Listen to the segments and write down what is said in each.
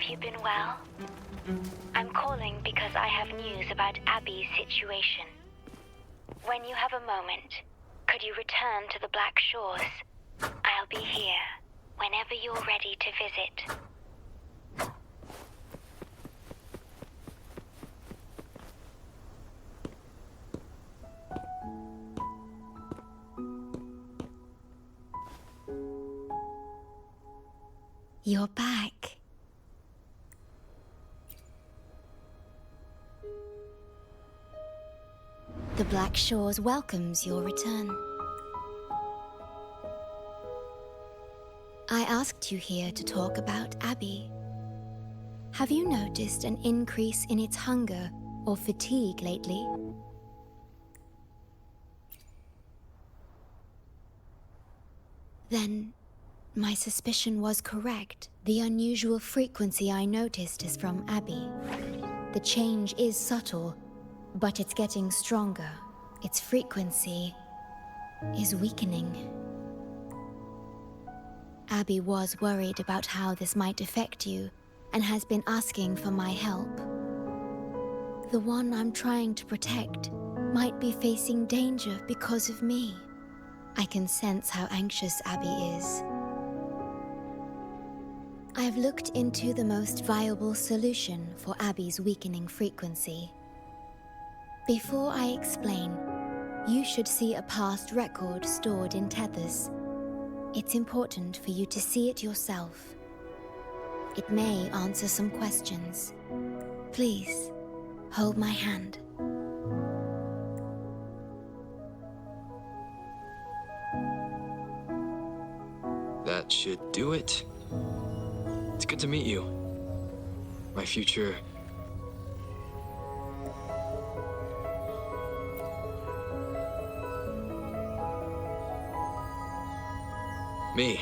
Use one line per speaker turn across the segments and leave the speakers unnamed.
you been well? I'm calling because I have news about Abby's situation. When you have a moment, could you return to the Black Shores? I'll be here whenever you're ready to visit. You're back. The Black Shores welcomes your return. I asked you here to talk about Abby. Have you noticed an increase in its hunger or fatigue lately? Then, my suspicion was correct. The unusual frequency I noticed is from Abby. The change is subtle, but it's getting stronger. Its frequency is weakening. Abby was worried about how this might affect you and has been asking for my help. The one I'm trying to protect might be facing danger because of me. I can sense how anxious Abby is. I've looked into the most viable solution for Abby's weakening frequency. Before I explain, you should see a past record stored in tethers. It's important for you to see it yourself. It may answer some questions. Please, hold my hand.
That should do it. It's good to meet you. My future... me.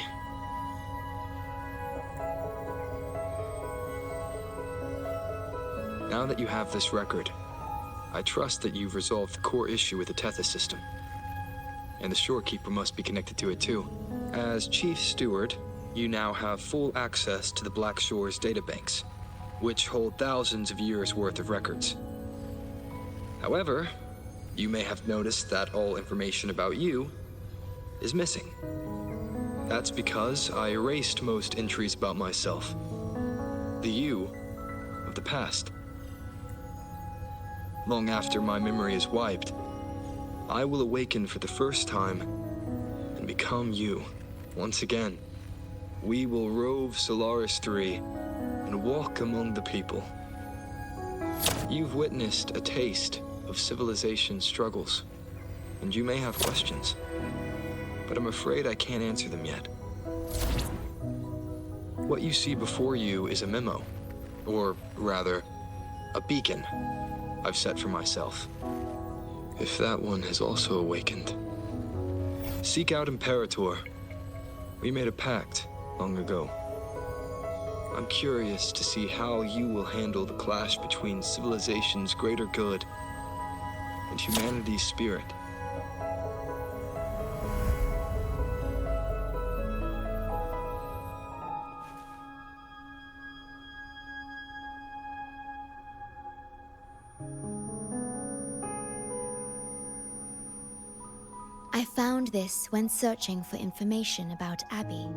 Now that you have this record, I trust that you've resolved the core issue with the Tethys system. And the Shorekeeper must be connected to it too. As Chief Steward, you now have full access to the Black Shores databanks, which hold thousands of years' worth of records. However, you may have noticed that all information about you is missing. That's because I erased most entries about myself. The you of the past. Long after my memory is wiped, I will awaken for the first time and become you once again. We will rove Solaris 3 and walk among the people. You've witnessed a taste of civilization's struggles, and you may have questions, but I'm afraid I can't answer them yet. What you see before you is a memo, or rather, a beacon I've set for myself. If that one has also awakened, seek out Imperator. We made a pact long ago. I'm curious to see how you will handle the clash between civilization's greater good and humanity's spirit.
I found this when searching for information about Abby.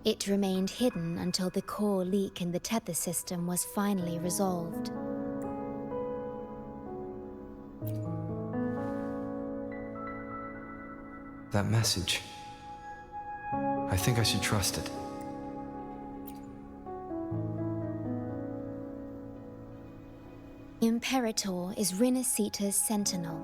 It remained hidden until the core leak in the tether system was finally resolved.
That message. I think I should trust it.
Imperator is Rinascita's sentinel.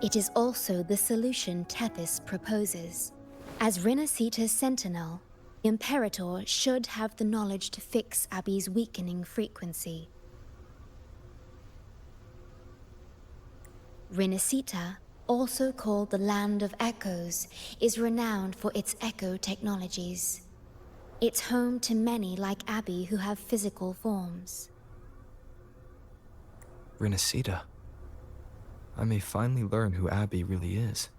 It is also the solution Tethys proposes. As Rinascita's sentinel, Imperator should have the knowledge to fix Abby's weakening frequency. Rinascita, also called the Land of Echoes, is renowned for its echo technologies. It's home to many like Abby who have physical forms.
Rinascita. I may finally learn who Abby really is.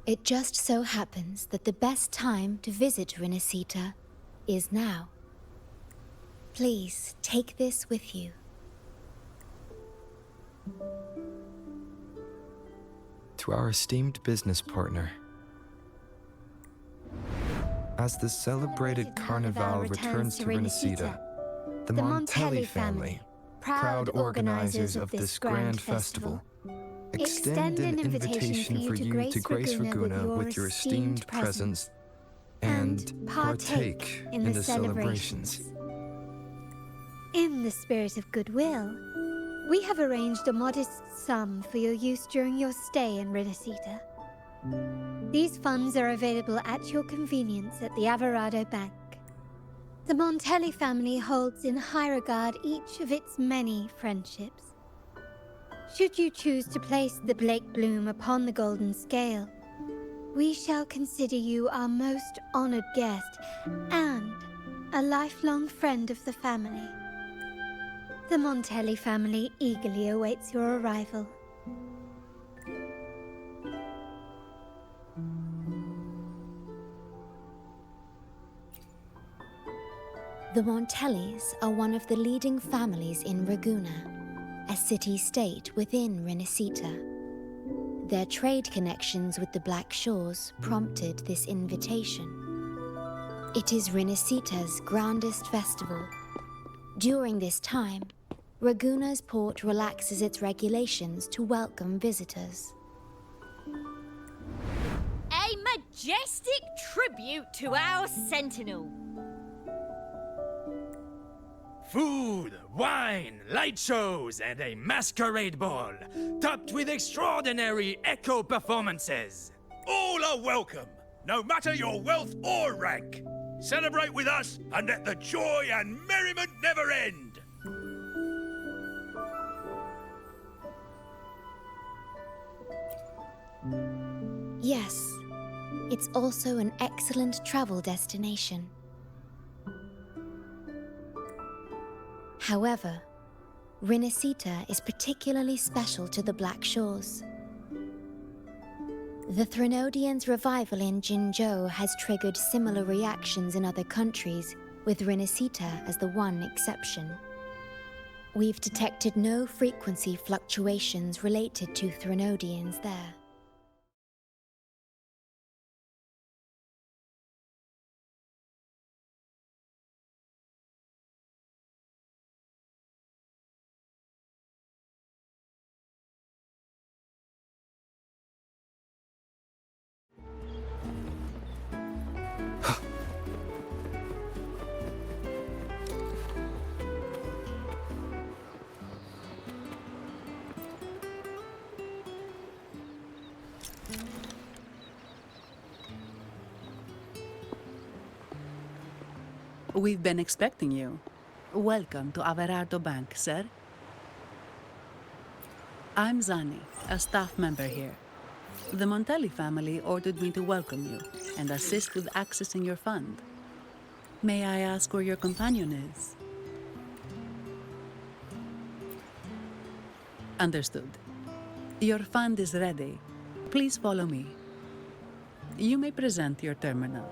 It just so happens that the best time to visit Rinascita is now. Please take this with you.
To our esteemed business partner. As the celebrated Carnival returns to Rinascita, the Montelli family, proud organizers of this grand festival, extend an invitation for you to grace Ragunna with your esteemed presence and partake in the celebrations.
In the spirit of goodwill, we have arranged a modest sum for your use during your stay in Rinascita. These funds are available at your convenience at the Averado Bank. The Montelli family holds in high regard each of its many friendships. Should you choose to place the Blake Bloom upon the golden scale, we shall consider you our most honored guest and a lifelong friend of the family. The Montelli family eagerly awaits your arrival.
The Montellis are one of the leading families in Ragunna, a city-state within Rinascita. Their trade connections with the Black Shores prompted this invitation. It is Rinascita's grandest festival. During this time, Ragunna's port relaxes its regulations to welcome visitors.
A majestic tribute to our sentinel.
Food, wine, light shows, and a masquerade ball, topped with extraordinary echo performances.
All are welcome, no matter your wealth or rank. Celebrate with us and let the joy and merriment never end.
Yes, it's also an excellent travel destination. However, Rinascita is particularly special to the Black Shores. The Threnodians' revival in Jinzhou has triggered similar reactions in other countries, with Rinascita as the one exception. We've detected no frequency fluctuations related to Threnodians there.
We've been expecting you. Welcome to Averardo Bank, sir. I'm Zani, a staff member here. The Montelli family ordered me to welcome you and assist with accessing your fund. May I ask where your companion is? Understood. Your fund is ready. Please follow me. You may present your terminal.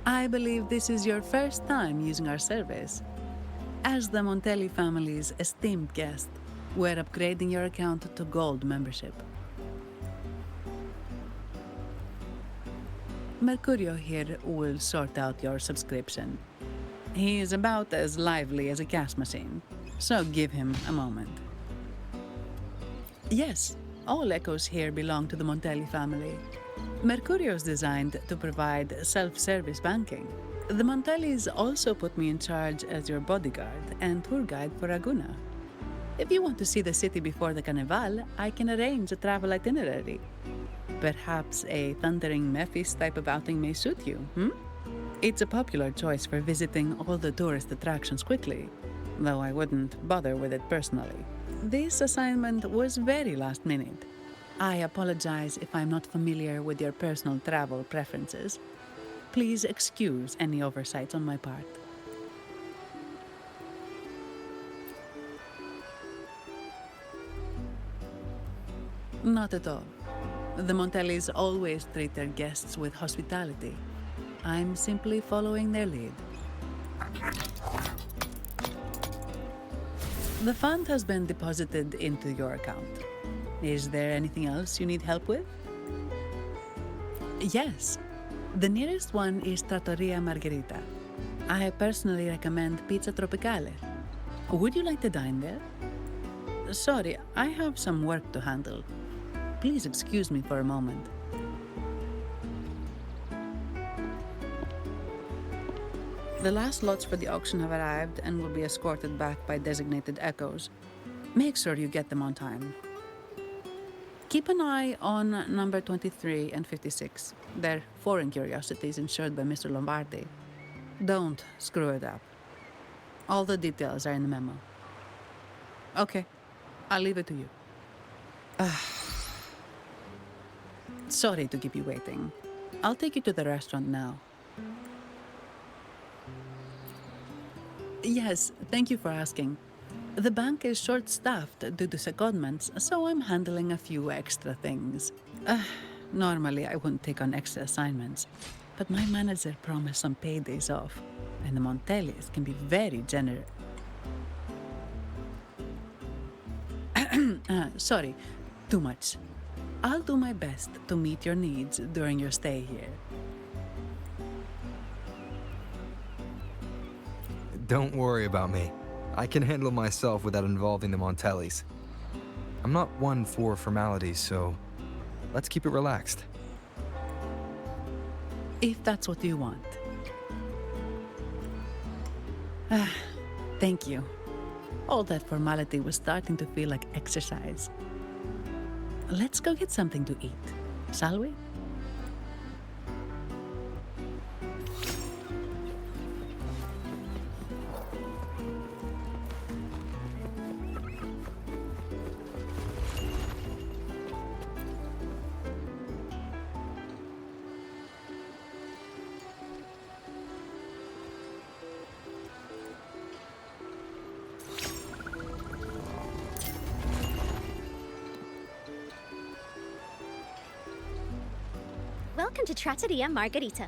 I believe this is your first time using our service. As the Montelli family's esteemed guest, we're upgrading your account to Gold membership. Mercurio here will sort out your subscription. He is about as lively as a cash machine, so give him a moment. Yes, all echoes here belong to the Montelli family. Mercurio is designed to provide self-service banking. The Montellis also put me in charge as your bodyguard and tour guide for Ragunna. If you want to see the city before the Carnival, I can arrange a travel itinerary. Perhaps a thundering Memphis type of outing may suit you, It's a popular choice for visiting all the tourist attractions quickly, though I wouldn't bother with it personally. This assignment was very last minute. I apologize if I'm not familiar with your personal travel preferences. Please excuse any oversights on my part. Not at all. The Montellis always treat their guests with hospitality. I'm simply following their lead. The fund has been deposited into your account. Is there anything else you need help with? Yes. The nearest one is Trattoria Margherita. I personally recommend Pizza Tropicale. Would you like to dine there? Sorry, I have some work to handle. Please excuse me for a moment. The last lots for the auction have arrived and will be escorted back by designated echoes. Make sure you get them on time. Keep an eye on number 23 and 56. They're foreign curiosities insured by Mr. Lombardi. Don't screw it up. All the details are in the memo. Okay, I'll leave it to you. Sorry to keep you waiting. I'll take you to the restaurant now. Yes, thank you for asking. The bank is short-staffed due to secondments, so I'm handling a few extra things. Normally, I wouldn't take on extra assignments, but my manager promised some paid days off, and the Montellis can be very generous. Sorry, too much. I'll do my best to meet your needs during your stay here.
Don't worry about me. I can handle myself without involving the Montellis. I'm not one for formalities, so let's keep it relaxed.
If that's what you want. Thank you. All that formality was starting to feel like exercise. Let's go get something to eat, shall we?
Welcome to Trattoria Margherita.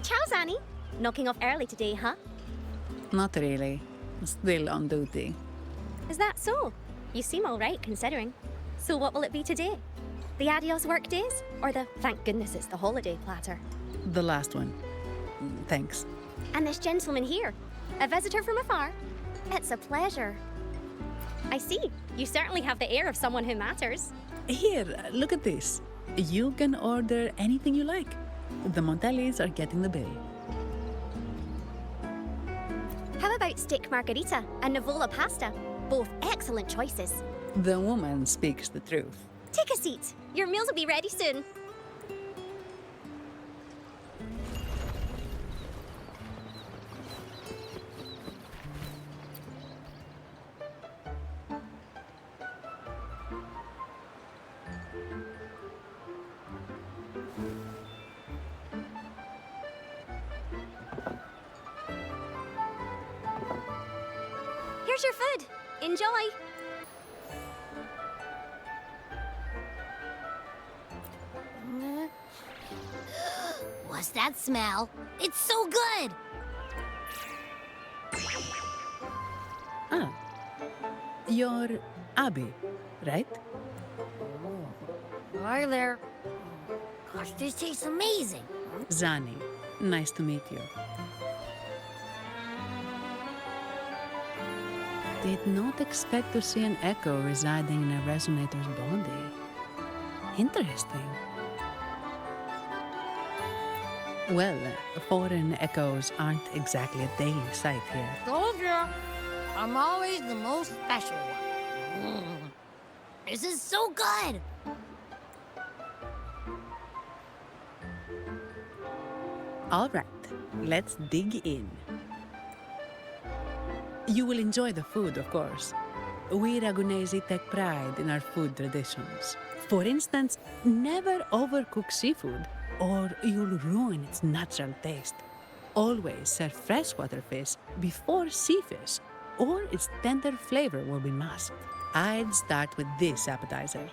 Ciao, Zanni. Knocking off early today, huh?
Not really. Still on duty.
Is that so? You seem all right, considering. So what will it be today? The adios work days? Or the thank goodness it's the holiday platter?
The last one. Thanks.
And this gentleman here, a visitor from afar? It's a pleasure. I see. You certainly have the air of someone who matters.
Here, look at this. You can order anything you like. The Montellis are getting the bill.
How about steak margherita and Nivola pasta? Both excellent choices.
The woman speaks the truth.
Take a seat. Your meals will be ready soon. Here's your food. Enjoy.
What's that smell? It's so good!
You're Abby, right?
Hi there. Gosh, this tastes amazing.
Zanni, nice to meet you. Did not expect to see an echo residing in a resonator's body. Interesting. Well, foreign echoes aren't exactly a daily sight here.
Told ya. I'm always the most special one. This is so good!
All right, let's dig in. You will enjoy the food, of course. We Ragunesi take pride in our food traditions. For instance, never overcook seafood, or you'll ruin its natural taste. Always serve freshwater fish before sea fish, or its tender flavor will be masked. I'd start with this appetizer.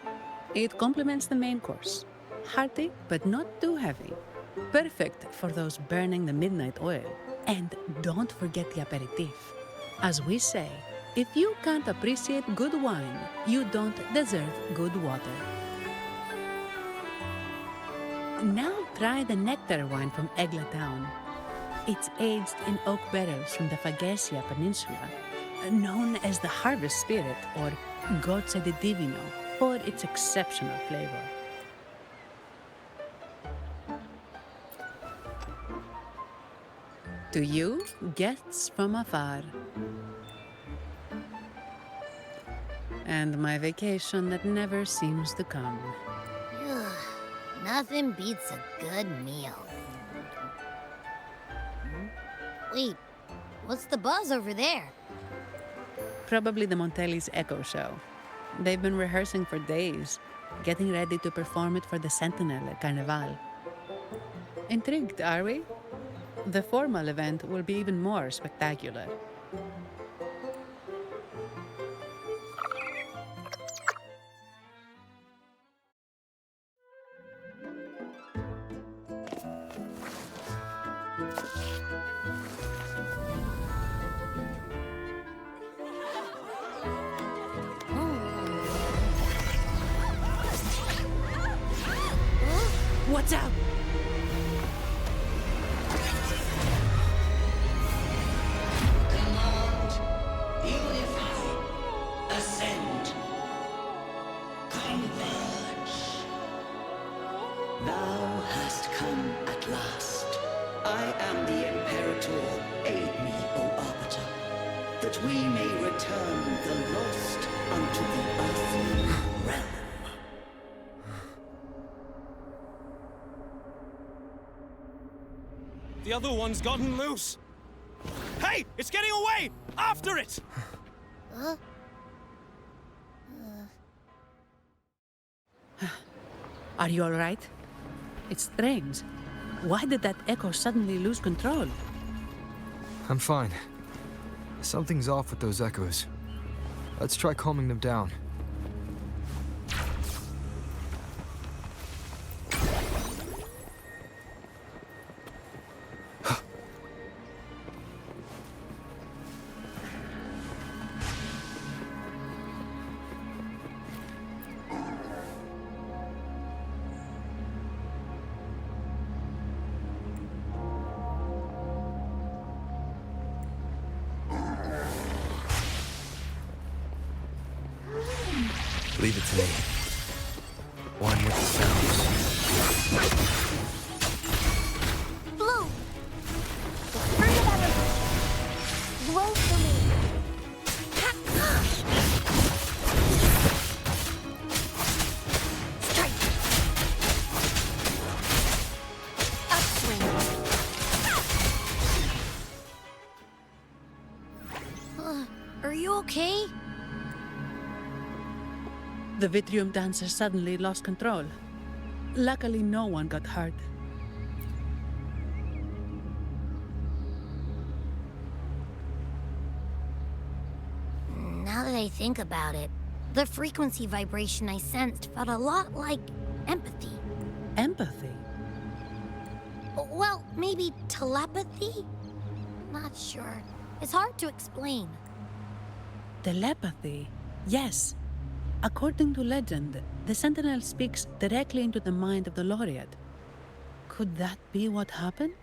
It complements the main course. Hearty, but not too heavy. Perfect for those burning the midnight oil. And don't forget the aperitif. As we say, if you can't appreciate good wine, you don't deserve good water. Now try the nectar wine from Egla Town. It's aged in oak barrels from the Fagacia Peninsula, known as the Harvest Spirit or Gozza di Divino for its exceptional flavor. To you, guests from afar. And my vacation that never seems to come.
Nothing beats a good meal. Wait, what's the buzz over there?
Probably the Montelli's Echo Show. They've been rehearsing for days, getting ready to perform it for the Sentinel at Carnival. Intrigued, are we? The formal event will be even more spectacular. What's up?
Command, unify, ascend, converge. Thou hast come at last. I am the Imperator. Aid me, O Arbiter, that we may return the lost unto the earthly realm.
The other one's gotten loose. Hey, it's getting away! After it!
Are you all right? It's strange. Why did that echo suddenly lose control?
I'm fine. Something's off with those echoes. Let's try calming them down. Leave it to me. One with the sounds.
Blue! Bring it out of... Blow for me! Strike! Upswing! Are you okay?
The Vitrium dancer suddenly lost control. Luckily, no one got hurt.
Now that I think about it, the frequency vibration I sensed felt a lot like empathy.
Empathy?
Well, maybe telepathy? Not sure. It's hard to explain.
Telepathy? Yes. According to legend, the Sentinel speaks directly into the mind of the laureate. Could that be what happened?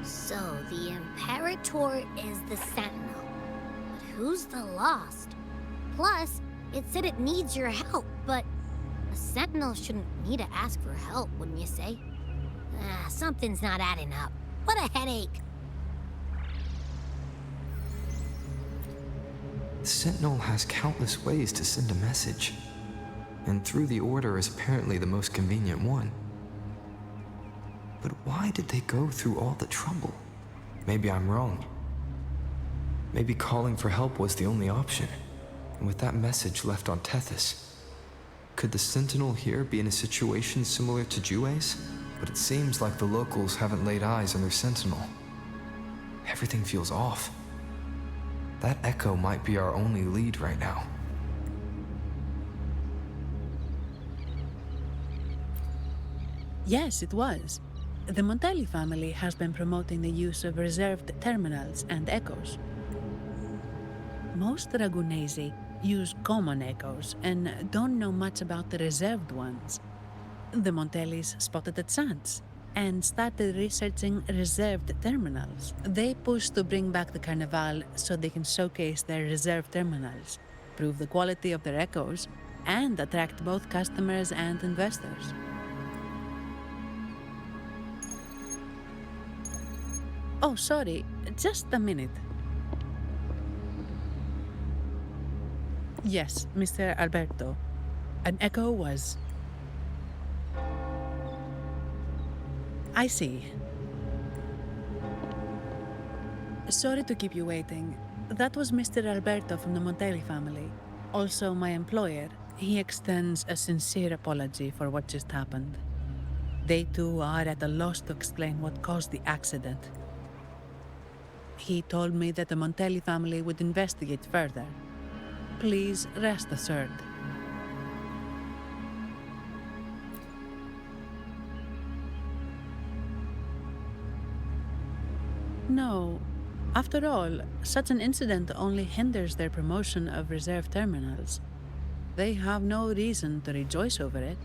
So, the Imperator is the Sentinel. But who's the Lost? Plus, it said it needs your help, but a Sentinel shouldn't need to ask for help, wouldn't you say? Something's not adding up. What a headache!
The Sentinel has countless ways to send a message, and through the Order is apparently the most convenient one. But why did they go through all the trouble? Maybe I'm wrong. Maybe calling for help was the only option, and with that message left on Tethys, could the Sentinel here be in a situation similar to Jue's? But it seems like the locals haven't laid eyes on their Sentinel. Everything feels off. That echo might be our only lead right now.
Yes, it was. The Montelli family has been promoting the use of reserved terminals and echoes. Most Ragunesi use common echoes and don't know much about the reserved ones. The Montellis spotted a chance and started researching reserved terminals. They pushed to bring back the Carnival so they can showcase their reserved terminals, prove the quality of their echoes, and attract both customers and investors. Oh, sorry, just a minute. Yes, Mr. Alberto. An echo was... I see. Sorry to keep you waiting. That was Mr. Alberto from the Montelli family. Also my employer. He extends a sincere apology for what just happened. They too are at a loss to explain what caused the accident. He told me that the Montelli family would investigate further. Please rest assured. No. After all, such an incident only hinders their promotion of reserve terminals. They have no reason to rejoice over it.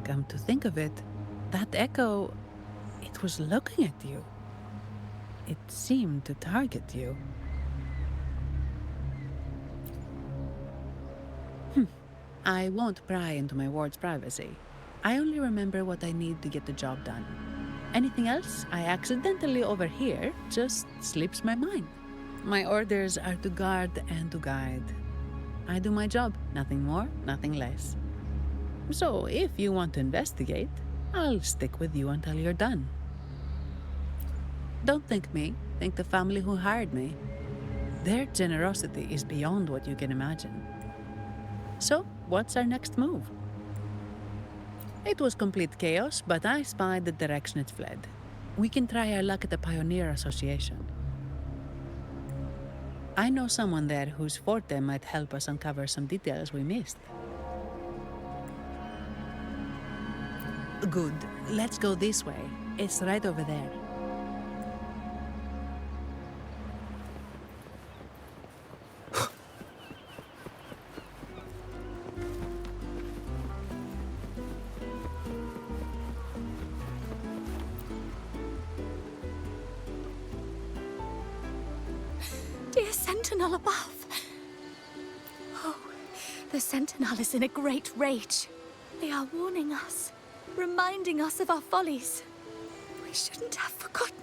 Come to think of it, that echo, it was looking at you. It seemed to target you. I won't pry into my ward's privacy. I only remember what I need to get the job done. Anything else I accidentally overhear just slips my mind. My orders are to guard and to guide. I do my job, nothing more, nothing less. So if you want to investigate, I'll stick with you until you're done. Don't think me, think the family who hired me. Their generosity is beyond what you can imagine. So, what's our next move? It was complete chaos, but I spied the direction it fled. We can try our luck at the Pioneer Association. I know someone there whose forte might help us uncover some details we missed. Good. Let's go this way. It's right over there.
Dear Sentinel above! Oh, the Sentinel is in a great rage. They are warning us, reminding us of our follies. We shouldn't have forgotten.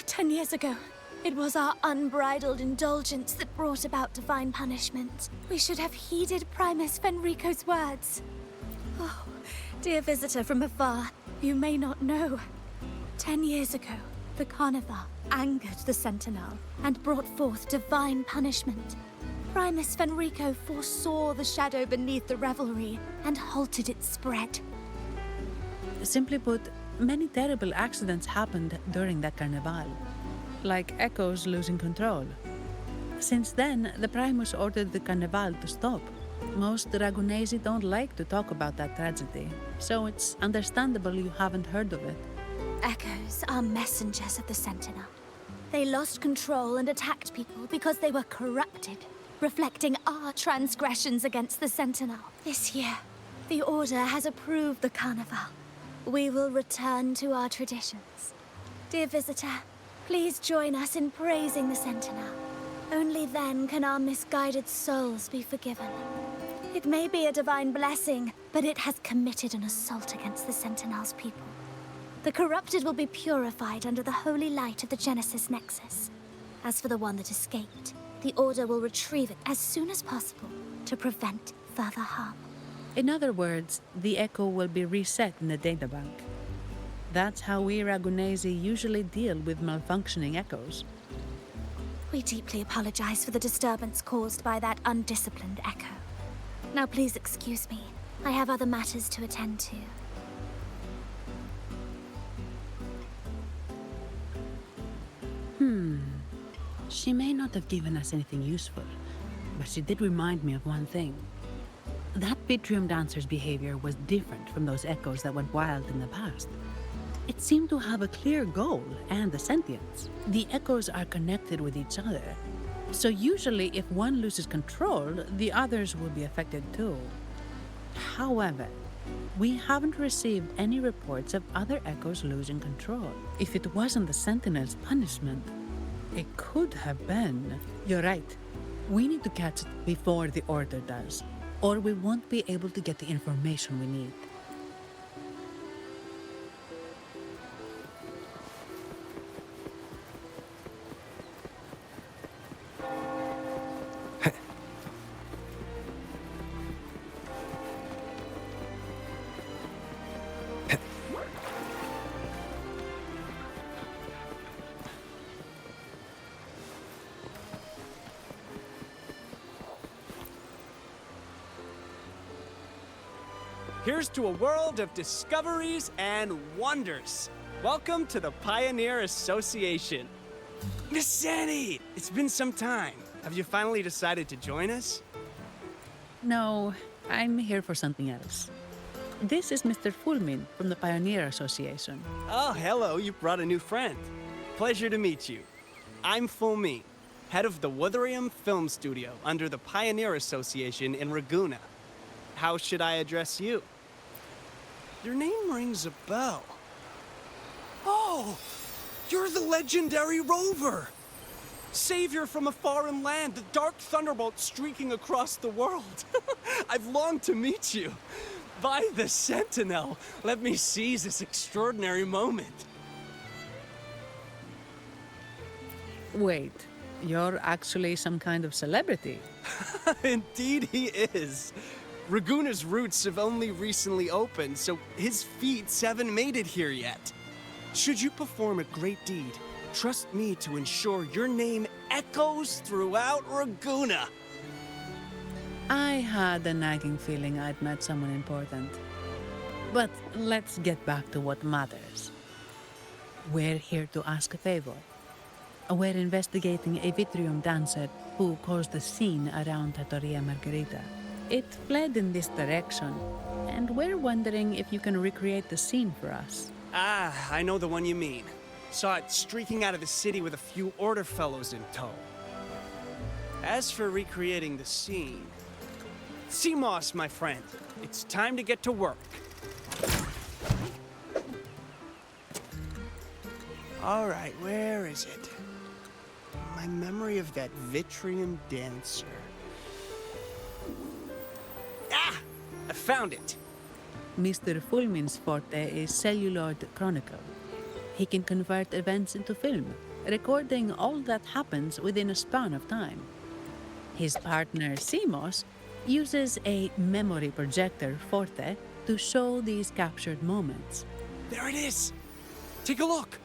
10 years ago, it was our unbridled indulgence that brought about divine punishment. We should have heeded Primus Fenrico's words. Oh, dear visitor from afar, you may not know. 10 years ago, the Carnival angered the Sentinel and brought forth divine punishment. Primus Fenrico foresaw the shadow beneath the revelry and halted its spread.
Simply put, many terrible accidents happened during that Carnival, like echoes losing control. Since then, the Primus ordered the Carnival to stop. Most Ragunesi don't like to talk about that tragedy, so it's understandable you haven't heard of it.
Echoes are messengers of the Sentinel. They lost control and attacked people because they were corrupted, reflecting our transgressions against the Sentinel. This year, the Order has approved the Carnival. We will return to our traditions. Dear visitor, please join us in praising the Sentinel. Only then can our misguided souls be forgiven. It may be a divine blessing, but it has committed an assault against the Sentinel's people. The corrupted will be purified under the holy light of the Genesis Nexus. As for the one that escaped, the Order will retrieve it as soon as possible to prevent further harm.
In other words, the echo will be reset in the databank. That's how we Ragunesi usually deal with malfunctioning echoes.
We deeply apologize for the disturbance caused by that undisciplined echo. Now please excuse me. I have other matters to attend to.
She may not have given us anything useful, but she did remind me of one thing. That Vitrium dancer's behavior was different from those echoes that went wild in the past. It seemed to have a clear goal and a sentience. The echoes are connected with each other, so usually if one loses control, the others will be affected too. However, we haven't received any reports of other echoes losing control. If it wasn't the Sentinel's punishment, it could have been. You're right. We need to catch it before the Order does, or we won't be able to get the information we need.
Here's to a world of discoveries and wonders. Welcome to the Pioneer Association. Miss Zanny, it's been some time. Have you finally decided to join us?
No, I'm here for something else. This is Mr. Fulmin from the Pioneer Association.
Oh, hello, you brought a new friend. Pleasure to meet you. I'm Fulmin, head of the Wuthering Film Studio under the Pioneer Association in Ragunna. How should I address you? Your name rings a bell. Oh, you're the legendary Rover! Savior from a foreign land, the dark thunderbolt streaking across the world. I've longed to meet you. By the Sentinel, let me seize this extraordinary moment.
Wait, you're actually some kind of celebrity?
Indeed he is. Ragunna's roots have only recently opened, so his feats haven't made it here yet. Should you perform a great deed, trust me to ensure your name echoes throughout Ragunna.
I had a nagging feeling I'd met someone important. But let's get back to what matters. We're here to ask a favor. We're investigating a Vitrium dancer who caused a scene around Trattoria Margherita. It fled in this direction, and we're wondering if you can recreate the scene for us.
Ah, I know the one you mean. Saw it streaking out of the city with a few Order fellows in tow. As for recreating the scene... Seamoss, my friend, it's time to get to work. All right, where is it? My memory of that Vitrium dancer. Ah! I found it!
Mr. Fulmin's forte is celluloid chronicle. He can convert events into film, recording all that happens within a span of time. His partner, Seamoss, uses a memory projector forte to show these captured moments.
There it is! Take a look!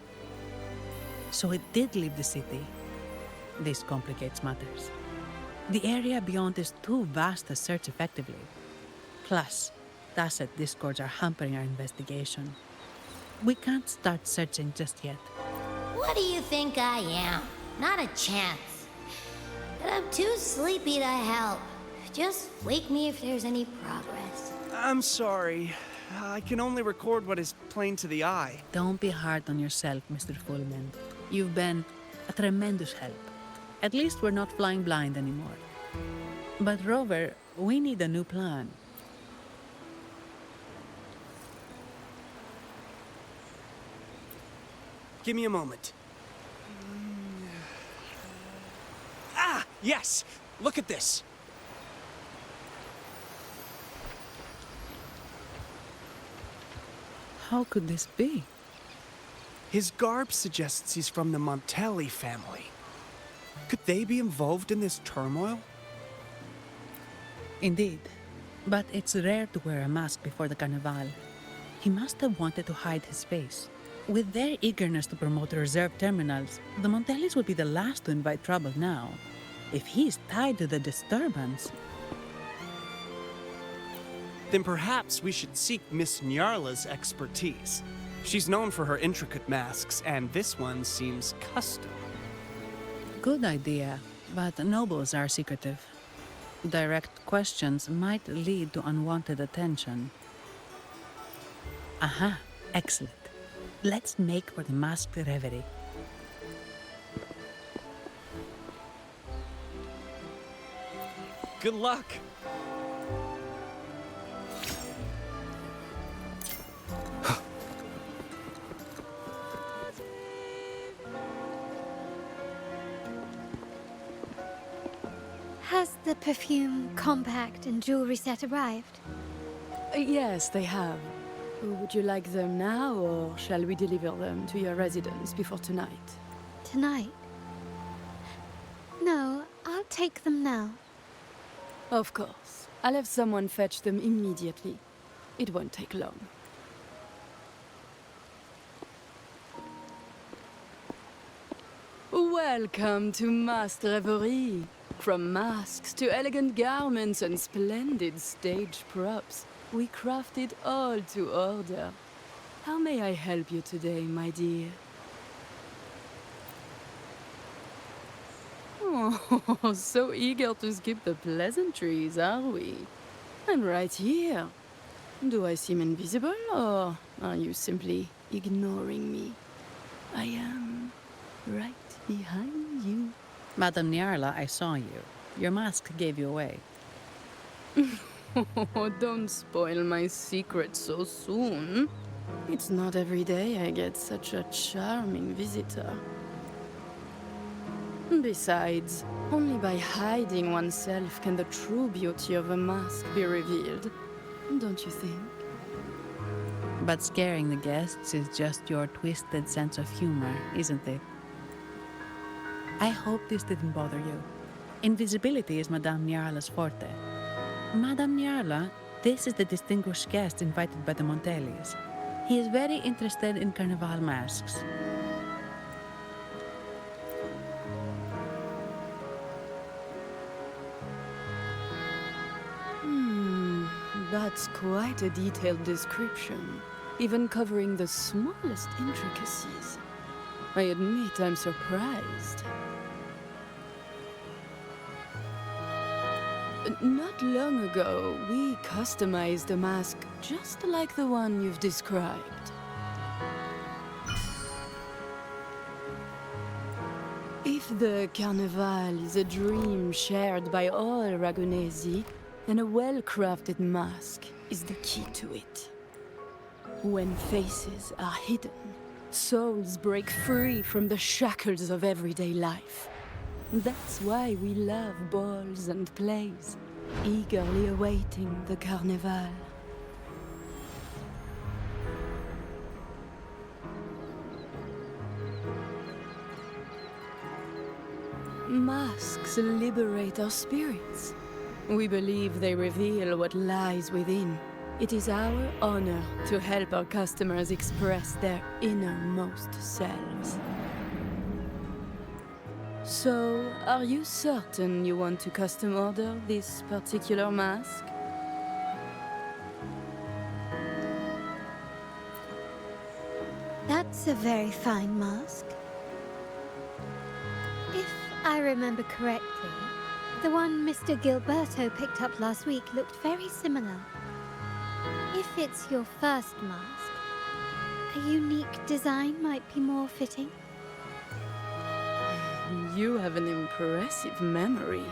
So it did leave the city. This complicates matters. The area beyond is too vast to search effectively. Plus, Tacet discords are hampering our investigation. We can't start searching just yet.
What do you think I am? Not a chance. But I'm too sleepy to help. Just wake me if there's any progress.
I'm sorry. I can only record what is plain to the eye.
Don't be hard on yourself, Mr. Fulmin. You've been a tremendous help. At least we're not flying blind anymore. But Rover, we need a new plan.
Give me a moment. Ah, yes! Look at this!
How could this be?
His garb suggests he's from the Montelli family. Could they be involved in this turmoil?
Indeed. But it's rare to wear a mask before the Carnival. He must have wanted to hide his face. With their eagerness to promote reserve terminals, the Montellis would be the last to invite trouble now. If he's tied to the disturbance...
Then perhaps we should seek Miss Nyarla's expertise. She's known for her intricate masks, and this one seems custom.
Good idea, but nobles are secretive. Direct questions might lead to unwanted attention. Aha, excellent. Let's make for the masked reverie.
Good luck!
Has the perfume, compact, and jewelry set arrived?
Yes, they have. Would you like them now, or shall we deliver them to your residence before tonight?
Tonight? No, I'll take them now.
Of course. I'll have someone fetch them immediately. It won't take long. Welcome to Masked Reverie. From masks to elegant garments and splendid stage props, we crafted all to order. How may I help you today, my dear? Oh, so eager to skip the pleasantries, are we? I'm right here. Do I seem invisible, or are you simply ignoring me? I am right behind you.
Madame Nyarla, I saw you. Your mask gave you away.
Oh, don't spoil my secret so soon. It's not every day I get such a charming visitor. Besides, only by hiding oneself can the true beauty of a mask be revealed. Don't you think?
But scaring the guests is just your twisted sense of humor, isn't it? I hope this didn't bother you. Invisibility is Madame Nyarla's forte. Madame Nyarla, this is the distinguished guest invited by the Montellis. He is very interested in Carnival masks.
That's quite a detailed description, even covering the smallest intricacies. I admit I'm surprised. Not long ago, we customized a mask just like the one you've described. If the Carnival is a dream shared by all Ragunesi, then a well-crafted mask is the key to it. When faces are hidden, souls break free from the shackles of everyday life. That's why we love balls and plays, eagerly awaiting the Carnival. Masks liberate our spirits. We believe they reveal what lies within. It is our honor to help our customers express their innermost selves. So, are you certain you want to custom order this particular mask?
That's a very fine mask. If I remember correctly, the one Mr. Gilberto picked up last week looked very similar. If it's your first mask, a unique design might be more fitting.
You have an impressive memory.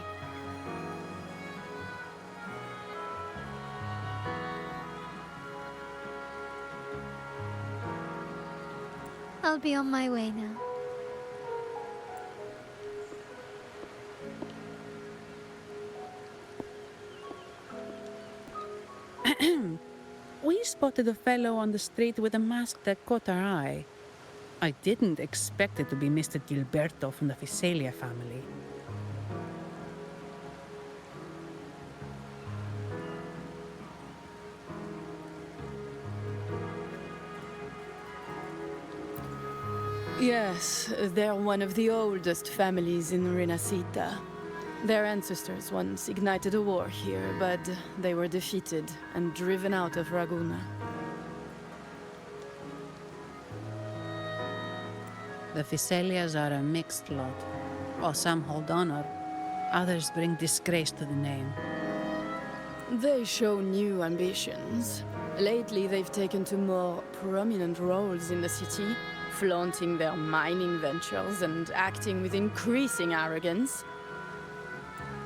I'll be on my way now.
We spotted a fellow on the street with a mask that caught our eye. I didn't expect it to be Mr. Gilberto from the Visalia family.
Yes, they're one of the oldest families in Rinascita. Their ancestors once ignited a war here, but they were defeated and driven out of Ragunna.
The Visalias are a mixed lot. While some hold honor, Others bring disgrace to the name.
They show new ambitions. Lately, they've taken to more prominent roles in the city, flaunting their mining ventures and acting with increasing arrogance.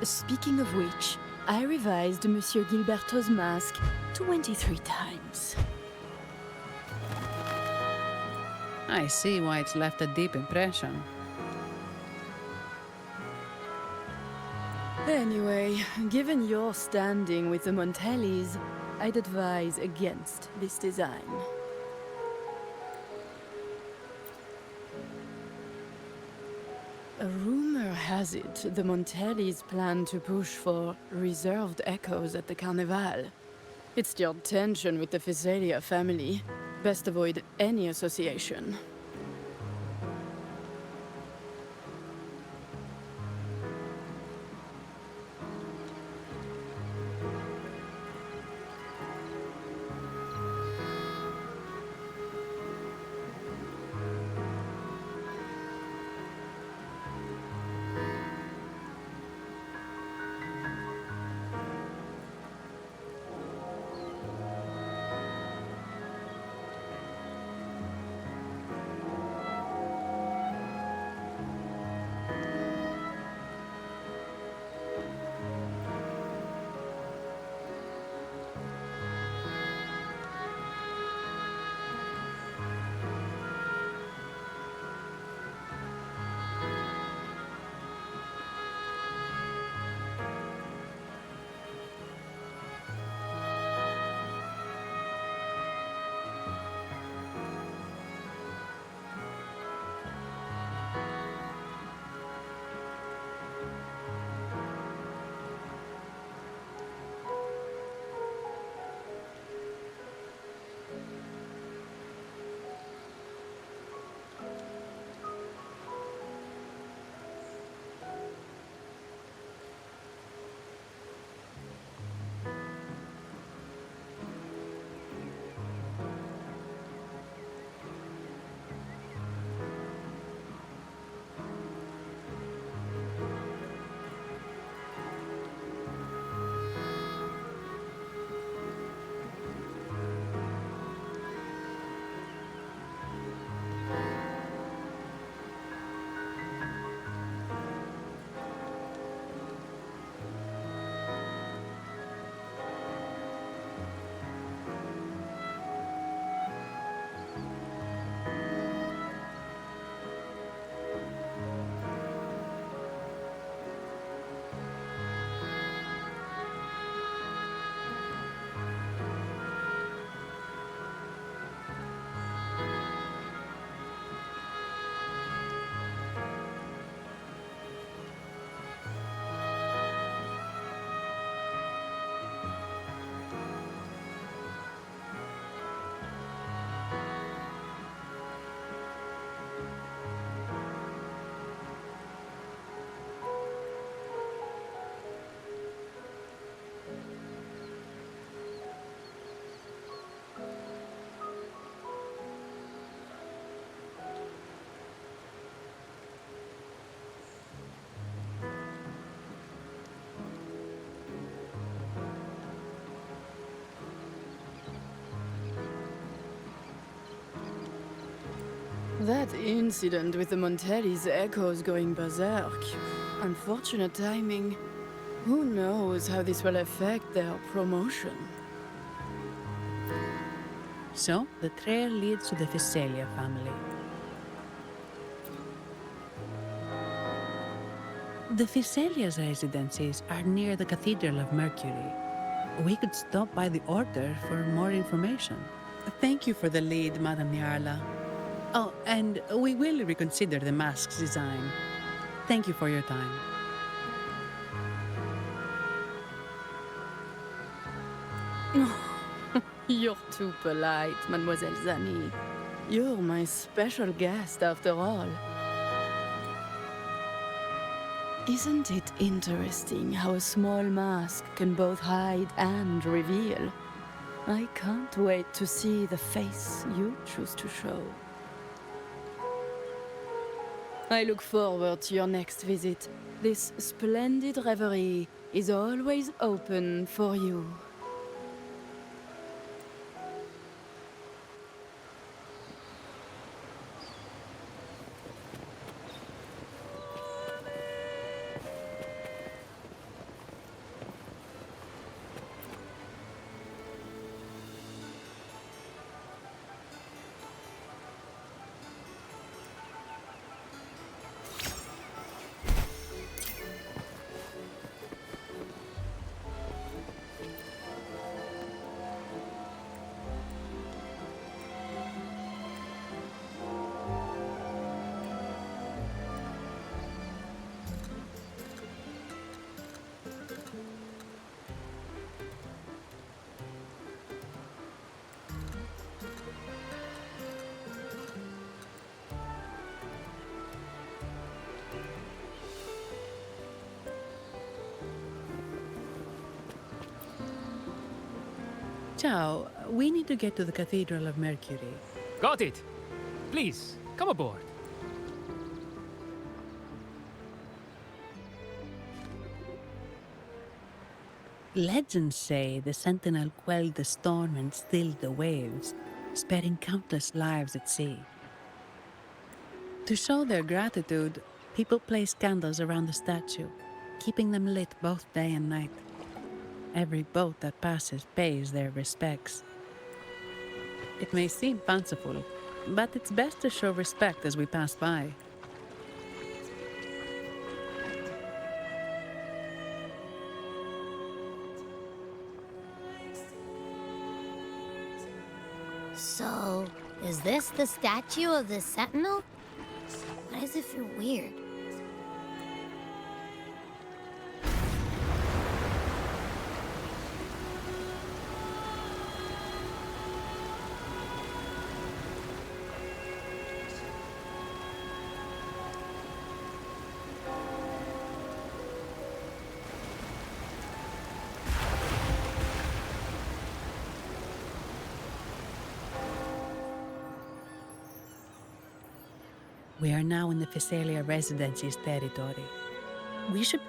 Speaking of which, I revised Monsieur Gilberto's mask 23 times.
I see why it's left a deep impression.
Anyway, given your standing with the Montellis, I'd advise against this design. A rumor has it the Montellis plan to push for reserved echoes at the Carnival. It's stirred tension with the Physalia family. Best avoid any association. That incident with the Montellis' echoes going berserk. Unfortunate timing. Who knows how this will affect their promotion?
So, the trail leads to the Physalia family. The Physalia's residences are near the Cathedral of Mercury. We could stop by the Order for more information. Thank you for the lead, Madame Niarla. Oh, and we will reconsider the mask's design. Thank you for your time.
You're too polite, Mademoiselle Zani. You're my special guest, after all. Isn't it interesting how a small mask can both hide and reveal? I can't wait to see the face you choose to show. I look forward to your next visit. This splendid reverie is always open for you.
Ciao, we need to get to the Cathedral of Mercury.
Got it. Please, come aboard.
Legends say the Sentinel quelled the storm and stilled the waves, sparing countless lives at sea. To show their gratitude, people place candles around the statue, keeping them lit both day and night. Every boat that passes pays their respects. It may seem fanciful, but it's best to show respect as we pass by.
So, is this the statue of the Sentinel? Why does it feel weird?
We are now in the Physalia Residency's territory. We should...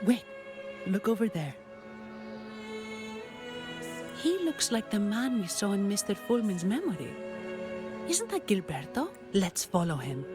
Wait, look over there. He looks like the man we saw in Mr. Fullman's memory. Isn't that Gilberto? Let's follow him.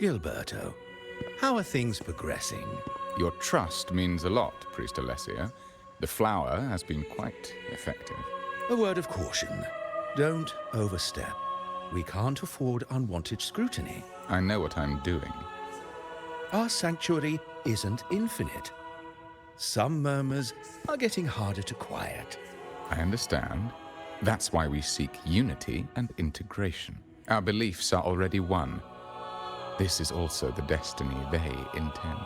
Gilberto, how are things progressing?
Your trust means a lot, Priest Alessio. The flower has been quite effective.
A word of caution. Don't overstep. We can't afford unwanted scrutiny.
I know what I'm doing.
Our sanctuary isn't infinite. Some murmurs are getting harder to quiet.
I understand. That's why we seek unity and integration. Our beliefs are already one. This is also the destiny they intend.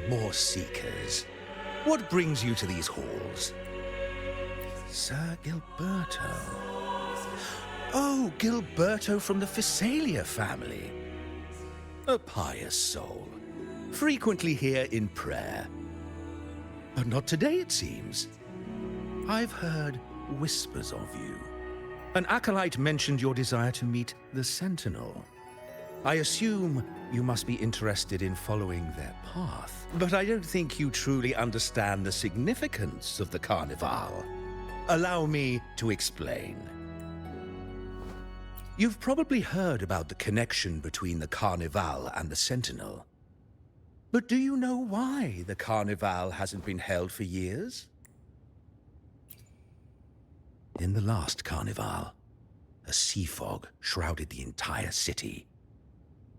More seekers. What brings you to these halls? Sir Gilberto. Oh, Gilberto from the Physalia family. A pious soul. frequently here in prayer. But not today, it seems. I've heard whispers of you. An acolyte mentioned your desire to meet the Sentinel. I assume you must be interested in following their path, but I don't think you truly understand the significance of the Carnival. Allow me to explain. You've probably heard about the connection between the Carnival and the Sentinel. But do you know why the Carnival hasn't been held for years? In the last Carnival, a sea fog shrouded the entire city.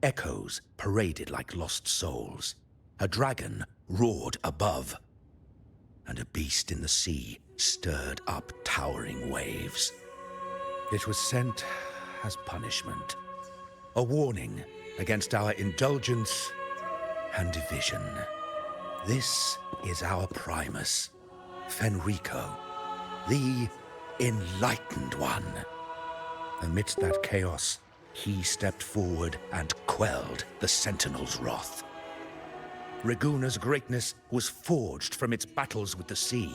Echoes paraded like lost souls. A dragon roared above. And a beast in the sea stirred up towering waves. It was sent as punishment. A warning against our indulgence and division. This is our Primus, Fenrico, the Enlightened One. Amidst that chaos, he stepped forward and quelled the Sentinel's wrath. Raguna's greatness was forged from its battles with the sea.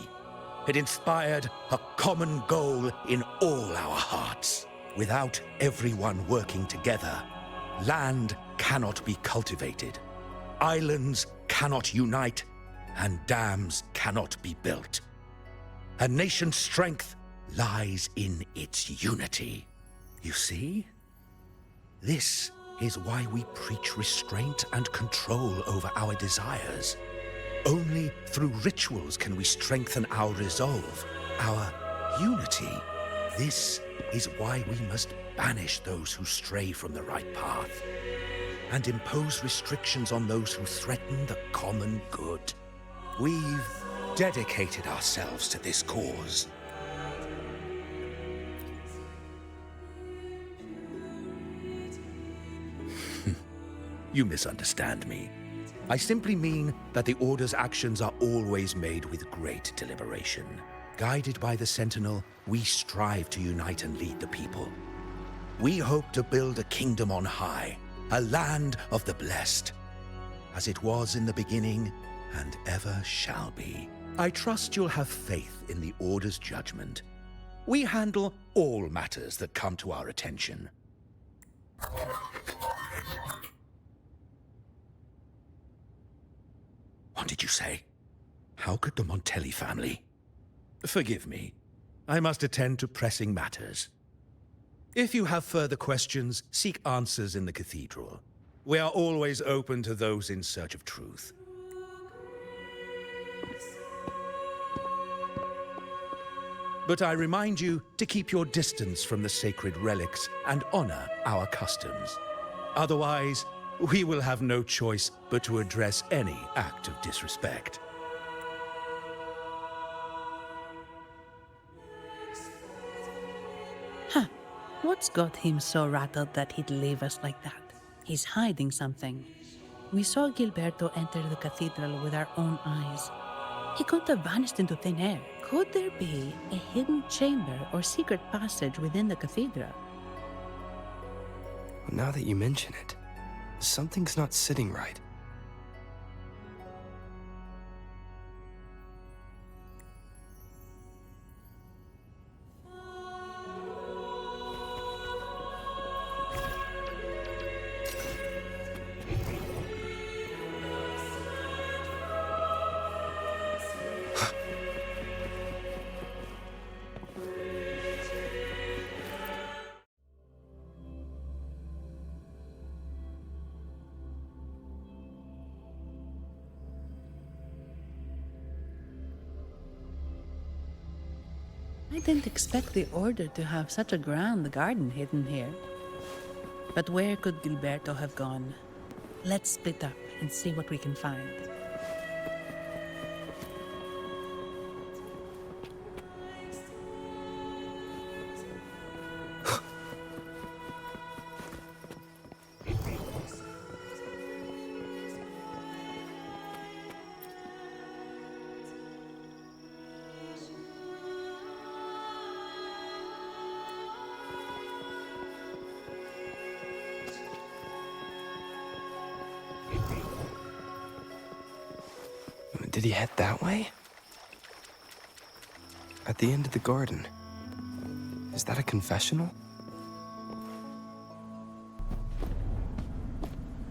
It inspired a common goal in all our hearts. Without everyone working together, land cannot be cultivated, islands cannot unite, and dams cannot be built. A nation's strength lies in its unity. You see? This is why we preach restraint and control over our desires. Only through rituals can we strengthen our resolve, our unity. This is why we must banish those who stray from the right path and impose restrictions on those who threaten the common good. We've dedicated ourselves to this cause. You misunderstand me. I simply mean that the Order's actions are always made with great deliberation. Guided by the Sentinel, we strive to unite and lead the people. We hope to build a kingdom on high, a land of the blessed, as it was in the beginning and ever shall be. I trust you'll have faith in the Order's judgment. We handle all matters that come to our attention. What did you say? How could the Montelli family? Forgive me. I must attend to pressing matters. If you have further questions, seek answers in the cathedral. We are always open to those in search of truth. But I remind you to keep your distance from the sacred relics and honor our customs. Otherwise, we will have no choice but to address any act of disrespect.
Huh. What's got him so rattled that he'd leave us like that? He's hiding something. We saw Gilberto enter the cathedral with our own eyes. He couldn't have vanished into thin air. Could there be a hidden chamber or secret passage within the cathedral?
Now that you mention it, something's not sitting right.
I didn't expect the Order to have such a grand garden hidden here. But where could Gilberto have gone? Let's split up and see what we can find.
Did he head that way? At the end of the garden. Is that a confessional?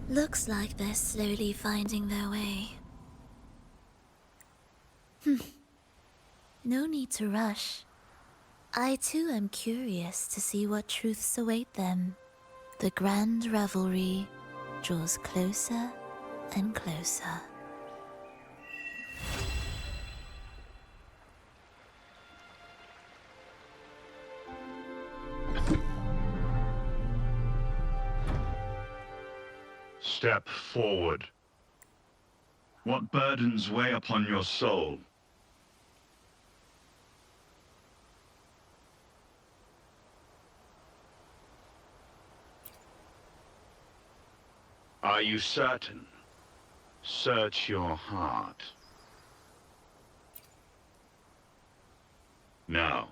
Looks like they're slowly finding their way. No need to rush. I too am curious to see what truths await them. The grand revelry draws closer and closer.
Step forward. What burdens weigh upon your soul? Are you certain? Search your heart. Now,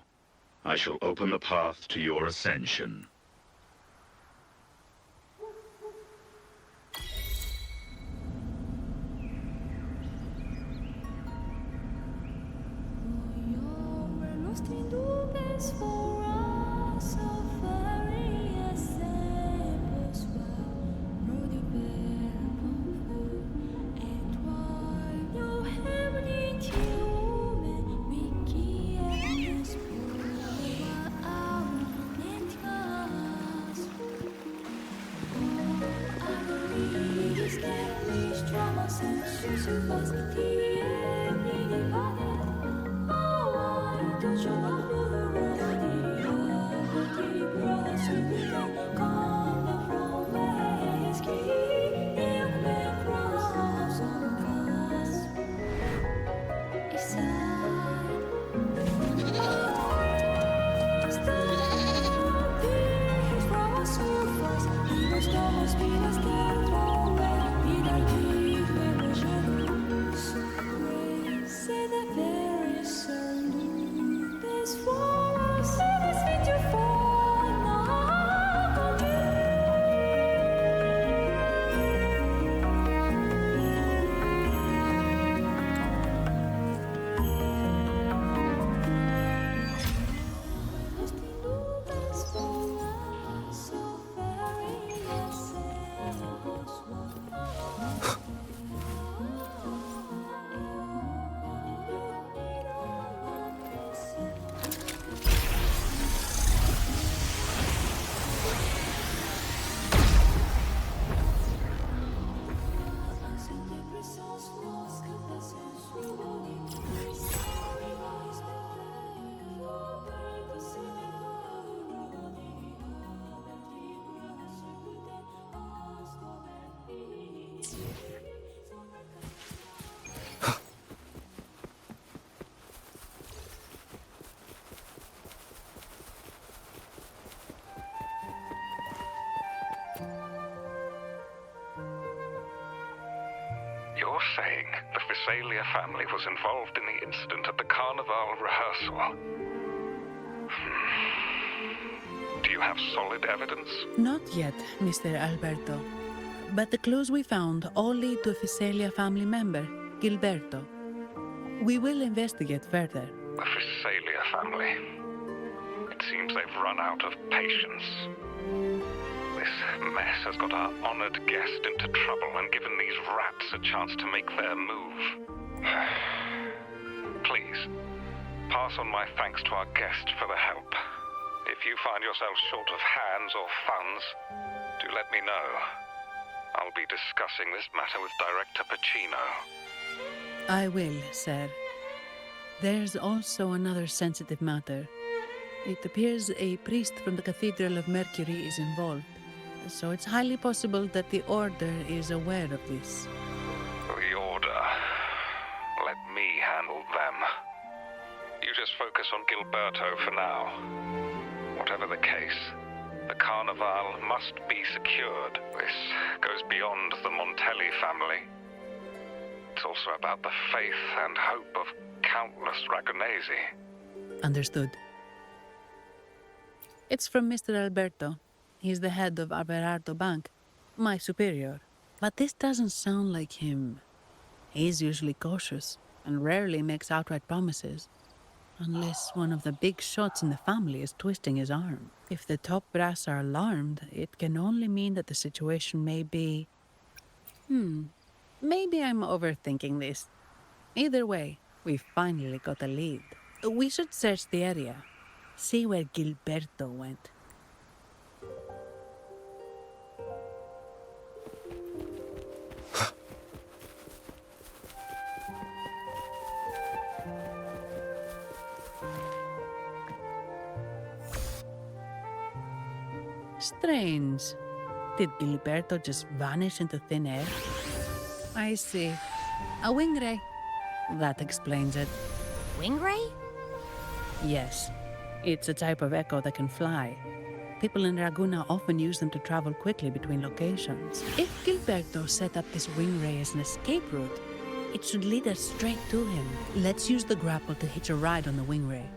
I shall open the path to your ascension.
You're saying the Visalia family was involved in the incident at the Carnival rehearsal? Do you have solid evidence?
Not yet, Mr. Alberto. But the clues we found all lead to a Visalia family member, Gilberto. We will investigate further.
The Visalia family. It seems they've run out of patience. This mess has got our honored guest into trouble and given these rats a chance to make their move. Please, pass on my thanks to our guest for the help. If you find yourself short of hands or funds, do let me know. I'll be discussing this matter with Director Pacino.
I will, sir. There's also another sensitive matter. It appears a priest from the Cathedral of Mercury is involved, so it's highly possible that the Order is aware of this.
The Order. Let me handle them. You just focus on Gilberto for now. Whatever the case, the Carnival must be secured. This goes beyond the Montelli family. It's also about the faith and hope of countless Ragonesi.
Understood. It's from Mr. Alberto. He's the head of Averardo Bank, my superior. But this doesn't sound like him. He's usually cautious and rarely makes outright promises, unless one of the big shots in the family is twisting his arm. If the top brass are alarmed, it can only mean that the situation may be... maybe I'm overthinking this. Either way, we finally got a lead. We should search the area, see where Gilberto went. Strange. Did Gilberto just vanish into thin air? I see. A wing ray. That explains it.
Wing ray?
Yes. It's a type of echo that can fly. People in Raguna often use them to travel quickly between locations. If Gilberto set up this wing ray as an escape route, it should lead us straight to him. Let's use the grapple to hitch a ride on the wing ray.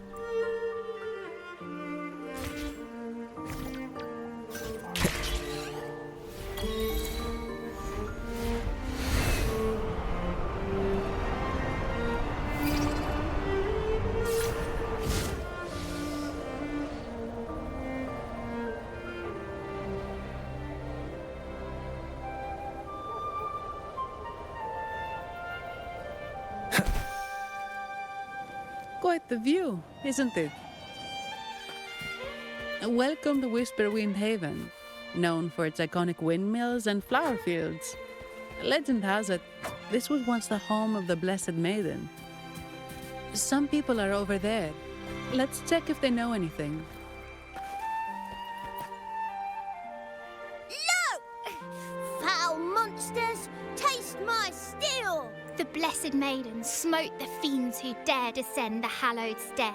Quite the view, isn't it? Welcome to Whisperwind Haven, known for its iconic windmills and flower fields. Legend has it, this was once the home of the Blessed Maiden. Some people are over there. Let's check if they know anything.
Look! Foul monsters, taste my steel!
The Blessed Maiden smote the fiends who dared ascend the hallowed stairs.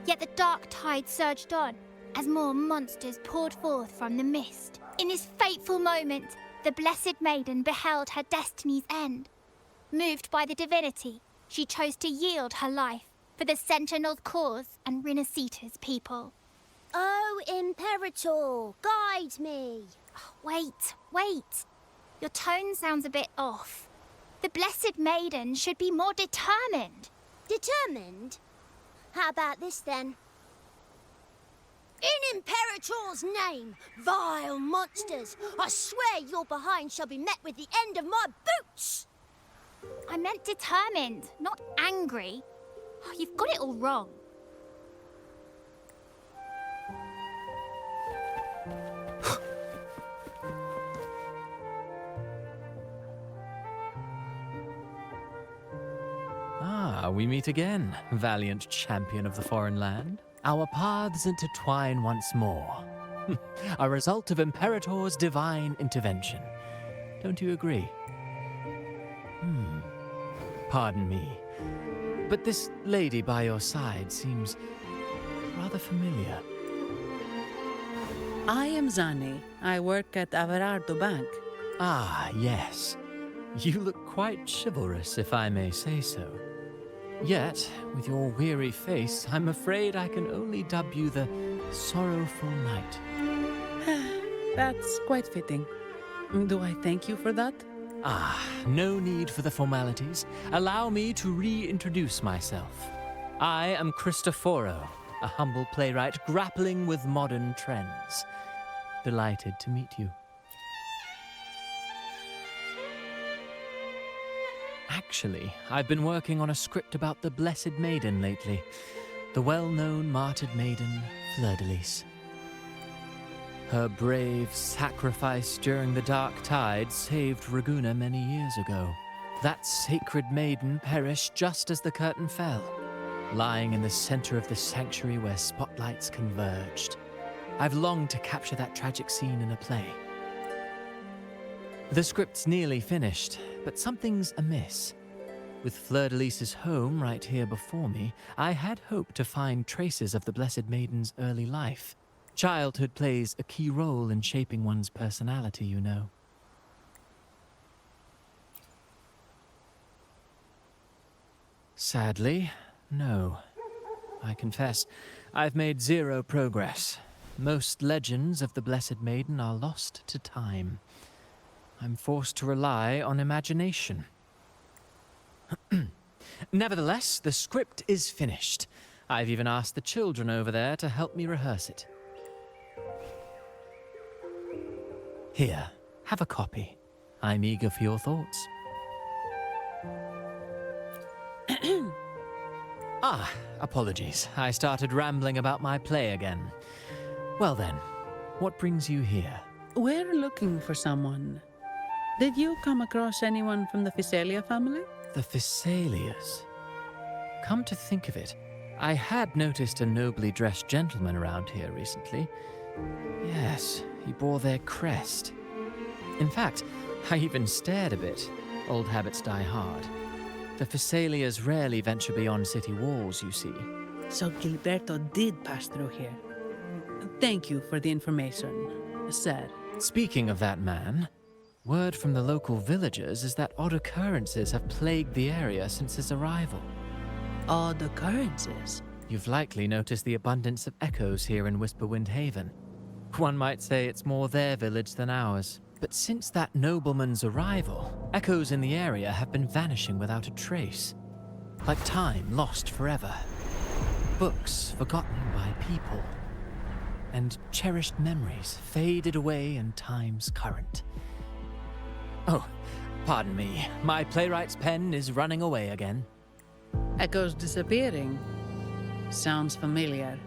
Yet the dark tide surged on as more monsters poured forth from the mist. In this fateful moment, the Blessed Maiden beheld her destiny's end. Moved by the divinity, she chose to yield her life for the Sentinel's cause and Rinascita's people.
Oh, Imperator, guide me!
Wait. Your tone sounds a bit off. The Blessed Maiden should be more determined.
Determined? How about this then? In Imperator's name, vile monsters, I swear your behind shall be met with the end of my boots!
I meant determined, not angry. Oh, you've got it all wrong.
Ah, we meet again, valiant champion of the foreign land. Our paths intertwine once more. A result of Imperator's divine intervention. Don't you agree? Pardon me, but this lady by your side seems rather familiar.
I am Zani. I work at Averardo Bank.
Ah, yes. You look quite chivalrous, if I may say so. Yet, with your weary face, I'm afraid I can only dub you the Sorrowful Knight.
That's quite fitting. Do I thank you for that?
Ah, no need for the formalities. Allow me to reintroduce myself. I am Cristoforo, a humble playwright grappling with modern trends. Delighted to meet you. Actually, I've been working on a script about the Blessed Maiden lately. The well-known martyred maiden, Fleur-de-Lis. Her brave sacrifice during the Dark Tide saved Raguna many years ago. That sacred maiden perished just as the curtain fell, lying in the center of the sanctuary where spotlights converged. I've longed to capture that tragic scene in a play. The script's nearly finished, but something's amiss. With Fleur-de-Lis's home right here before me, I had hoped to find traces of the Blessed Maiden's early life. Childhood plays a key role in shaping one's personality, you know. Sadly, no. I confess, I've made zero progress. Most legends of the Blessed Maiden are lost to time. I'm forced to rely on imagination. Nevertheless, the script is finished. I've even asked the children over there to help me rehearse it. Here, have a copy. I'm eager for your thoughts. Apologies. I started rambling about my play again. Well then, what brings you here?
We're looking for someone. Did you come across anyone from the Physalia family?
The Physalias. Come to think of it, I had noticed a nobly dressed gentleman around here recently. Yes, he bore their crest. In fact, I even stared a bit. Old habits die hard. The Physalias rarely venture beyond city walls, you see.
So Gilberto did pass through here. Thank you for the information, sir.
Speaking of that man, word from the local villagers is that odd occurrences have plagued the area since his arrival.
Odd occurrences?
You've likely noticed the abundance of echoes here in Whisperwind Haven. One might say it's more their village than ours. But since that nobleman's arrival, echoes in the area have been vanishing without a trace. Like time lost forever. Books forgotten by people. And cherished memories faded away in time's current. Oh, pardon me. My playwright's pen is running away again.
Echoes disappearing. Sounds familiar.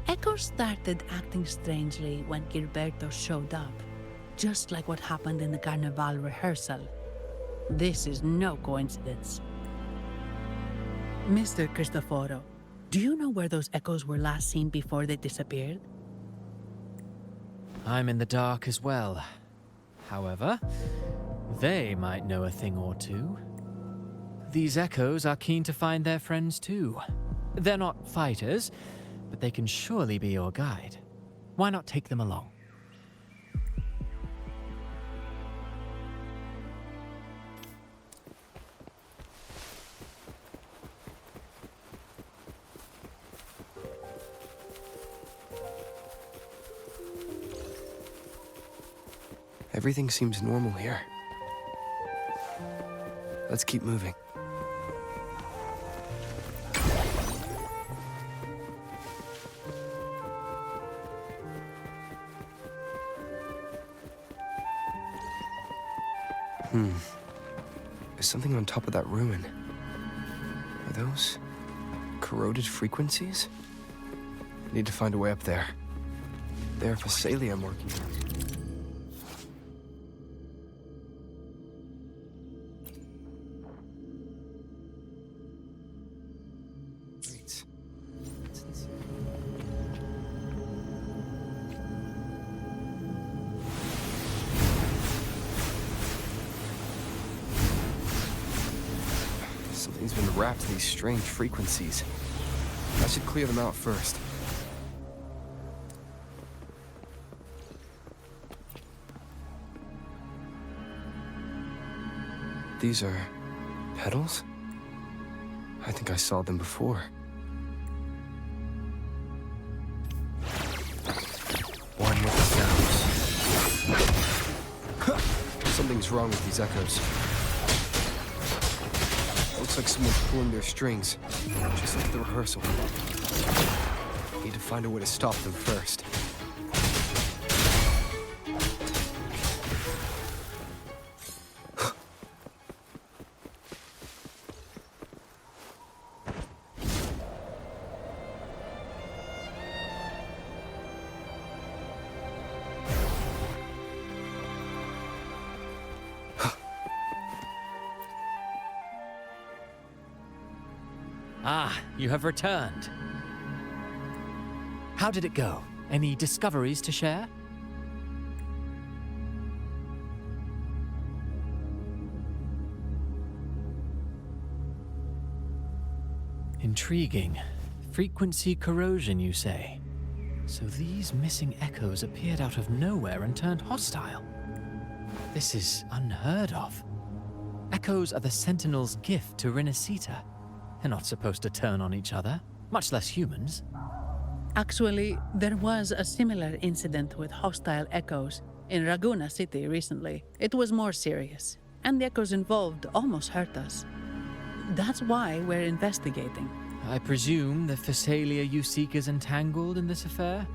Echoes started acting strangely when Gilberto showed up, just like what happened in the Carnival rehearsal. This is no coincidence. Mr. Cristoforo, do you know where those echoes were last seen before they disappeared?
I'm in the dark as well. However, they might know a thing or two. These echoes are keen to find their friends too. They're not fighters, but they can surely be your guide. Why not take them along?
Everything seems normal here. Let's keep moving. There's something on top of that ruin. Are those corroded frequencies? I need to find a way up there. There are Physalia markings. Something's been wrapped to these strange frequencies. I should clear them out first. These are petals? I think I saw them before. One with the sounds. Something's wrong with these echoes. Looks like someone's pulling their strings, just like the rehearsal. Need to find a way to stop them first.
Ah, you have returned. How did it go? Any discoveries to share? Intriguing. Frequency corrosion, you say? So these missing echoes appeared out of nowhere and turned hostile. This is unheard of. Echoes are the Sentinel's gift to Rinascita. They're not supposed to turn on each other, much less humans.
Actually, there was a similar incident with hostile echoes in Raguna City recently. It was more serious, and the echoes involved almost hurt us. That's why we're investigating.
I presume the Physalia you seek is entangled in this affair?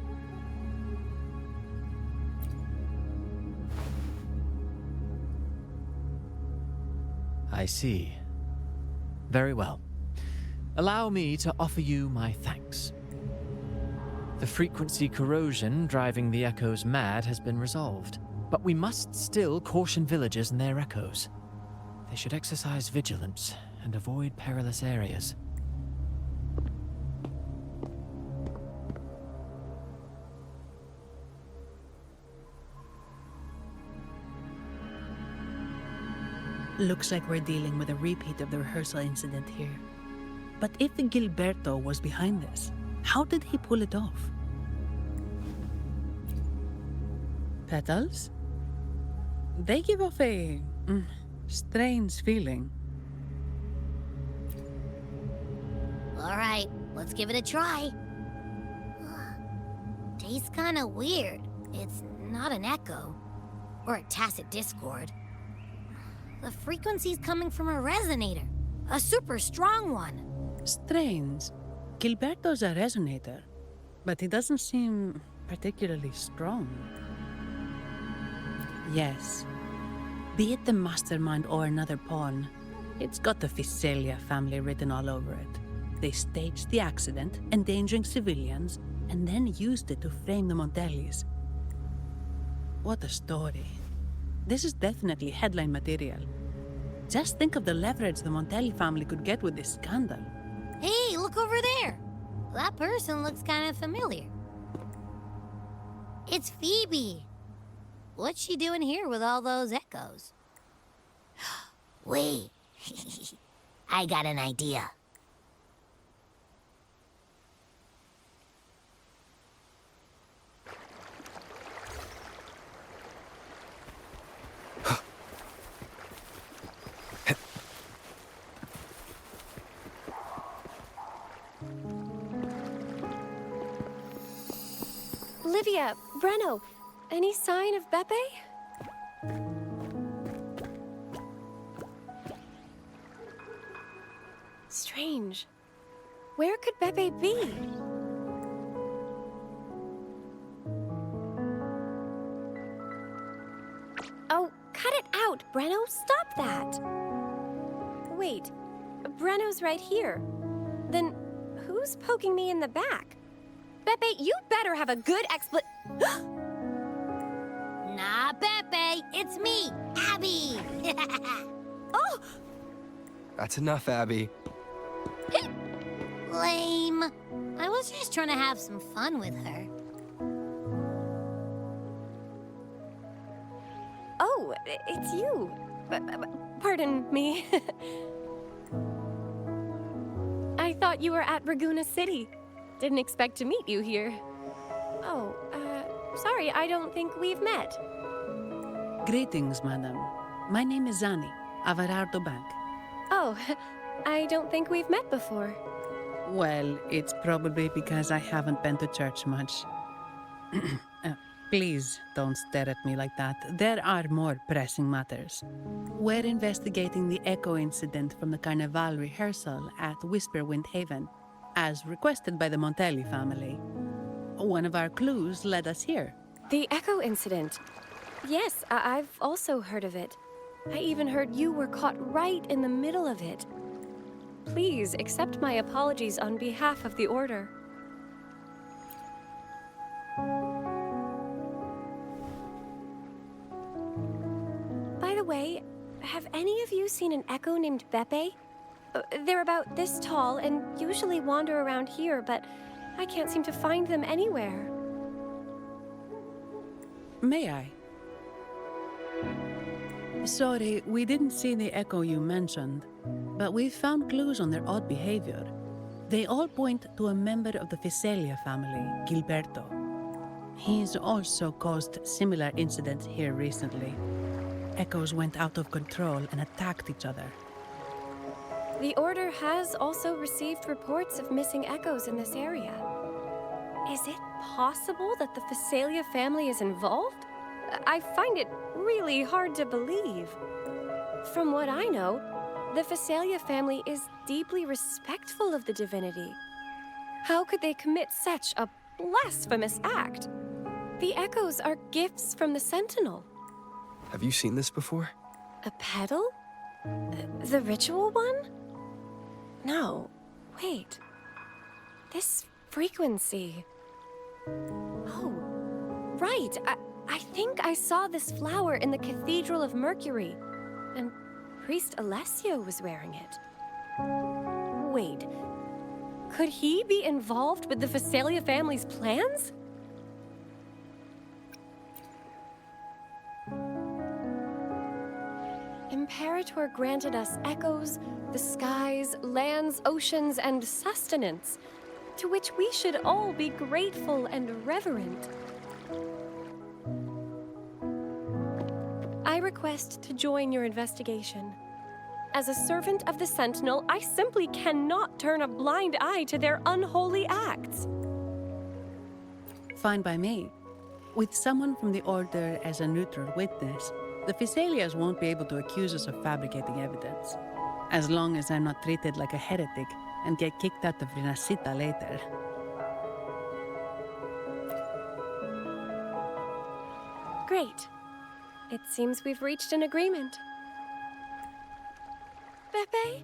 I see. Very well. Allow me to offer you my thanks. The frequency corrosion driving the echoes mad has been resolved, but we must still caution villagers and their echoes. They should exercise vigilance and avoid perilous areas.
Looks like we're dealing with a repeat of the rehearsal incident here. But if Gilberto was behind this, how did he pull it off? Petals? They give off a strange feeling.
All right, let's give it a try. Tastes kind of weird. It's not an echo or a tacit discord. The frequency's coming from a resonator, a super strong one.
Strange. Gilberto's a resonator, but he doesn't seem particularly strong. Yes. Be it the mastermind or another pawn, it's got the Physalia family written all over it. They staged the accident, endangering civilians, and then used it to frame the Montellis. What a story. This is definitely headline material. Just think of the leverage the Montelli family could get with this scandal.
Hey, look over there! That person looks kind of familiar. It's Phoebe. What's she doing here with all those echoes? Wait, I got an idea.
Olivia, Breno, any sign of Beppe? Strange. Where could Beppe be? Oh, cut it out, Breno. Stop that. Wait, Breno's right here. Then who's poking me in the back? Beppe, you better have a good
Nah, Beppe, it's me, Abby.
Oh!
That's enough, Abby.
Lame. I was just trying to have some fun with her.
Oh, it's you. Pardon me. I thought you were at Raguna City. Didn't expect to meet you here. Oh, sorry, I don't think we've met.
Greetings, madam. My name is Zani, Averardo Bank.
Oh, I don't think we've met before.
Well, it's probably because I haven't been to church much. Please don't stare at me like that. There are more pressing matters. We're investigating the echo incident from the Carnival rehearsal at Whisperwind Haven, as requested by the Montelli family. One of our clues led us here.
The echo incident. Yes, I've also heard of it. I even heard you were caught right in the middle of it. Please accept my apologies on behalf of the Order. By the way, have any of you seen an echo named Beppe? They're about this tall and usually wander around here, but I can't seem to find them anywhere.
May I? Sorry, we didn't see the echo you mentioned, but we've found clues on their odd behavior. They all point to a member of the Physalia family, Gilberto. He's also caused similar incidents here recently. Echoes went out of control and attacked each other.
The Order has also received reports of missing echoes in this area. Is it possible that the Phasalia family is involved? I find it really hard to believe. From what I know, the Phasalia family is deeply respectful of the divinity. How could they commit such a blasphemous act? The echoes are gifts from the Sentinel.
Have you seen this before?
A petal? The ritual one? No, wait. This frequency. Oh, right. I think I saw this flower in the Cathedral of Mercury, and Priest Alessio was wearing it. Wait, could he be involved with the Phasalia family's plans? Imperator granted us echoes, the skies, lands, oceans, and sustenance, to which we should all be grateful and reverent. I request to join your investigation. As a servant of the Sentinel, I simply cannot turn a blind eye to their unholy acts.
Fine by me. With someone from the Order as a neutral witness, the Phasalias won't be able to accuse us of fabricating evidence, as long as I'm not treated like a heretic and get kicked out of Rinascita later.
Great. It seems we've reached an agreement. Beppe?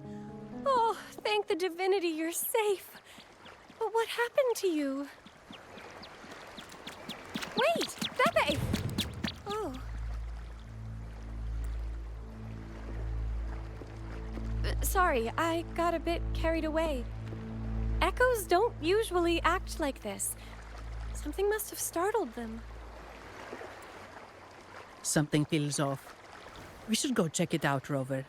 Oh, thank the divinity you're safe. But what happened to you? Wait! Beppe! Oh. Sorry, I got a bit carried away. Echoes don't usually act like this. Something must have startled them.
Something feels off. We should go check it out, Rover.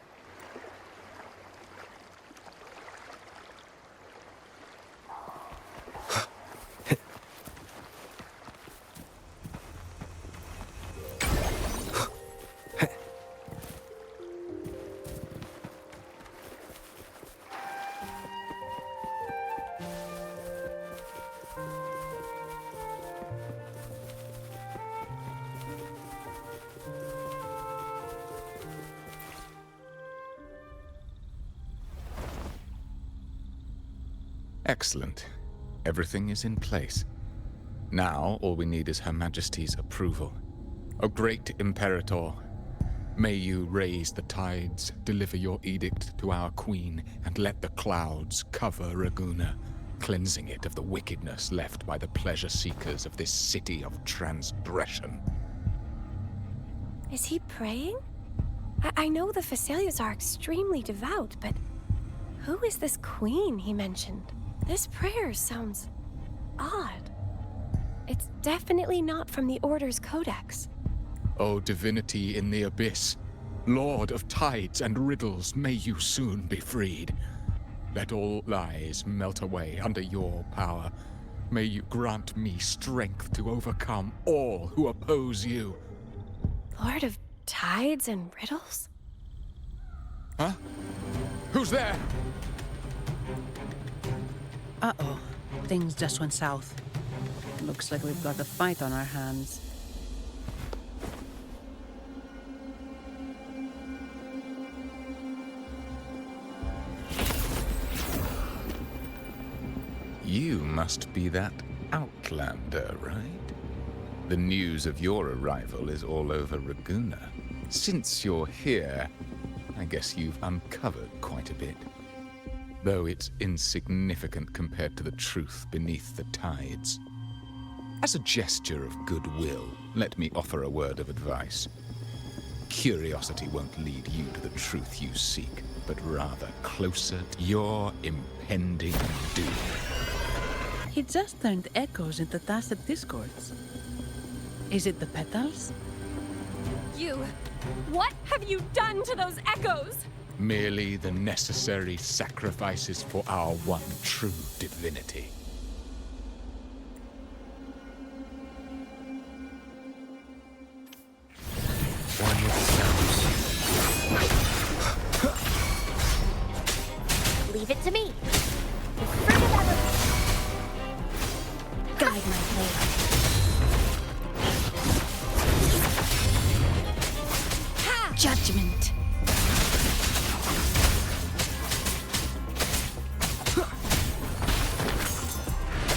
Excellent. Everything is in place. Now, all we need is Her Majesty's approval. O great Imperator, may you raise the tides, deliver your edict to our queen, and let the clouds cover Raguna, cleansing it of the wickedness left by the pleasure-seekers of this city of transgression.
Is he praying? I know the Phasalias are extremely devout, but who is this queen he mentioned? This prayer sounds odd. It's definitely not from the Order's codex.
O divinity in the abyss, Lord of tides and riddles, may you soon be freed. Let all lies melt away under your power. May you grant me strength to overcome all who oppose you.
Lord of tides and riddles?
Huh? Who's there?
Uh-oh. Things just went south. Looks like we've got a fight on our hands.
You must be that outlander, right? The news of your arrival is all over Raguna. Since you're here, I guess you've uncovered quite a bit. Though it's insignificant compared to the truth beneath the tides. As a gesture of goodwill, let me offer a word of advice. Curiosity won't lead you to the truth you seek, but rather closer to your impending doom.
He just turned echoes into tacit discords. Is it the petals?
You! What have you done to those echoes?
Merely the necessary sacrifices for our one true divinity.
One with
Leave it to me. The fruit of eloquence.
Guide my
judgment.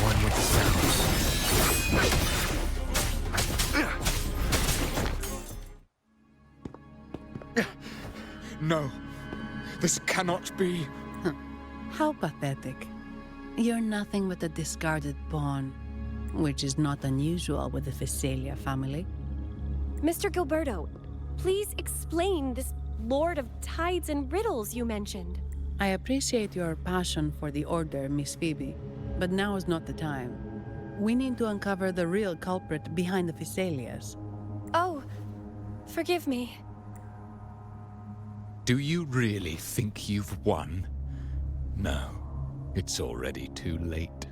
One with the sounds.
No, this cannot be.
How pathetic. You're nothing but a discarded pawn, which is not unusual with the Physalia family.
Mr. Gilberto, please explain this Lord of Tides and Riddles you mentioned.
I appreciate your passion for the Order, Miss Phoebe, but now is not the time. We need to uncover the real culprit behind the Physalias.
Oh, forgive me.
Do you really think you've won? No, it's already too late.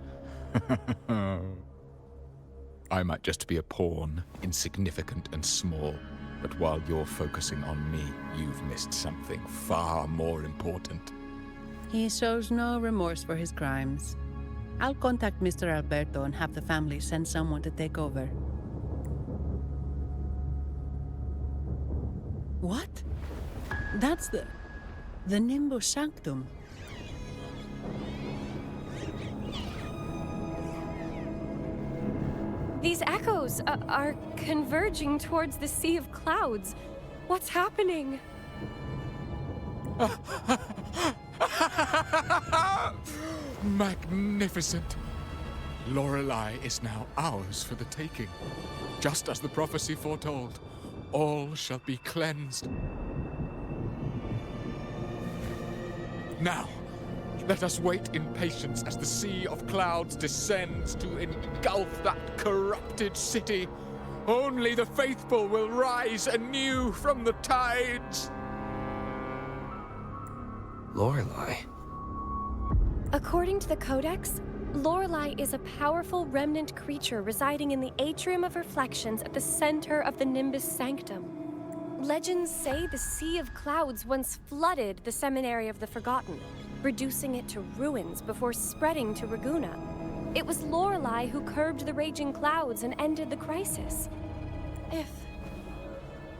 I might just be a pawn, insignificant and small, but while you're focusing on me, you've missed something far more important.
He shows no remorse for his crimes. I'll contact Mr. Alberto and have the family send someone to take over. What? That's the Nimbus Sanctum.
These echoes are converging towards the Sea of Clouds. What's happening?
Magnificent! Lorelei is now ours for the taking. Just as the prophecy foretold, all shall be cleansed. Now, let us wait in patience as the Sea of Clouds descends to engulf that corrupted city. Only the faithful will rise anew from the tides.
Lorelei.
According to the Codex, Lorelei is a powerful remnant creature residing in the Atrium of Reflections at the center of the Nimbus Sanctum. Legends say the Sea of Clouds once flooded the Seminary of the Forgotten, reducing it to ruins before spreading to Raguna. It was Lorelei who curbed the raging clouds and ended the crisis.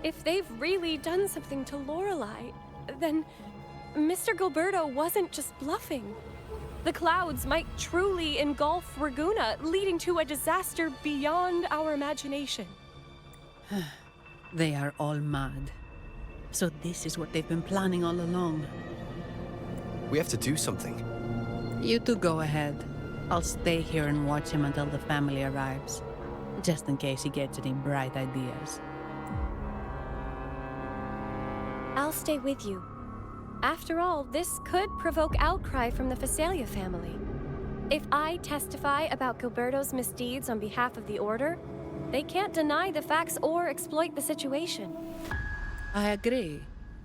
If they've really done something to Lorelei, then Mr. Gilberto wasn't just bluffing. The clouds might truly engulf Raguna, leading to a disaster beyond our imagination.
They are all mad. So this is what they've been planning all along.
We have to do something.
You two go ahead. I'll stay here and watch him until the family arrives, just in case he gets any bright ideas.
I'll stay with you. After all, this could provoke outcry from the Physalia family. If I testify about Gilberto's misdeeds on behalf of the Order, they can't deny the facts or exploit the situation.
I agree.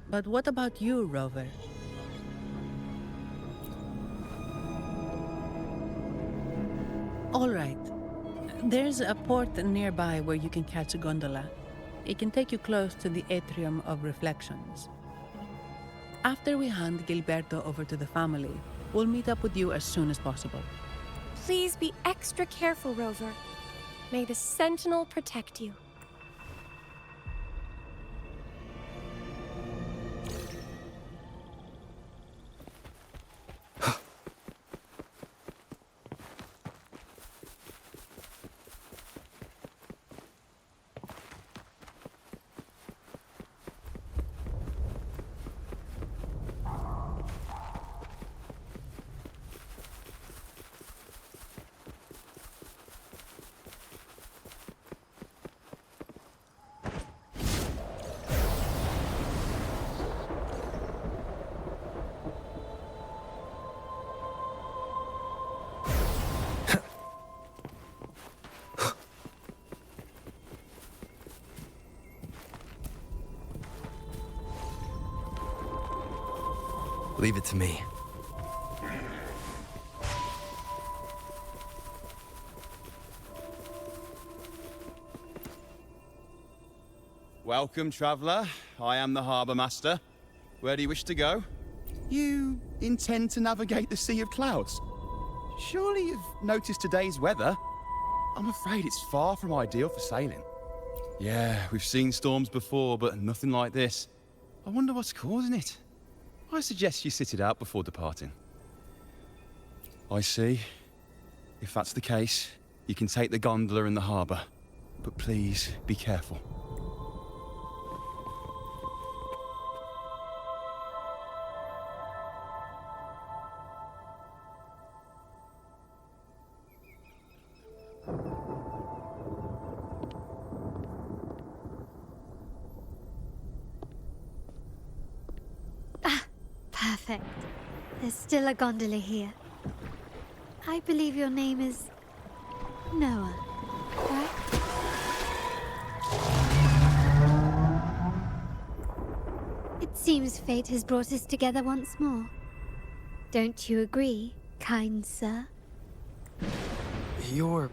But what about you, Rover? All right. There's a port nearby where you can catch a gondola. It can take you close to the Atrium of Reflections. After we hand Gilberto over to the family, we'll meet up with you as soon as possible.
Please be extra careful, Rover. May the Sentinel protect you.
Leave it to me.
Welcome, traveller. I am the Harbour Master. Where do you wish to go? You intend to navigate the Sea of Clouds? Surely you've noticed today's weather? I'm afraid it's far from ideal for sailing. Yeah, we've seen storms before, but nothing like this. I wonder what's causing it. I suggest you sit it out before departing. I see. If that's the case, you can take the gondola in the harbour. But please, be careful.
Perfect. There's still a gondola here. I believe your name is Noah, right? It seems fate has brought us together once more. Don't you agree, kind sir?
You're...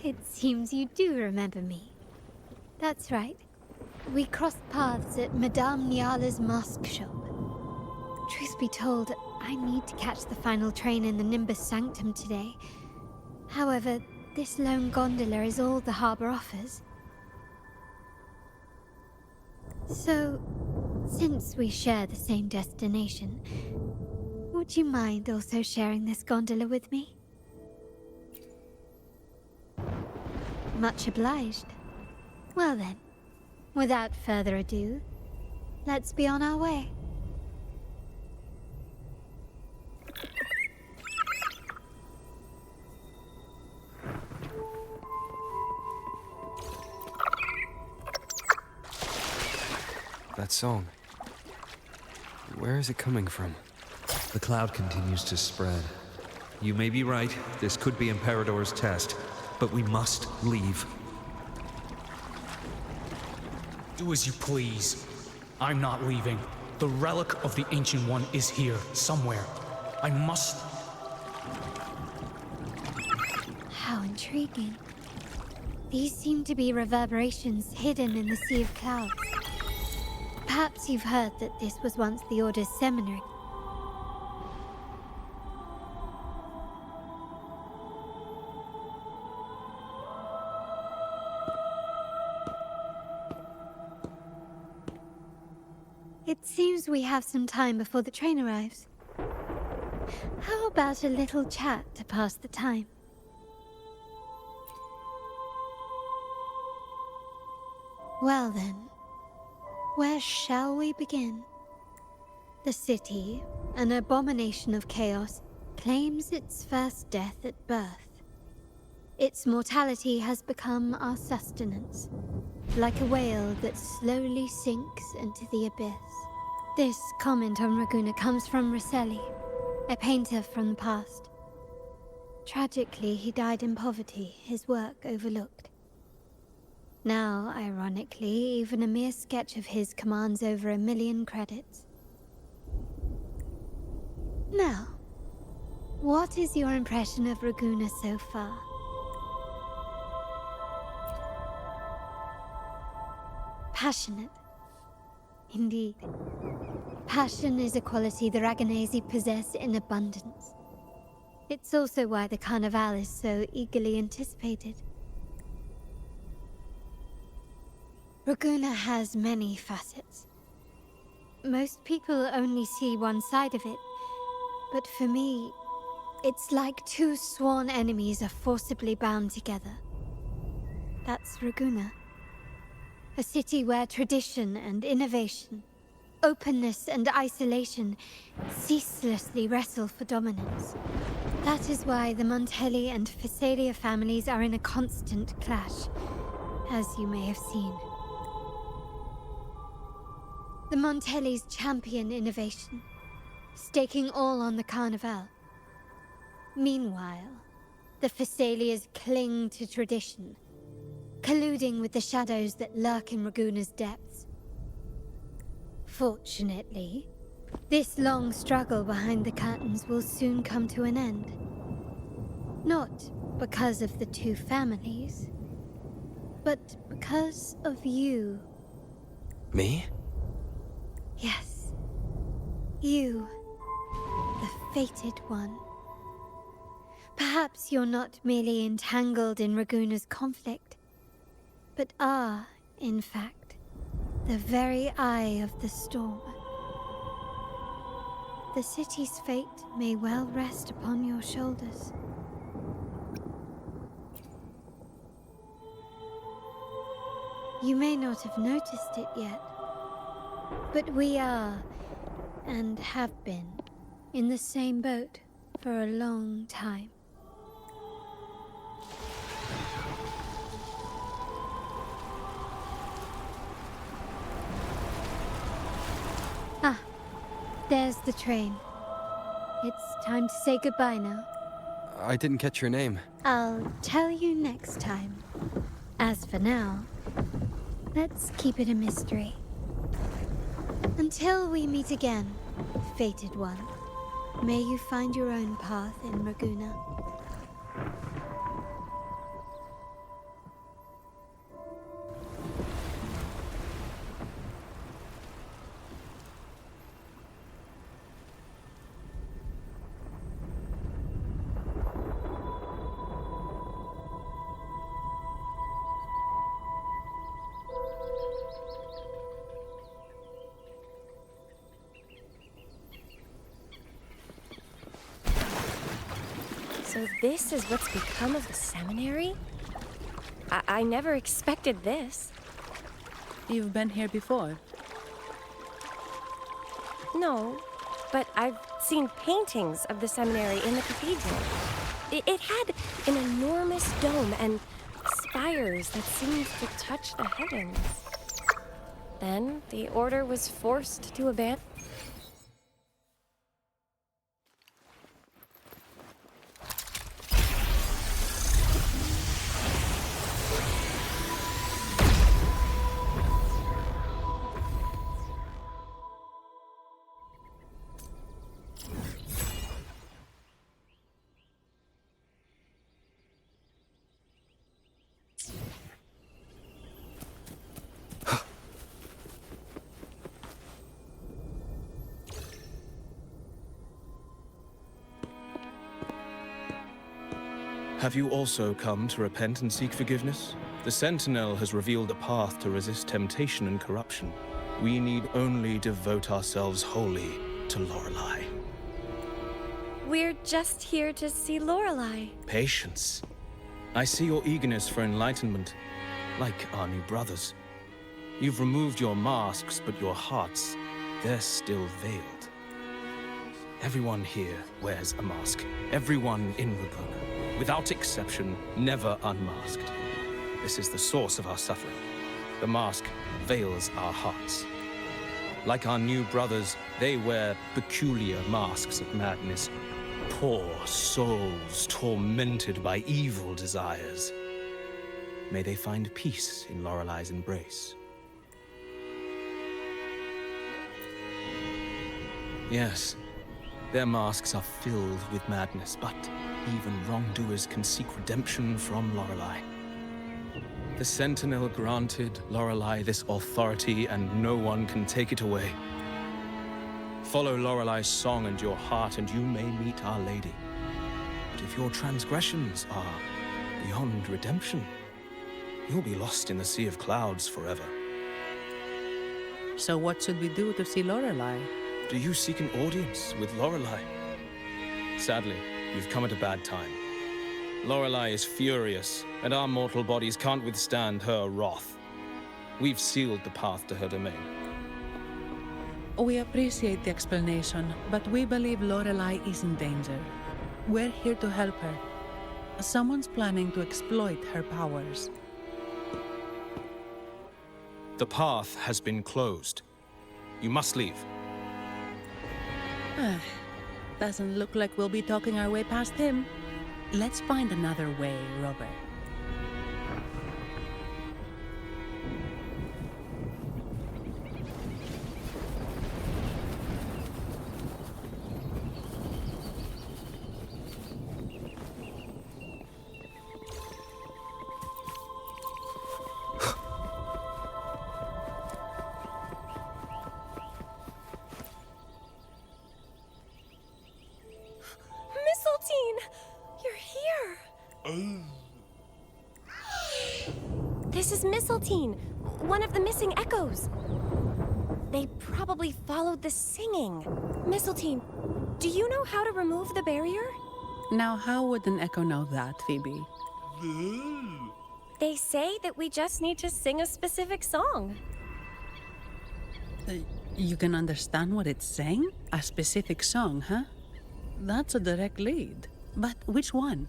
It seems you do remember me. That's right. We crossed paths at Madame Niala's mask shop. Truth be told, I need to catch the final train in the Nimbus Sanctum today. However, this lone gondola is all the harbour offers. So, since we share the same destination, would you mind also sharing this gondola with me? Much obliged. Well then, without further ado, let's be on our way.
That song. Where is it coming from?
The cloud continues to spread. You may be right, this could be Imperador's test, but we must leave.
Do as you please. I'm not leaving. The relic of the Ancient One is here, somewhere. I must...
How intriguing. These seem to be reverberations hidden in the Sea of Clouds. Perhaps you've heard that this was once the Order's seminary. It seems we have some time before the train arrives. How about a little chat to pass the time? Well then, where shall we begin? The city, an abomination of chaos, claims its first death at birth. Its mortality has become our sustenance, like a whale that slowly sinks into the abyss. This comment on Raguna comes from Rosselli, a painter from the past. Tragically, he died in poverty, his work overlooked. Now, ironically, even a mere sketch of his commands over 1 million credits. Now, what is your impression of Raguna so far? Passionate. Indeed. Passion is a quality the Raganesi possess in abundance. It's also why the Carnival is so eagerly anticipated. Raguna has many facets. Most people only see one side of it, but for me, it's like two sworn enemies are forcibly bound together. That's Raguna. A city where tradition and innovation, openness and isolation ceaselessly wrestle for dominance. That is why the Montelli and Phasalia families are in a constant clash, as you may have seen. The Montellis champion innovation, staking all on the Carnival. Meanwhile, the Phasalias cling to tradition, colluding with the shadows that lurk in Raguna's depths. Fortunately, this long struggle behind the curtains will soon come to an end. Not because of the two families, but because of you.
Me?
Yes. You. The fated one. Perhaps you're not merely entangled in Raguna's conflict, but are, in fact, the very eye of the storm. The city's fate may well rest upon your shoulders. You may not have noticed it yet, but we are, and have been, in the same boat for a long time. Ah, there's the train. It's time to say goodbye now.
I didn't catch your name.
I'll tell you next time. As for now, let's keep it a mystery. Until we meet again, fated one, may you find your own path in Raguna.
So this is what's become of the seminary? I never expected this.
You've been here before?
No, but I've seen paintings of the seminary in the cathedral. It had an enormous dome and spires that seemed to touch the heavens. Then the order was forced to abandon.
Have you also come to repent and seek forgiveness? The Sentinel has revealed a path to resist temptation and corruption. We need only devote ourselves wholly to Lorelei.
We're just here to see Lorelei.
Patience. I see your eagerness for enlightenment, like our new brothers. You've removed your masks, but your hearts, they're still veiled. Everyone here wears a mask. Everyone in Raguna, without exception, never unmasked. This is the source of our suffering. The mask veils our hearts. Like our new brothers, they wear peculiar masks of madness. Poor souls tormented by evil desires. May they find peace in Lorelei's embrace. Yes, their masks are filled with madness, but even wrongdoers can seek redemption from Lorelei. The Sentinel granted Lorelei this authority, and no one can take it away. Follow Lorelei's song and your heart, and you may meet Our Lady. But if your transgressions are beyond redemption, you'll be lost in the sea of clouds forever.
So what should we do to see Lorelei?
Do you seek an audience with Lorelei? Sadly, you've come at a bad time. Lorelei is furious, and our mortal bodies can't withstand her wrath. We've sealed the path to her domain.
We appreciate the explanation, but we believe Lorelei is in danger. We're here to help her. Someone's planning to exploit her powers.
The path has been closed. You must leave.
Doesn't look like we'll be talking our way past him. Let's find another way, Robert.
This is Mistletoe, one of the missing echoes. They probably followed the singing. Mistletoe, do you know how to remove the barrier?
Now, how would an echo know that, Phoebe?
They say that we just need to sing a specific song.
You can understand what it's saying? A specific song, huh? That's a direct lead. But which one?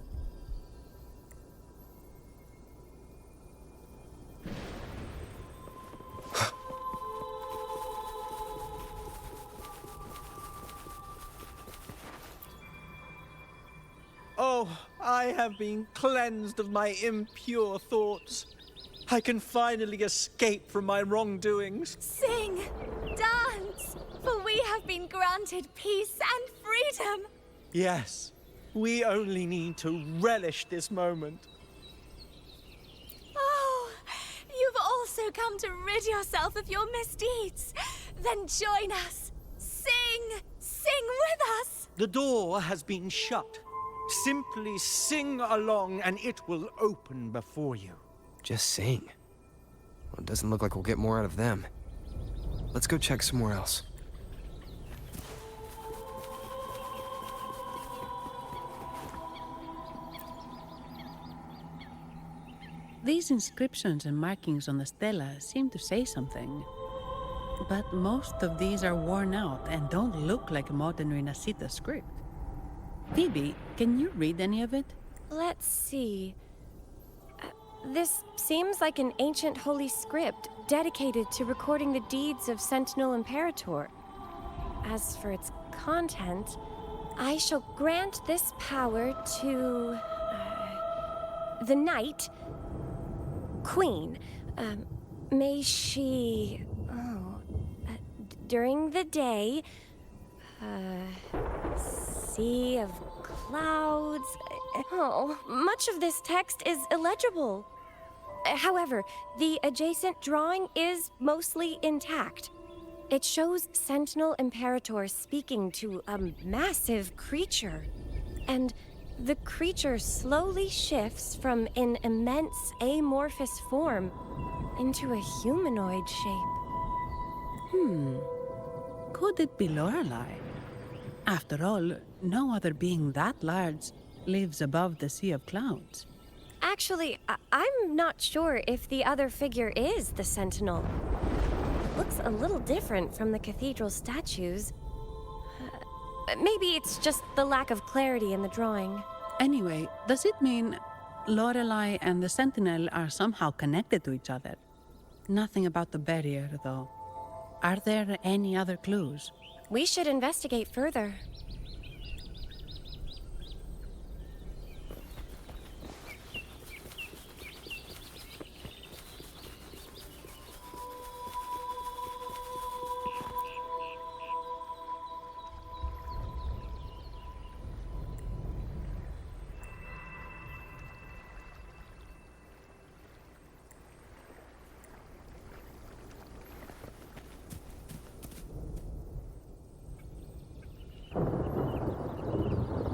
Oh, I have been cleansed of my impure thoughts. I can finally escape from my wrongdoings.
Sing, dance, for we have been granted peace and freedom.
Yes, we only need to relish this moment.
Oh, you've also come to rid yourself of your misdeeds. Then join us. Sing with us.
The door has been shut. Simply sing along and it will open before you.
Just sing. Well, it doesn't look like we'll get more out of them. Let's go check somewhere else.
These inscriptions and markings on the stela seem to say something. But most of these are worn out and don't look like a modern Rinascita script. Phoebe, can you read any of it?
Let's see. This seems like an ancient holy script dedicated to recording the deeds of Sentinel Imperator. As for its content, I shall grant this power to the Knight Queen. May she, during the day, sea of clouds. Oh, much of this text is illegible. However, the adjacent drawing is mostly intact. It shows Sentinel Imperator speaking to a massive creature. And the creature slowly shifts from an immense amorphous form into a humanoid shape.
Could it be Lorelei? After all, no other being that large lives above the sea of clouds.
Actually, I'm not sure if the other figure is the Sentinel. Looks a little different from the cathedral statues. Maybe it's just the lack of clarity in the drawing.
Anyway, does it mean Lorelei and the Sentinel are somehow connected to each other? Nothing about the barrier, though. Are there any other clues?
We should investigate further.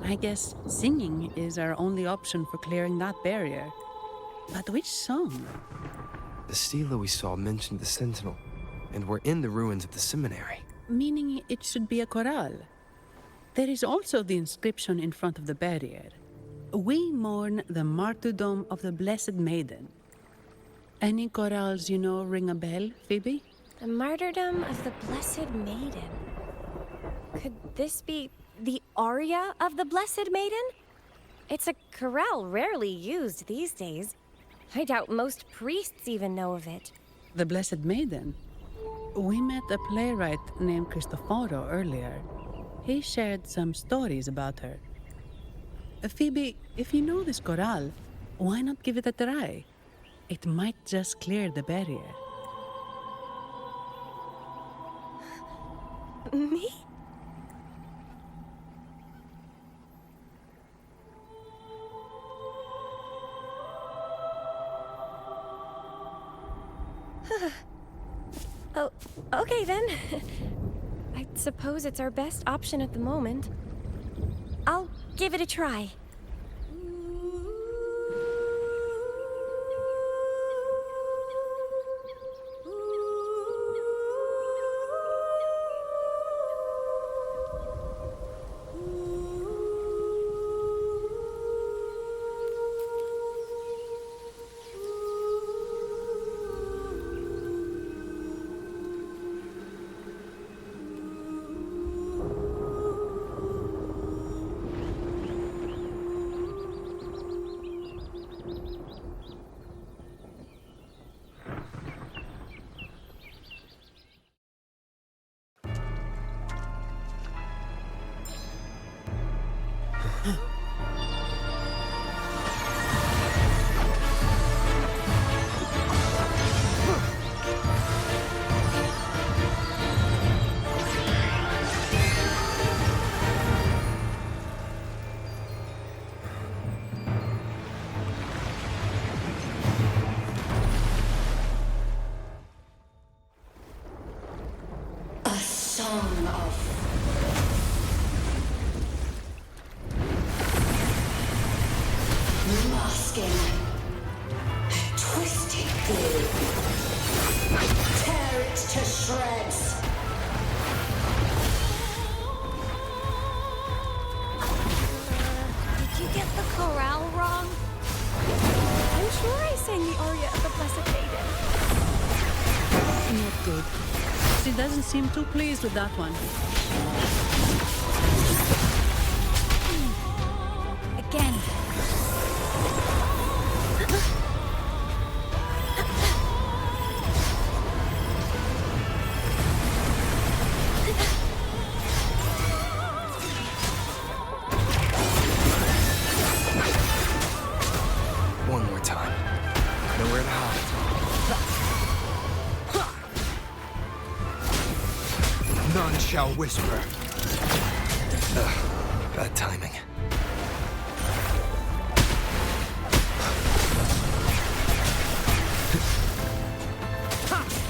I guess singing is our only option for clearing that barrier. But which song?
The stela we saw mentioned the Sentinel, and we're in the ruins of the seminary.
Meaning it should be a chorale. There is also the inscription in front of the barrier. We mourn the martyrdom of the Blessed Maiden. Any chorales you know ring a bell, Phoebe?
The martyrdom of the Blessed Maiden. Could this be the aria of the Blessed Maiden? It's a chorale rarely used these days. I doubt most priests even know of it.
The Blessed Maiden? We met a playwright named Cristoforo earlier. He shared some stories about her. Phoebe, if you know this chorale, why not give it a try? It might just clear the barrier.
Me? Oh, okay then. I suppose it's our best option at the moment. I'll give it a try.
tongue of masking a twisted glue. Tear it to shreds.
Did you get the chorale wrong? I'm sure I sang the aria of the Blessed Maiden.
Not good. She doesn't seem too pleased with that one.
Again.
One more time. Nowhere to hide. None shall whisper. Bad timing.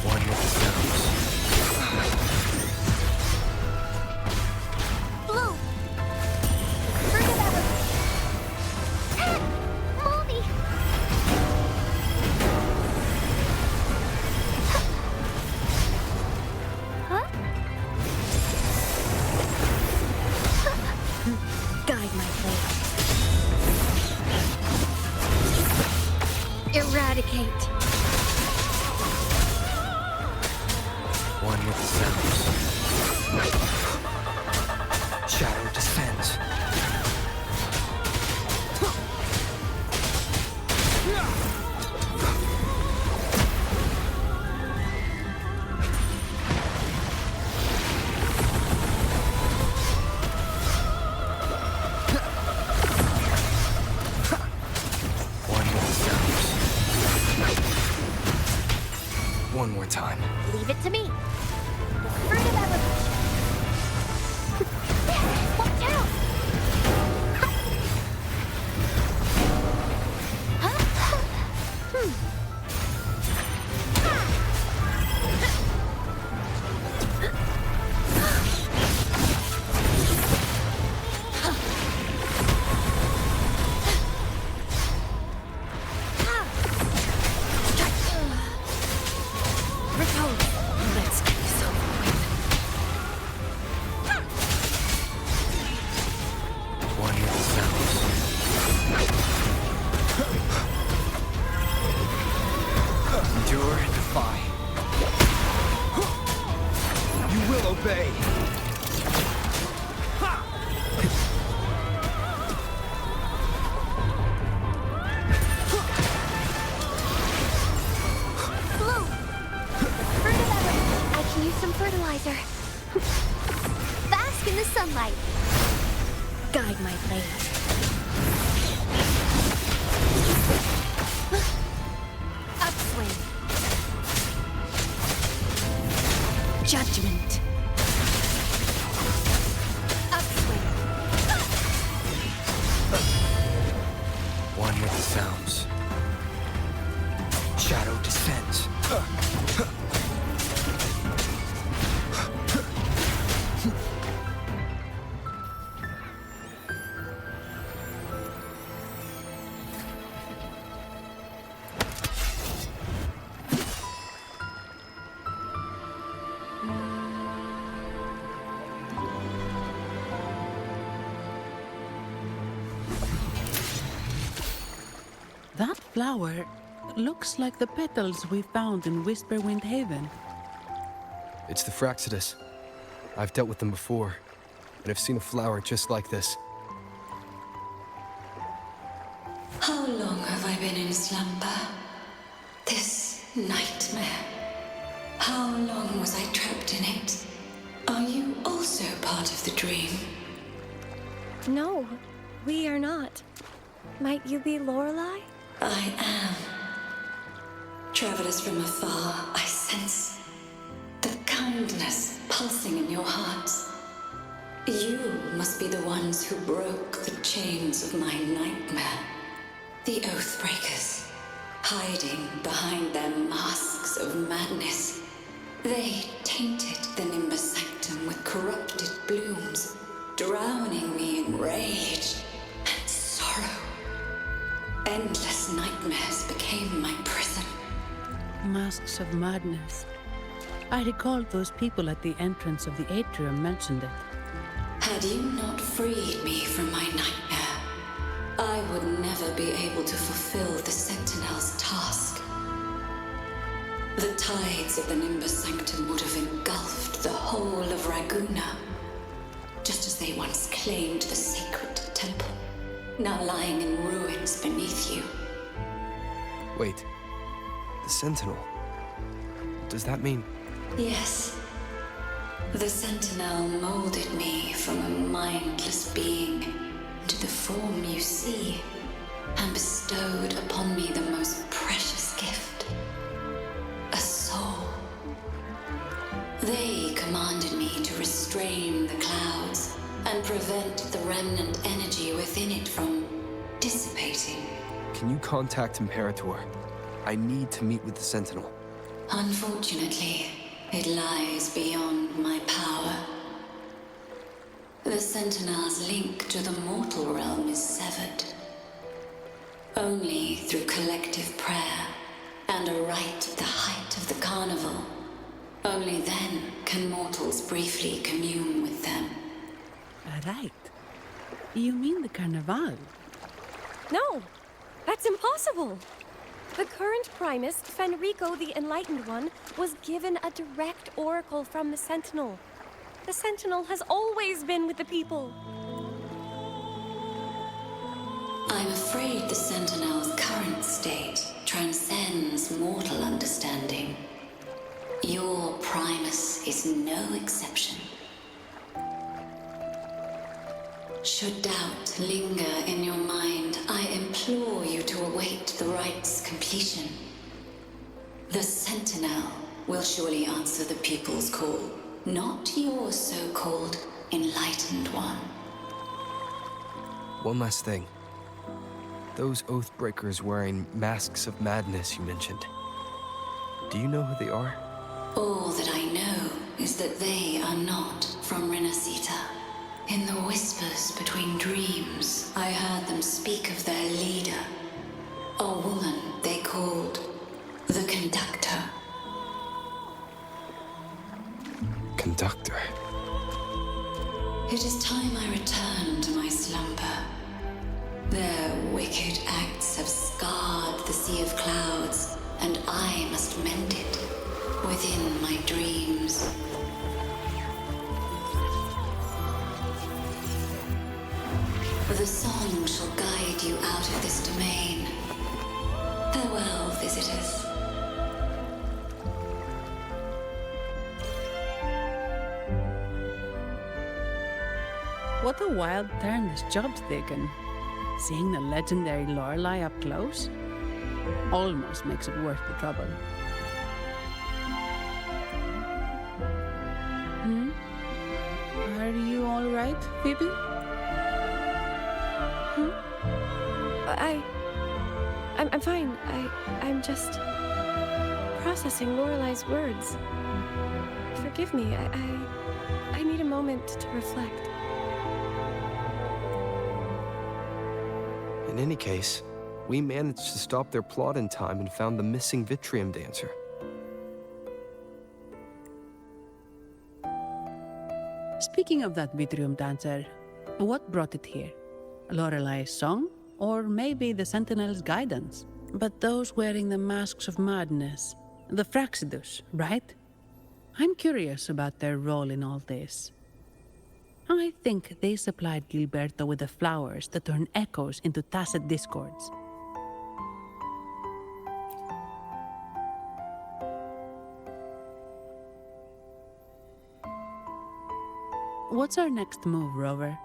One with the sounds.
Blue! Bring it out! Mommy! Huh?
Guide my blade. Eradicate.
One with the sounds. Shadow descends. One with the sounds. One more time.
Leave it to me. The fruit of evolution. Watch out!
Repose. Let's get this over with.
One with the sounds. Endure and defy. You will obey.
Blue! Fruit of evolution. I can use some fertilizer. Bask in the sunlight.
Guide my blade.
Upswing.
Judgment.
Upswing.
One with the sounds. Shadow descends.
That flower looks like the petals we found in Whisperwind Haven.
It's the Fraxidus. I've dealt with them before, and I've seen a flower just like this.
How long have I been in slumber? This nightmare. How long was I trapped in it? Are you also part of the dream?
No, we are not. Might you be Lorelei?
I am. Travelers from afar, I sense the kindness pulsing in your hearts. You must be the ones who broke the chains of my nightmare. The Oathbreakers, hiding behind their masks of madness. They tainted the Nimbus Sanctum with corrupted blooms, drowning me in rage and sorrow. Endless nightmares became my prison.
Masks of madness. I recalled those people at the entrance of the atrium mentioned it.
Had you not freed me from my nightmare, I would never be able to fulfill the Sentinel's task. The tides of the Nimbus Sanctum would have engulfed the whole of Raguna, just as they once claimed the sacred temple, now lying in ruins beneath you.
Wait. The Sentinel. Does that mean...
Yes. The Sentinel molded me from a mindless being into the form you see, and bestowed upon me the most precious gift, a soul. They commanded me to restrain the clouds and prevent the remnant energy within it from dissipating.
Can you contact Imperator? I need to meet with the Sentinel.
Unfortunately, it lies beyond my power. The Sentinel's link to the mortal realm is severed. Only through collective prayer and a rite at the height of the carnival, only then can mortals briefly commune with them.
A rite? You mean the Carnival?
No, that's impossible. The current Primus, Fenrico the Enlightened One, was given a direct oracle from the Sentinel. The Sentinel has always been with the people.
I'm afraid the Sentinel's current state transcends mortal understanding. Your Primus is no exception. Should doubt linger in your mind, I implore you to await the rite's completion. The Sentinel will surely answer the people's call, not your so-called Enlightened One.
One last thing. Those Oathbreakers wearing masks of madness you mentioned. Do you know who they are?
All that I know is that they are not from Rinascita. In the whispers between dreams, I heard them speak of their leader, a woman they called the Conductor.
Conductor?
It is time I return to my slumber. Their wicked acts have scarred the Sea of Clouds, and I must mend it within my dreams. The song shall guide you out of this domain. Farewell, visitors.
What a wild turn this job's taken. Seeing the legendary Lorelei up close almost makes it worth the trouble. Are you all right, Phoebe?
I'm fine. I'm just processing Lorelei's words. Forgive me. I need a moment to reflect.
In any case, we managed to stop their plot in time and found the missing Vitrium dancer.
Speaking of that Vitrium dancer, what brought it here? Lorelei's song? Or maybe the Sentinel's guidance? But those wearing the masks of madness, the Fraxidus, right? I'm curious about their role in all this. I think they supplied Gilberto with the flowers that turn echoes into tacit discords. What's our next move, Rover?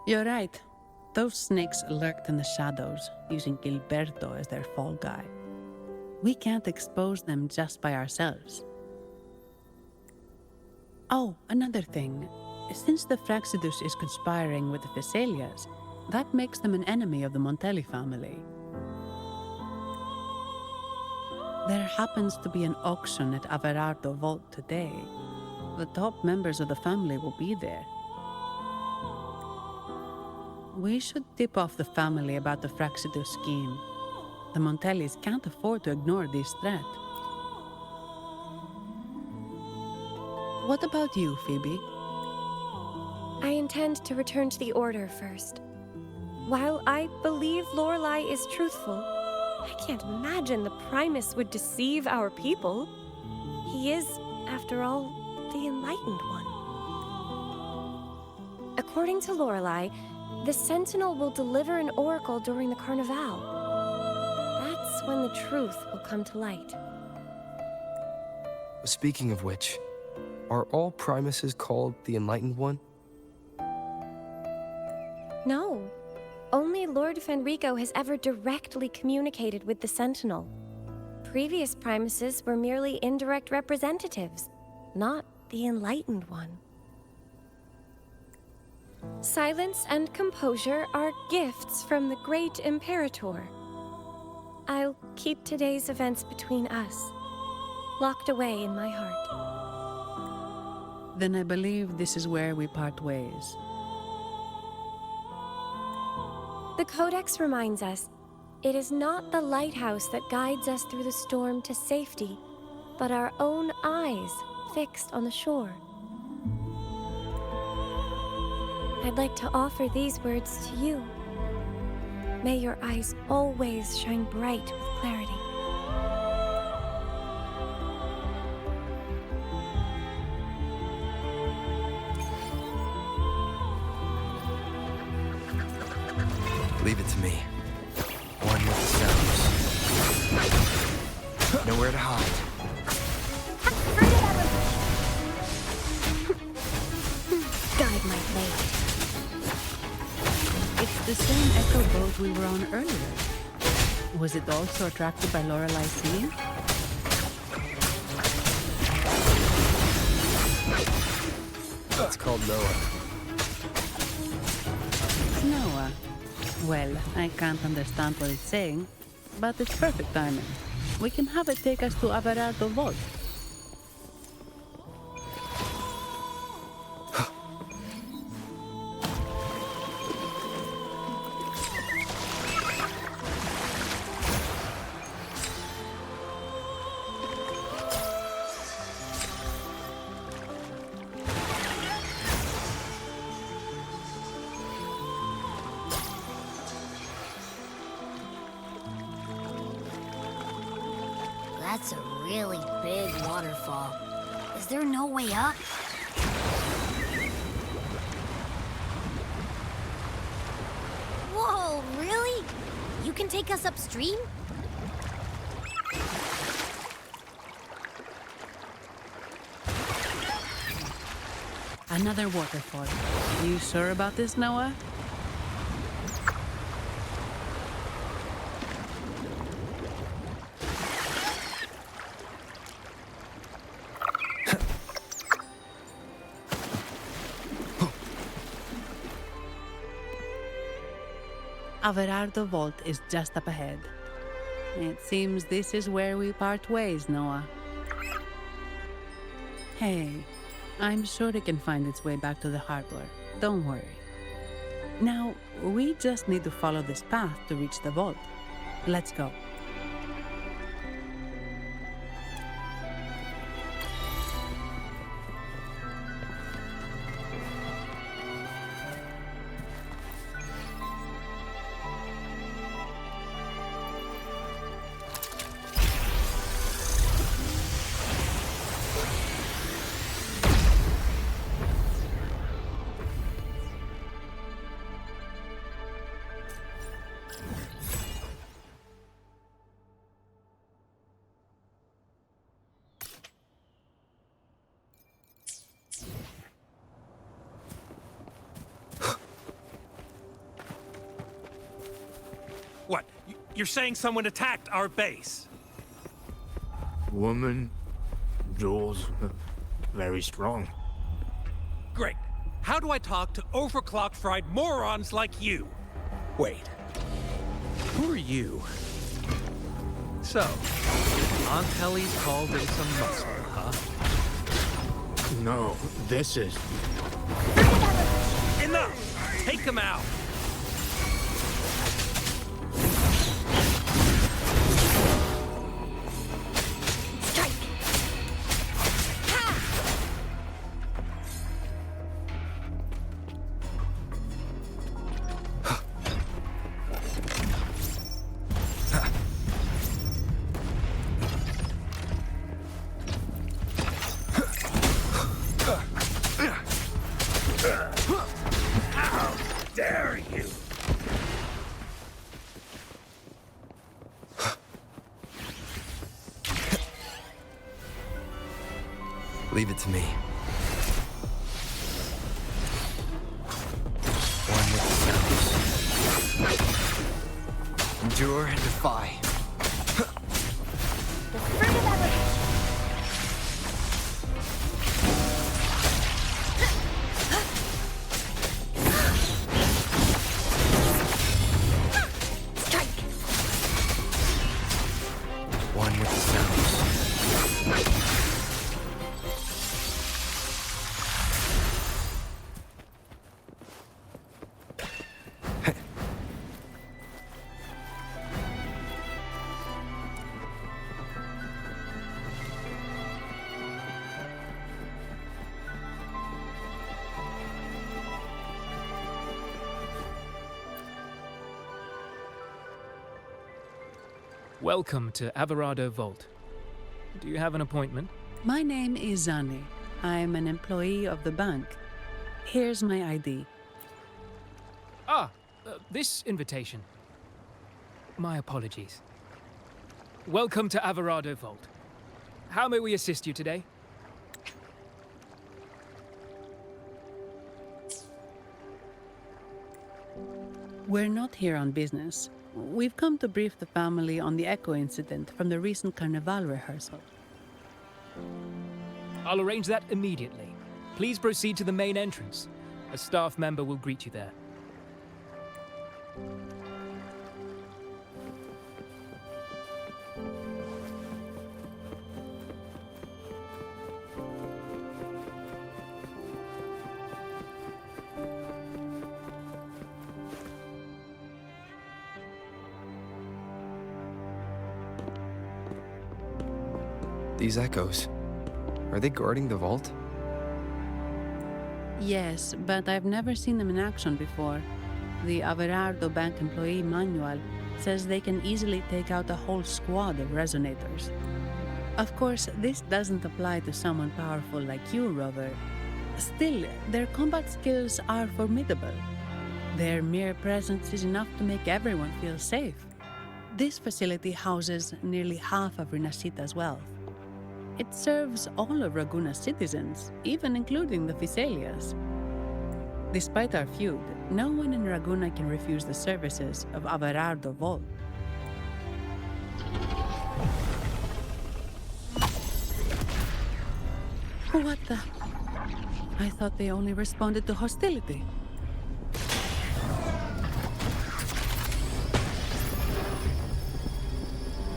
You're right. Those snakes lurked in the shadows, using Gilberto as their fall guy. We can't expose them just by ourselves. Oh, another thing. Since the Fraxidus is conspiring with the Thessalias, that makes them an enemy of the Montelli family. There happens to be an auction at Averardo Vault today. The top members of the family will be there. We should tip off the family about the Fraxido scheme. The Montellis can't afford to ignore this threat. What about you, Phoebe?
I intend to return to the Order first. While I believe Lorelei is truthful, I can't imagine the Primus would deceive our people. He is, after all, the Enlightened One. According to Lorelei, the Sentinel will deliver an oracle during the Carnival. That's when the truth will come to light.
Speaking of which, are all Primuses called the Enlightened One?
No. Only Lord Fenrico has ever directly communicated with the Sentinel. Previous Primuses were merely indirect representatives, not the Enlightened One. Silence and composure are gifts from the great Imperator. I'll keep today's events between us, locked away in my heart.
Then I believe this is where we part ways.
The Codex reminds us, it is not the lighthouse that guides us through the storm to safety, but our own eyes fixed on the shore. I'd like to offer these words to you. May your eyes always shine bright with clarity.
Leave it to me. One with the sounds. Nowhere to hide.
Guide my blade.
It's the same echo boat we were on earlier. Was it also attracted by Lorelei's seeing?
It's called Noah.
Noah. Well, I can't understand what it's saying, but it's perfect timing. We can have it take us to Averardo Vault.
That's a really big waterfall. Is there no way up? Whoa, really? You can take us upstream?
Another waterfall. You sure about this, Noah? Averardo Vault is just up ahead. It seems this is where we part ways, Noah. Hey, I'm sure it can find its way back to the harbor. Don't worry. Now, we just need to follow this path to reach the vault. Let's go.
What? You're saying someone attacked our base?
Woman, Jules, very strong.
Great. How do I talk to overclocked fried morons like you? Wait. Who are you?
So, Aunt Helly's called in some muscle, huh?
No, this is...
Enough! Take him out!
Leave it to me. One with the sounds. Endure and defy. One with the sounds.
Welcome to Averado Vault. Do you have an appointment?
My name is Zani. I'm an employee of the bank. Here's my ID.
This invitation. My apologies. Welcome to Averado Vault. How may we assist you today?
We're not here on business. We've come to brief the family on the Echo incident from the recent Carnival rehearsal.
I'll arrange that immediately. Please proceed to the main entrance. A staff member will greet you there.
These echoes, are they guarding the vault?
Yes, but I've never seen them in action before. The Averardo Bank employee manual says they can easily take out a whole squad of resonators. Of course, this doesn't apply to someone powerful like you, Rover. Still, their combat skills are formidable. Their mere presence is enough to make everyone feel safe. This facility houses nearly half of Rinascita's wealth. It serves all of Raguna's citizens, even including the Physaelias. Despite our feud, no one in Raguna can refuse the services of Averardo Vault. What the? I thought they only responded to hostility.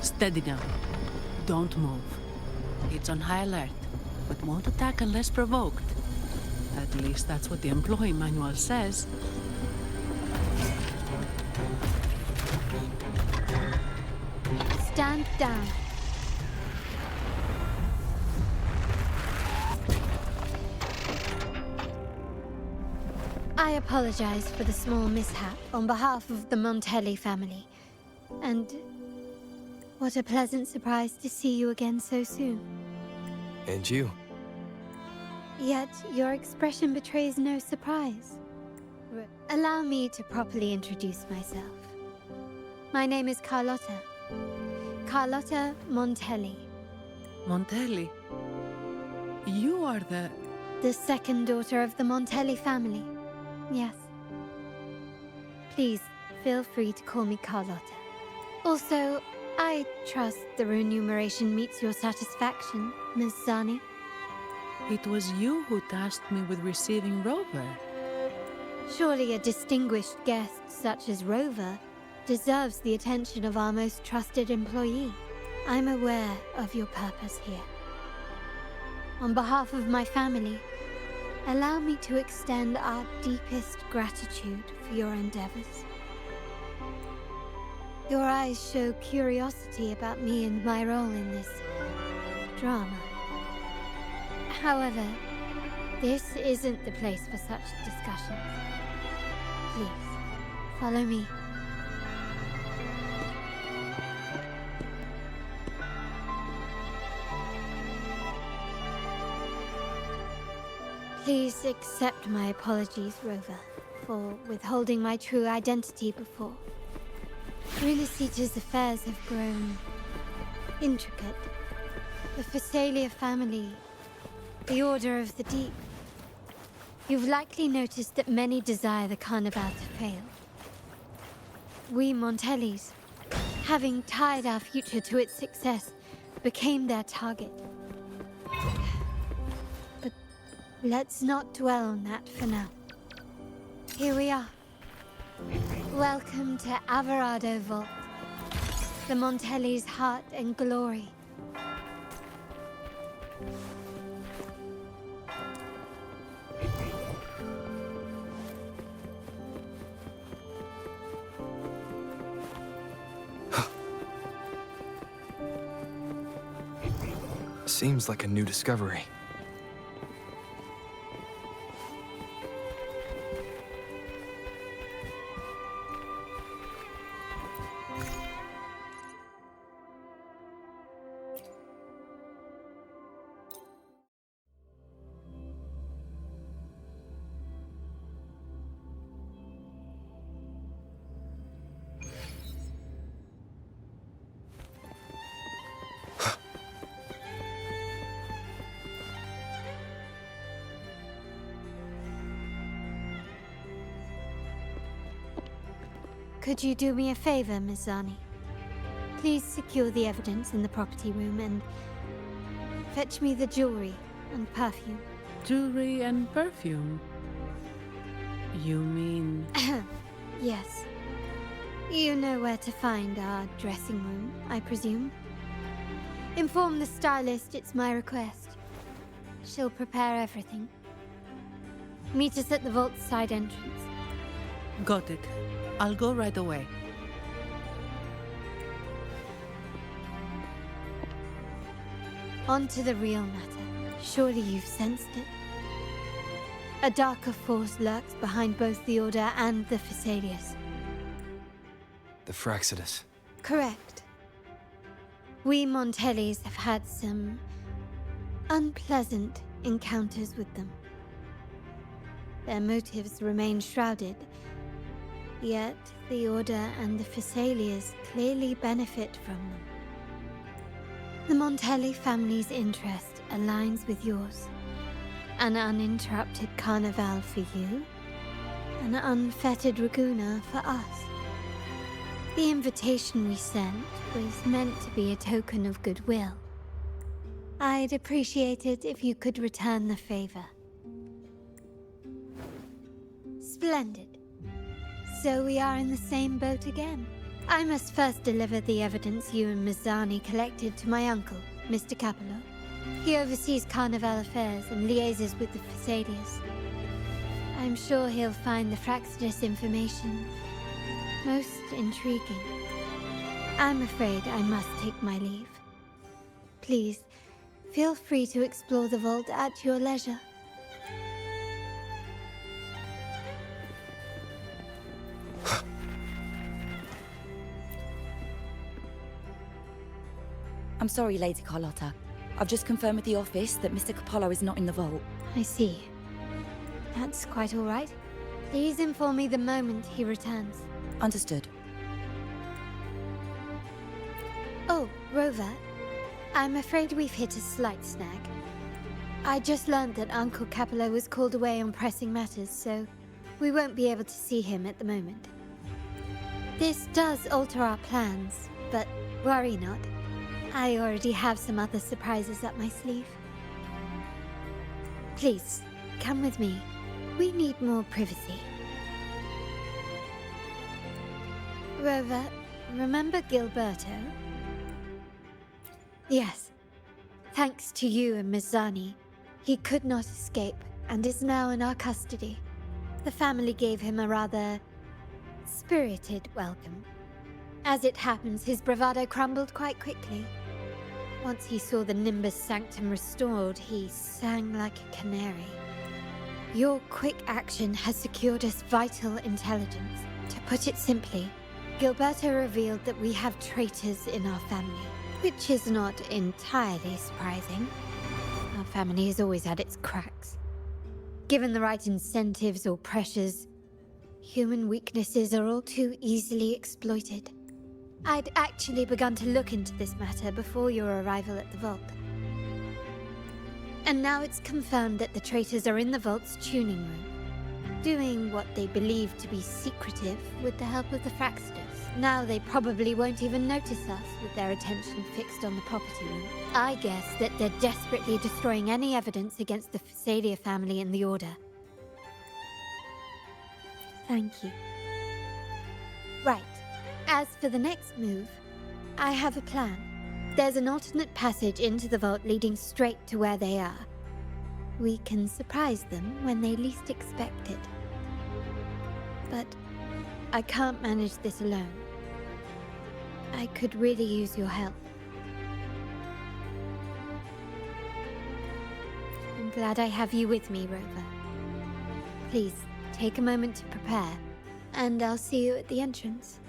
Steady now. Don't move. It's on high alert, but won't attack unless provoked. At least that's what the employee manual says.
Stand down. I apologize for the small mishap on behalf of the Montelli family. And what a pleasant surprise to see you again so soon.
And you.
Yet your expression betrays no surprise. Allow me to properly introduce myself. My name is Carlotta. Carlotta Montelli.
Montelli? You are
the second daughter of the Montelli family. Yes. Please, feel free to call me Carlotta. Also, I trust the remuneration meets your satisfaction, Ms. Zani.
It was you who tasked me with receiving Rover.
Surely a distinguished guest such as Rover deserves the attention of our most trusted employee. I'm aware of your purpose here. On behalf of my family, allow me to extend our deepest gratitude for your endeavors. Your eyes show curiosity about me and my role in this drama. However, this isn't the place for such discussions. Please, follow me. Please accept my apologies, Rover, for withholding my true identity before. Rinascita's affairs have grown intricate. The Phasalia family, the Order of the Deep. You've likely noticed that many desire the Carnival to fail. We Montellis, having tied our future to its success, became their target. But let's not dwell on that for now. Here we are. Welcome to Alvarado Vault, the Montelli's heart and glory.
Seems like a new discovery.
Could you do me a favor, Miss Zani? Please secure the evidence in the property room and fetch me the jewelry and perfume.
Jewelry and perfume? You mean...
Yes. You know where to find our dressing room, I presume. Inform the stylist it's my request. She'll prepare everything. Meet us at the vault's side entrance.
Got it. I'll go right away.
On to the real matter. Surely you've sensed it. A darker force lurks behind both the Order and the Phasalias.
The Fraxidus.
Correct. We Montellis have had some unpleasant encounters with them. Their motives remain shrouded, yet the Order and the Phasalias clearly benefit from them. The Montelli family's interest aligns with yours. An uninterrupted carnival for you, an unfettered Raguna for us. The invitation we sent was meant to be a token of goodwill. I'd appreciate it if you could return the favor. Splendid. So we are in the same boat again. I must first deliver the evidence you and Mizzani collected to my uncle, Mr. Capello. He oversees Carnival affairs and liaises with the Phasaelius. I'm sure he'll find the Fraxidus information most intriguing. I'm afraid I must take my leave. Please, feel free to explore the vault at your leisure.
I'm sorry, Lady Carlotta. I've just confirmed with the office that Mr. Capello is not in the vault.
I see. That's quite all right. Please inform me the moment he returns.
Understood.
Oh, Rover. I'm afraid we've hit a slight snag. I just learned that Uncle Capello was called away on pressing matters, so we won't be able to see him at the moment. This does alter our plans, but worry not. I already have some other surprises up my sleeve. Please, come with me. We need more privacy. Rover, remember Gilberto? Yes. Thanks to you and Mizani, he could not escape and is now in our custody. The family gave him a rather spirited welcome. As it happens, his bravado crumbled quite quickly. Once he saw the Nimbus Sanctum restored, he sang like a canary. Your quick action has secured us vital intelligence. To put it simply, Gilberto revealed that we have traitors in our family, which is not entirely surprising. Our family has always had its cracks. Given the right incentives or pressures, human weaknesses are all too easily exploited. I'd actually begun to look into this matter before your arrival at the vault. And now it's confirmed that the traitors are in the vault's tuning room, doing what they believe to be secretive with the help of the Fraxters. Now they probably won't even notice us with their attention fixed on the property room. I guess that they're desperately destroying any evidence against the Phasalia family in the Order. Thank you. Right. As for the next move, I have a plan. There's an alternate passage into the vault leading straight to where they are. We can surprise them when they least expect it. But I can't manage this alone. I could really use your help. I'm glad I have you with me, Rover. Please, take a moment to prepare, and I'll see you at the entrance.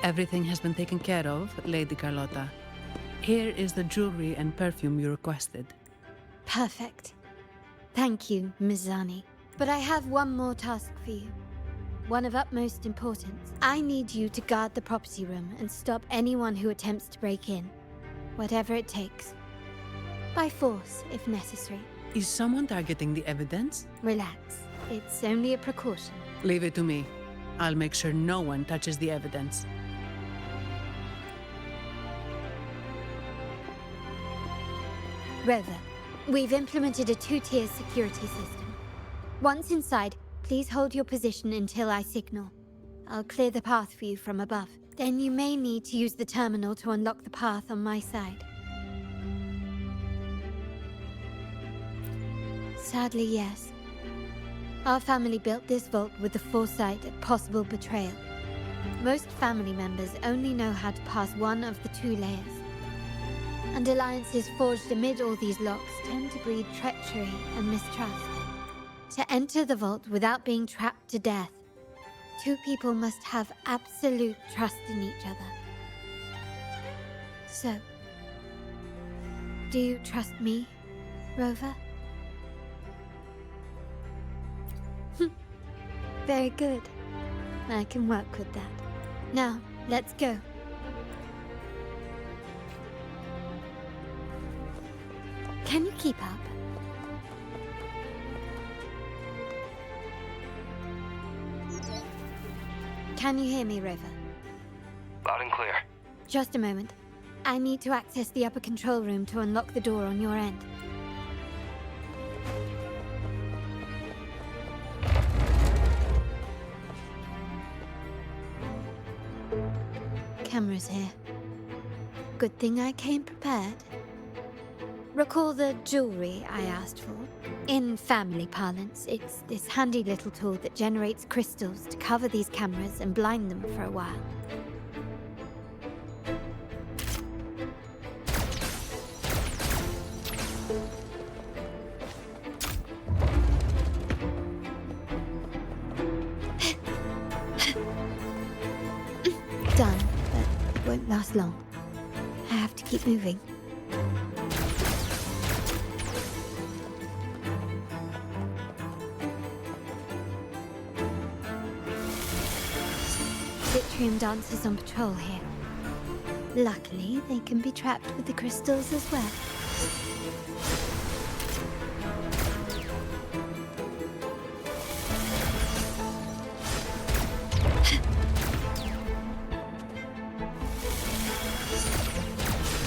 Everything has been taken care of, Lady Carlotta. Here is the jewelry and perfume you requested.
Perfect. Thank you, Mizani. But I have one more task for you. One of utmost importance. I need you to guard the property room and stop anyone who attempts to break in. Whatever it takes. By force, if necessary.
Is someone targeting the evidence?
Relax. It's only a precaution.
Leave it to me. I'll make sure no one touches the evidence.
Rover, we've implemented a 2-tier security system. Once inside, please hold your position until I signal. I'll clear the path for you from above. Then you may need to use the terminal to unlock the path on my side. Sadly, yes. Our family built this vault with the foresight of possible betrayal. Most family members only know how to pass one of the 2 layers. And alliances forged amid all these locks tend to breed treachery and mistrust. To enter the vault without being trapped to death, 2 people must have absolute trust in each other. So, do you trust me, Rover? Very good. I can work with that. Now, let's go. Can you keep up? Can you hear me, Rover?
Loud and clear.
Just a moment. I need to access the upper control room to unlock the door on your end. Cameras here. Good thing I came prepared. Recall the jewelry I asked for? In family parlance, it's this handy little tool that generates crystals to cover these cameras and blind them for a while. Done, but won't last long. I have to keep moving. Citrium dancers on patrol here. Luckily, they can be trapped with the crystals as well.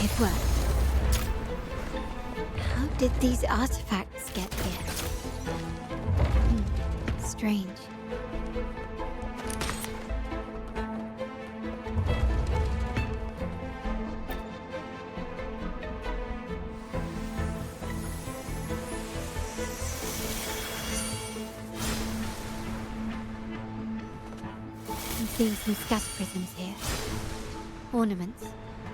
It worked. How did these artifacts get here? Strange. I'm seeing some scatter prisms here. Ornaments.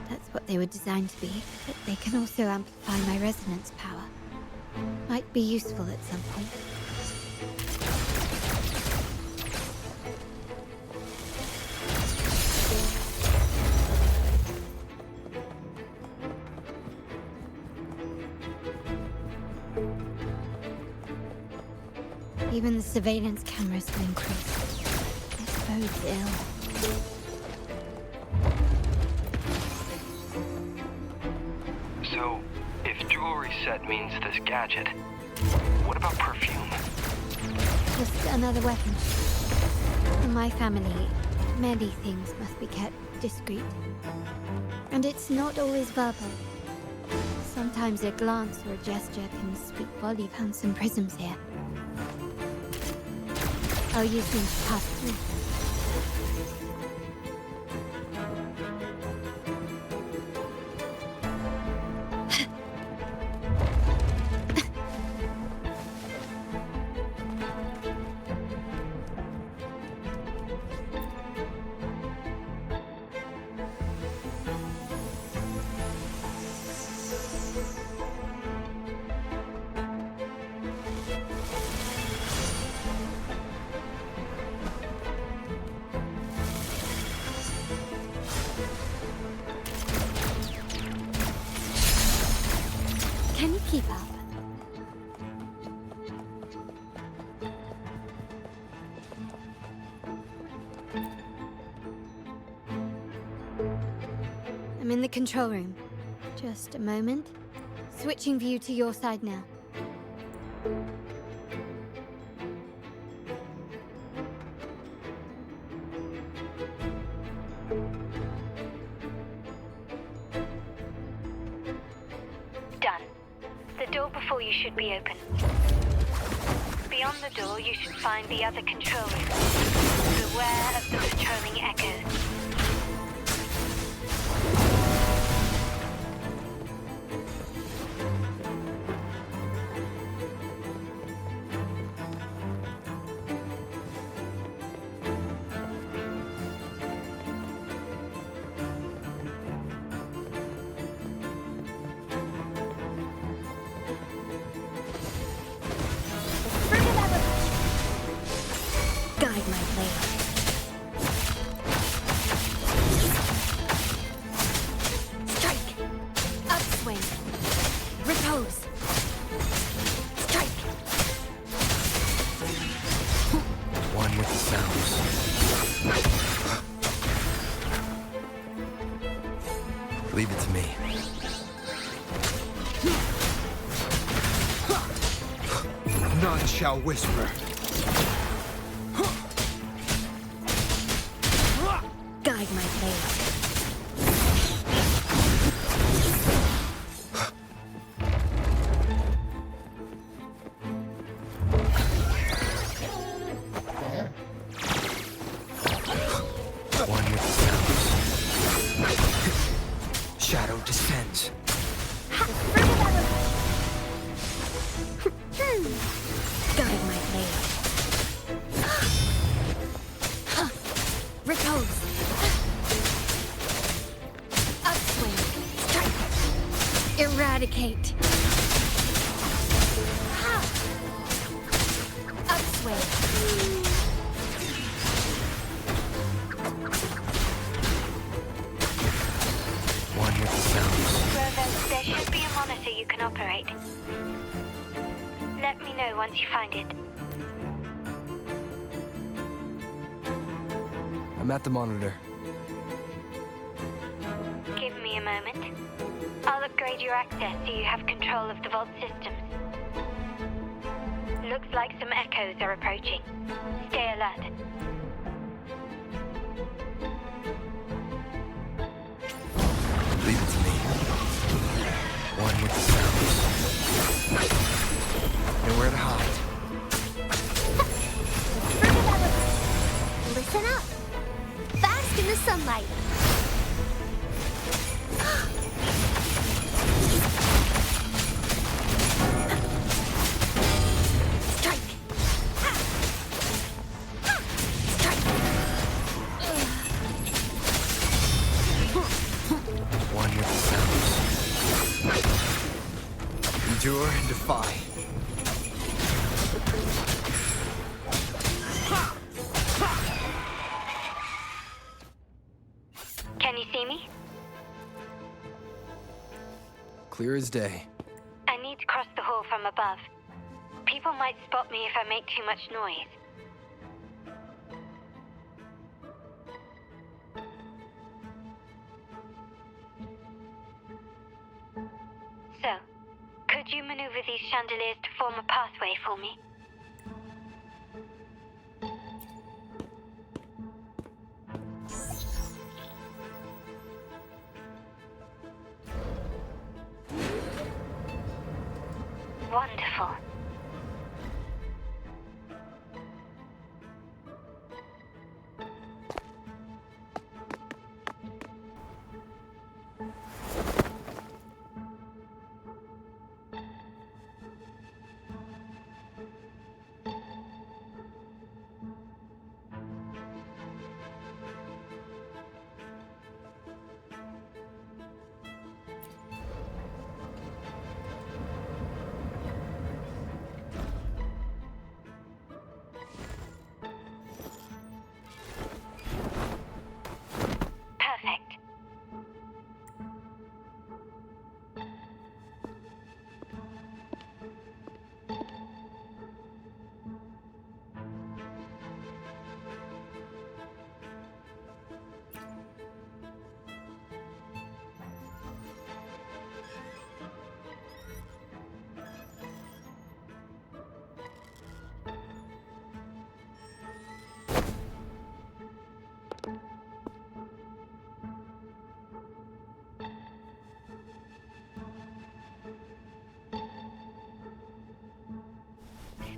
That's what they were designed to be, but they can also amplify my resonance power. Might be useful at some point. Even the surveillance cameras will increase. This bodes ill.
So, if jewelry set means this gadget, what about perfume?
Just another weapon. In my family, many things must be kept discreet. And it's not always verbal. Sometimes a glance or a gesture can speak volumes. Found some prisms here. I'll use them to pass through. Can you keep up? I'm in the control room. Just a moment. Switching view to your side now.
Done. The door before you should be open. Beyond the door, you should find the other control room. Beware of the patrolling echoes.
Guide my blade. Strike! Upswing! Repose! Strike!
One with the sounds. Leave it to me. None shall whisper.
Guide my blade.
One with the sounds. Shadow descends.
Guide my blade. Repose. Upswing. Strike. Eradicate. Upswing.
One with the sounds.
Grover, there should be a monitor you can operate. Let me know once you find it.
I'm at the monitor.
Give me a moment. I'll upgrade your access so you have control of the vault systems. Looks like some echoes are approaching. Stay alert.
Leave it to me. Endure and defy.
Can you see me?
Clear as day.
I need to cross the hall from above. People might spot me if I make too much noise. So, could you maneuver these chandeliers to form a pathway for me? Wonderful. Perfect.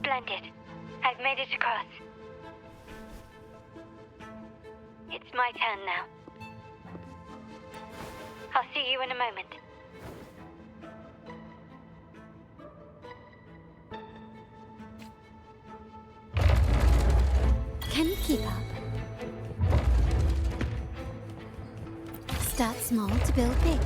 Splendid. I've made it across. It's my turn now. I'll see you in a moment.
Can you keep up? Start small to build big.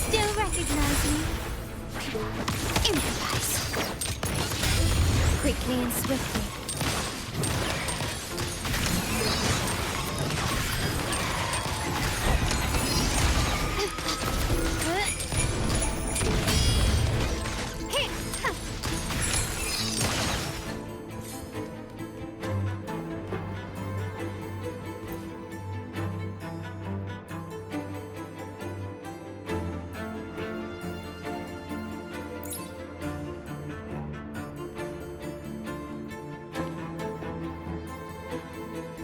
Still recognize me? Improvise. Quickly and swiftly.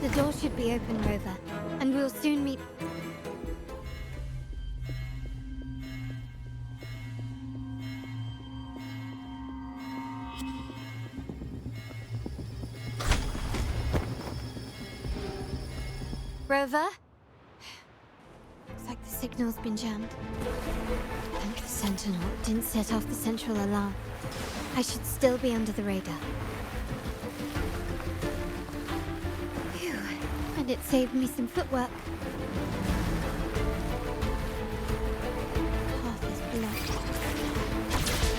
The door should be open, Rover, and we'll soon meet... Rover? Looks like the signal's been jammed. Thank the Sentinel didn't set off the central alarm. I should still be under the radar. Phew, and it saved me some footwork. Path is blocked.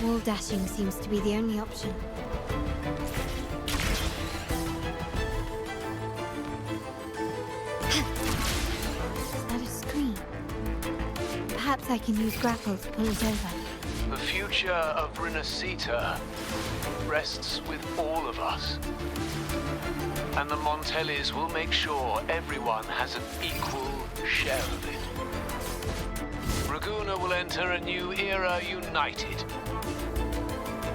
Wall dashing seems to be the only option. Perhaps I can use grapple to pull it over.
The future of Rinascita rests with all of us. And the Montellis will make sure everyone has an equal share of it. Ragusa will enter a new era united.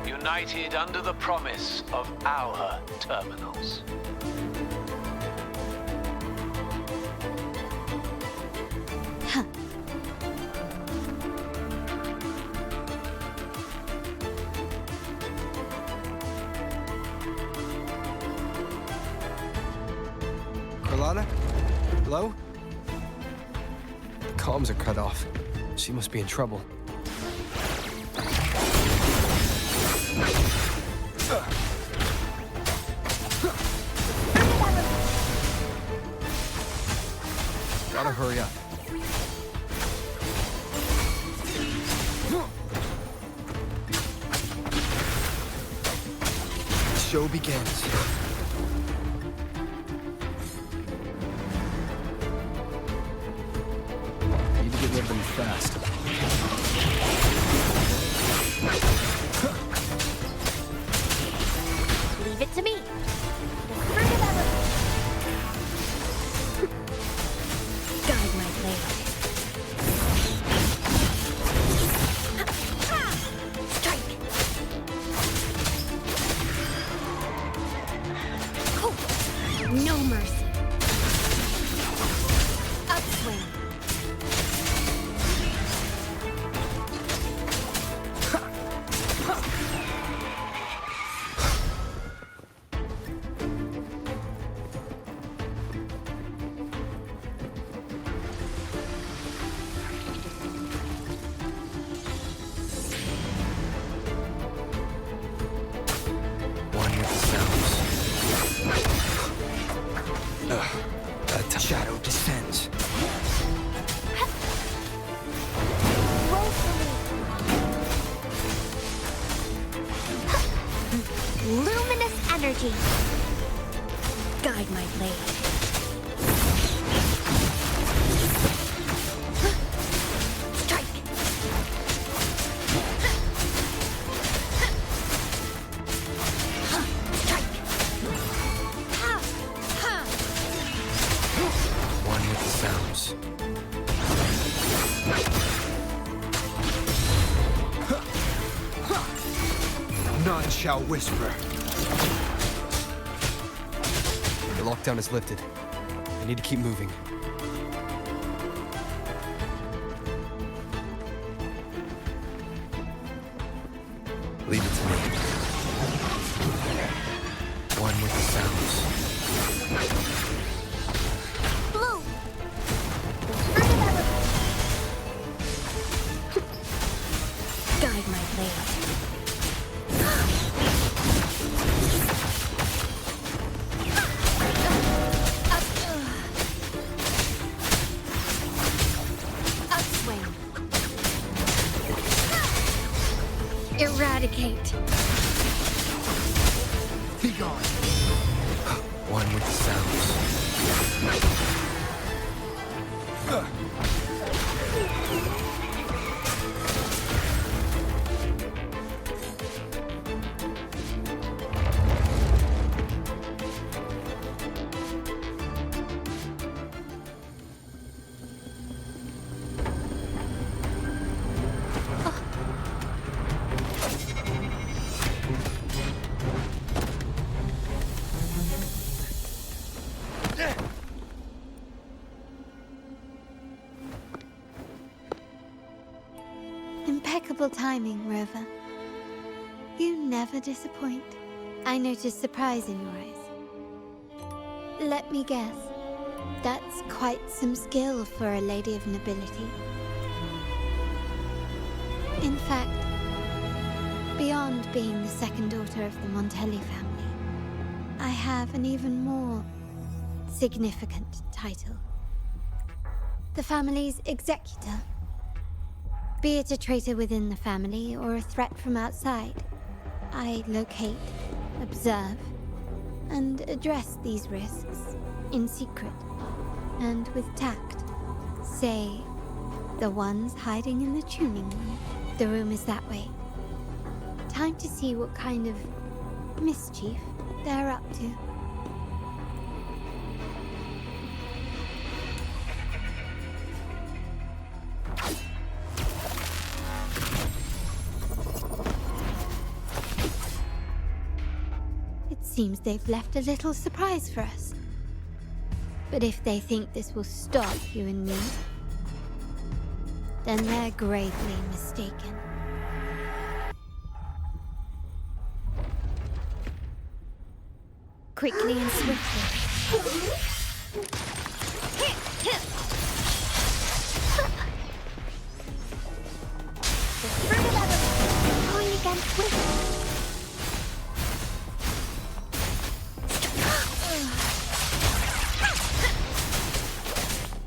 United under the promise of our terminals.
Hello? The comms are cut off. She must be in trouble. Gotta hurry up. show begins. Need to get rid of them fast.
Leave it to me. Guide my blade. Strike. Oh, no mercy. Upswing.
One with the sounds. The shadow descends.
Luminous energy. Guide my blade. Strike. Strike.
One with the sounds. None shall whisper. The lockdown is lifted. I need to keep moving. Leave it to me. One with the sounds.
Blue. Guide my blade. Upswing. Eradicate.
Be gone. One with the sounds.
Impeccable timing, Rover. You never disappoint. I notice surprise in your eyes. Let me guess. That's quite some skill for a lady of nobility. In fact, beyond being the second daughter of the Montelli family, I have an even more significant title. The family's executor. Be it a traitor within the family or a threat from outside, I locate, observe, and address these risks in secret and with tact. Say, the ones hiding in the tuning room. The room is that way. Time to see what kind of mischief they're up to. Seems they've left a little surprise for us. But if they think this will stop you and me, then they're gravely mistaken. Quickly and swiftly. Going against wisdom.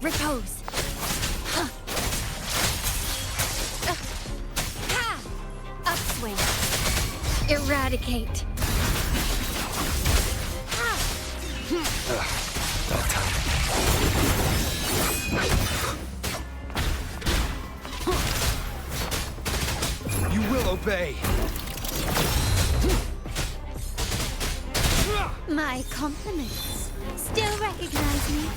Repose. Upswing. Eradicate.
That time.
You will obey.
My compliments. Still recognize me?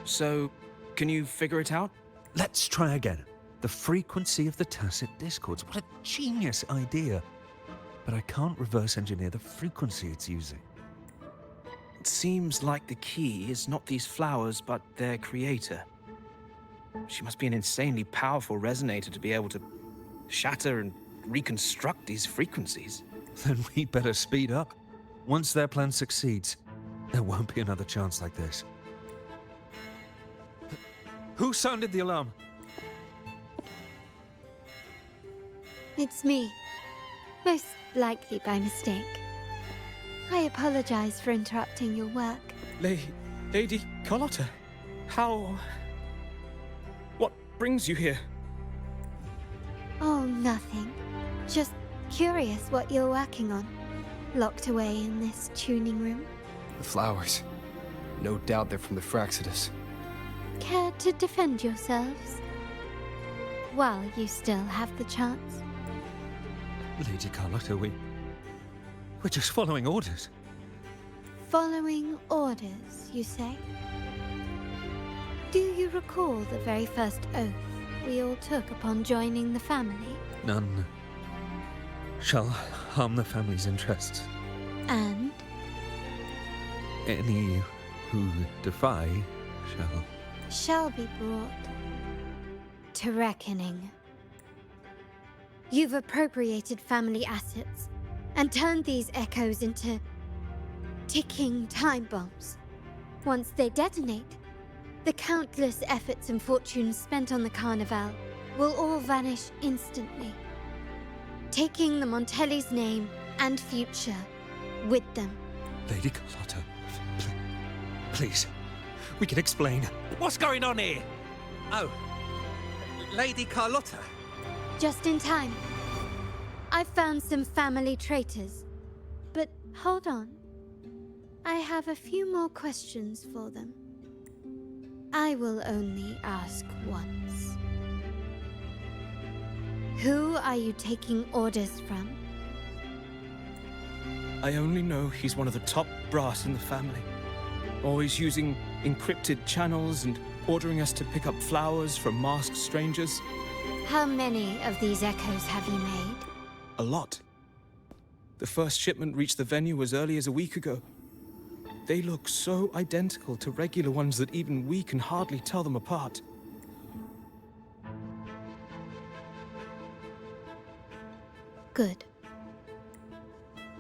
So, can you figure it out?
Let's try again. The frequency of the tacit discords. What a genius idea. But I can't reverse engineer the frequency it's using.
It seems like the key is not these flowers, but their creator. She must be an insanely powerful resonator to be able to shatter and reconstruct these frequencies.
Then we better speed up. Once their plan succeeds, there won't be another chance like this. Who sounded the alarm?
It's me. Most likely by mistake. I apologize for interrupting your work.
Lady Carlotta, how... What brings you here?
Oh, nothing. Just curious what you're working on. Locked away in this tuning room.
The flowers. No doubt they're from the Fraxitus.
Care to defend yourselves? While you still have the chance.
Lady Carlotta, we're just following orders.
Following orders, you say? Do you recall the very first oath we all took upon joining the family?
None shall harm the family's interests.
And?
Any who defy
shall be brought to reckoning. You've appropriated family assets and turned these echoes into ticking time bombs. Once they detonate, the countless efforts and fortunes spent on the Carnival will all vanish instantly, taking the Montelli's name and future with them.
Lady Carlotta, please, we can explain.
What's going on here? Oh, Lady Carlotta.
Just in time. I found some family traitors. But hold on. I have a few more questions for them. I will only ask once. Who are you taking orders from?
I only know he's one of the top brass in the family. Always using encrypted channels and ordering us to pick up flowers from masked strangers.
How many of these echoes have you made?
A lot. The first shipment reached the venue as early as a week ago. They look so identical to regular ones that even we can hardly tell them apart.
Good.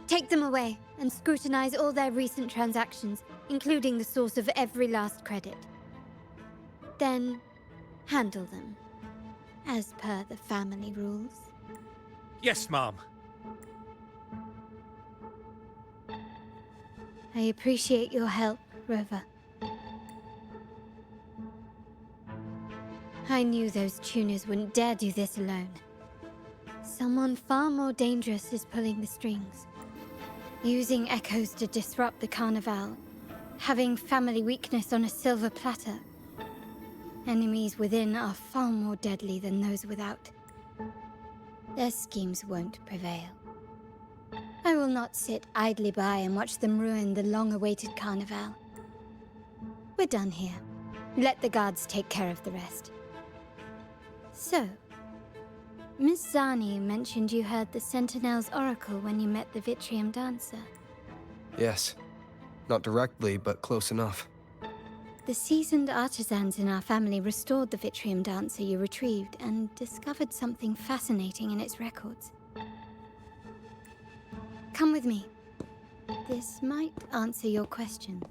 Take them away and scrutinize all their recent transactions, including the source of every last credit. Then, handle them, as per the family rules.
Yes, Mom.
I appreciate your help, Rover. I knew those tuners wouldn't dare do this alone. Someone far more dangerous is pulling the strings. Using echoes to disrupt the Carnival. Having family weakness on a silver platter. Enemies within are far more deadly than those without. Their schemes won't prevail. I will not sit idly by and watch them ruin the long-awaited Carnival. We're done here. Let the guards take care of the rest. So, Miss Zani mentioned you heard the Sentinel's oracle when you met the Vitrium Dancer.
Yes. Not directly, but close enough.
The seasoned artisans in our family restored the Vitrium Dancer you retrieved and discovered something fascinating in its records. Come with me. This might answer your questions.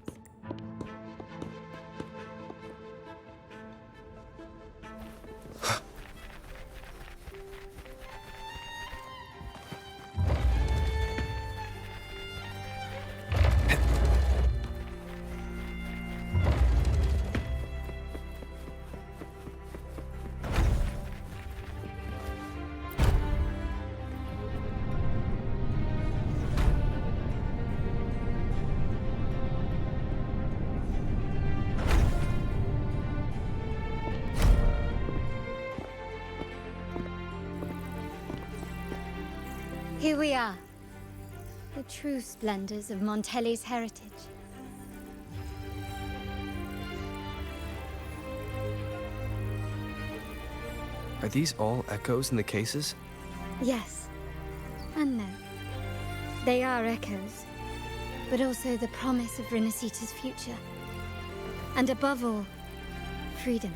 we are. The true splendors of Montelli's heritage.
Are these all echoes in the cases?
Yes. And no. They are echoes, but also the promise of Rinascita's future. And above all, freedom.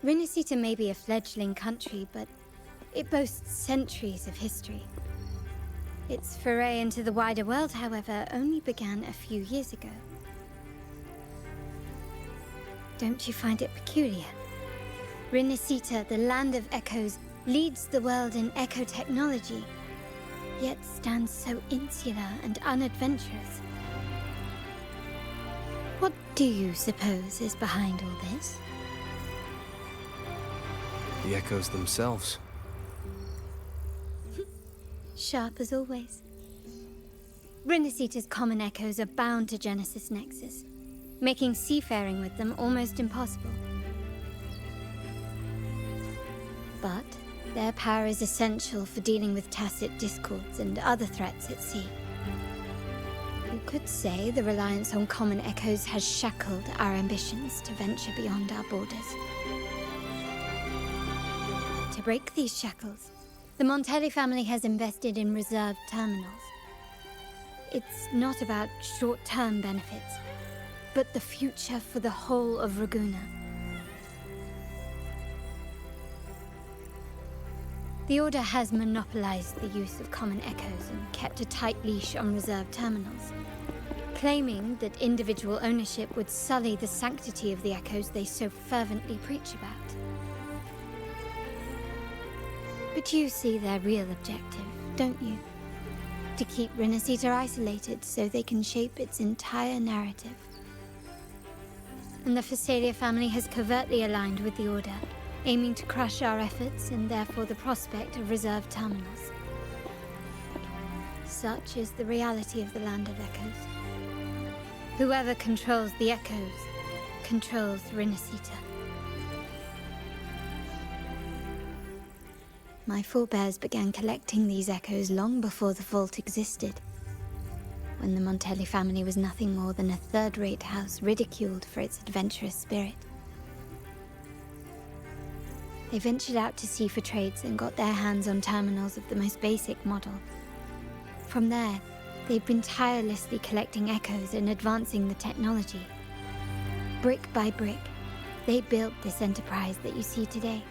Rinascita may be a fledgling country, but it boasts centuries of history. Its foray into the wider world, however, only began a few years ago. Don't you find it peculiar? Rinascita, the land of echoes, leads the world in echo technology, yet stands so insular and unadventurous. What do you suppose is behind all this?
The echoes themselves.
Sharp as always. Rinascita's common echoes are bound to Genesis Nexus, making seafaring with them almost impossible. But their power is essential for dealing with tacit discords and other threats at sea. You could say the reliance on common echoes has shackled our ambitions to venture beyond our borders. To break these shackles, the Montelli family has invested in reserved terminals. It's not about short-term benefits, but the future for the whole of Ragusa. The Order has monopolized the use of common echoes and kept a tight leash on reserved terminals, claiming that individual ownership would sully the sanctity of the echoes they so fervently preach about. But you see their real objective, don't you? To keep Rinascita isolated so they can shape its entire narrative. And the Phasalia family has covertly aligned with the Order, aiming to crush our efforts and therefore the prospect of reserved terminals. Such is the reality of the Land of Echoes. Whoever controls the Echoes controls Rinascita. My forebears began collecting these echoes long before the vault existed, when the Montelli family was nothing more than a third-rate house ridiculed for its adventurous spirit. They ventured out to sea for trades and got their hands on terminals of the most basic model. From there, they've been tirelessly collecting echoes and advancing the technology. Brick by brick, they built this enterprise that you see today.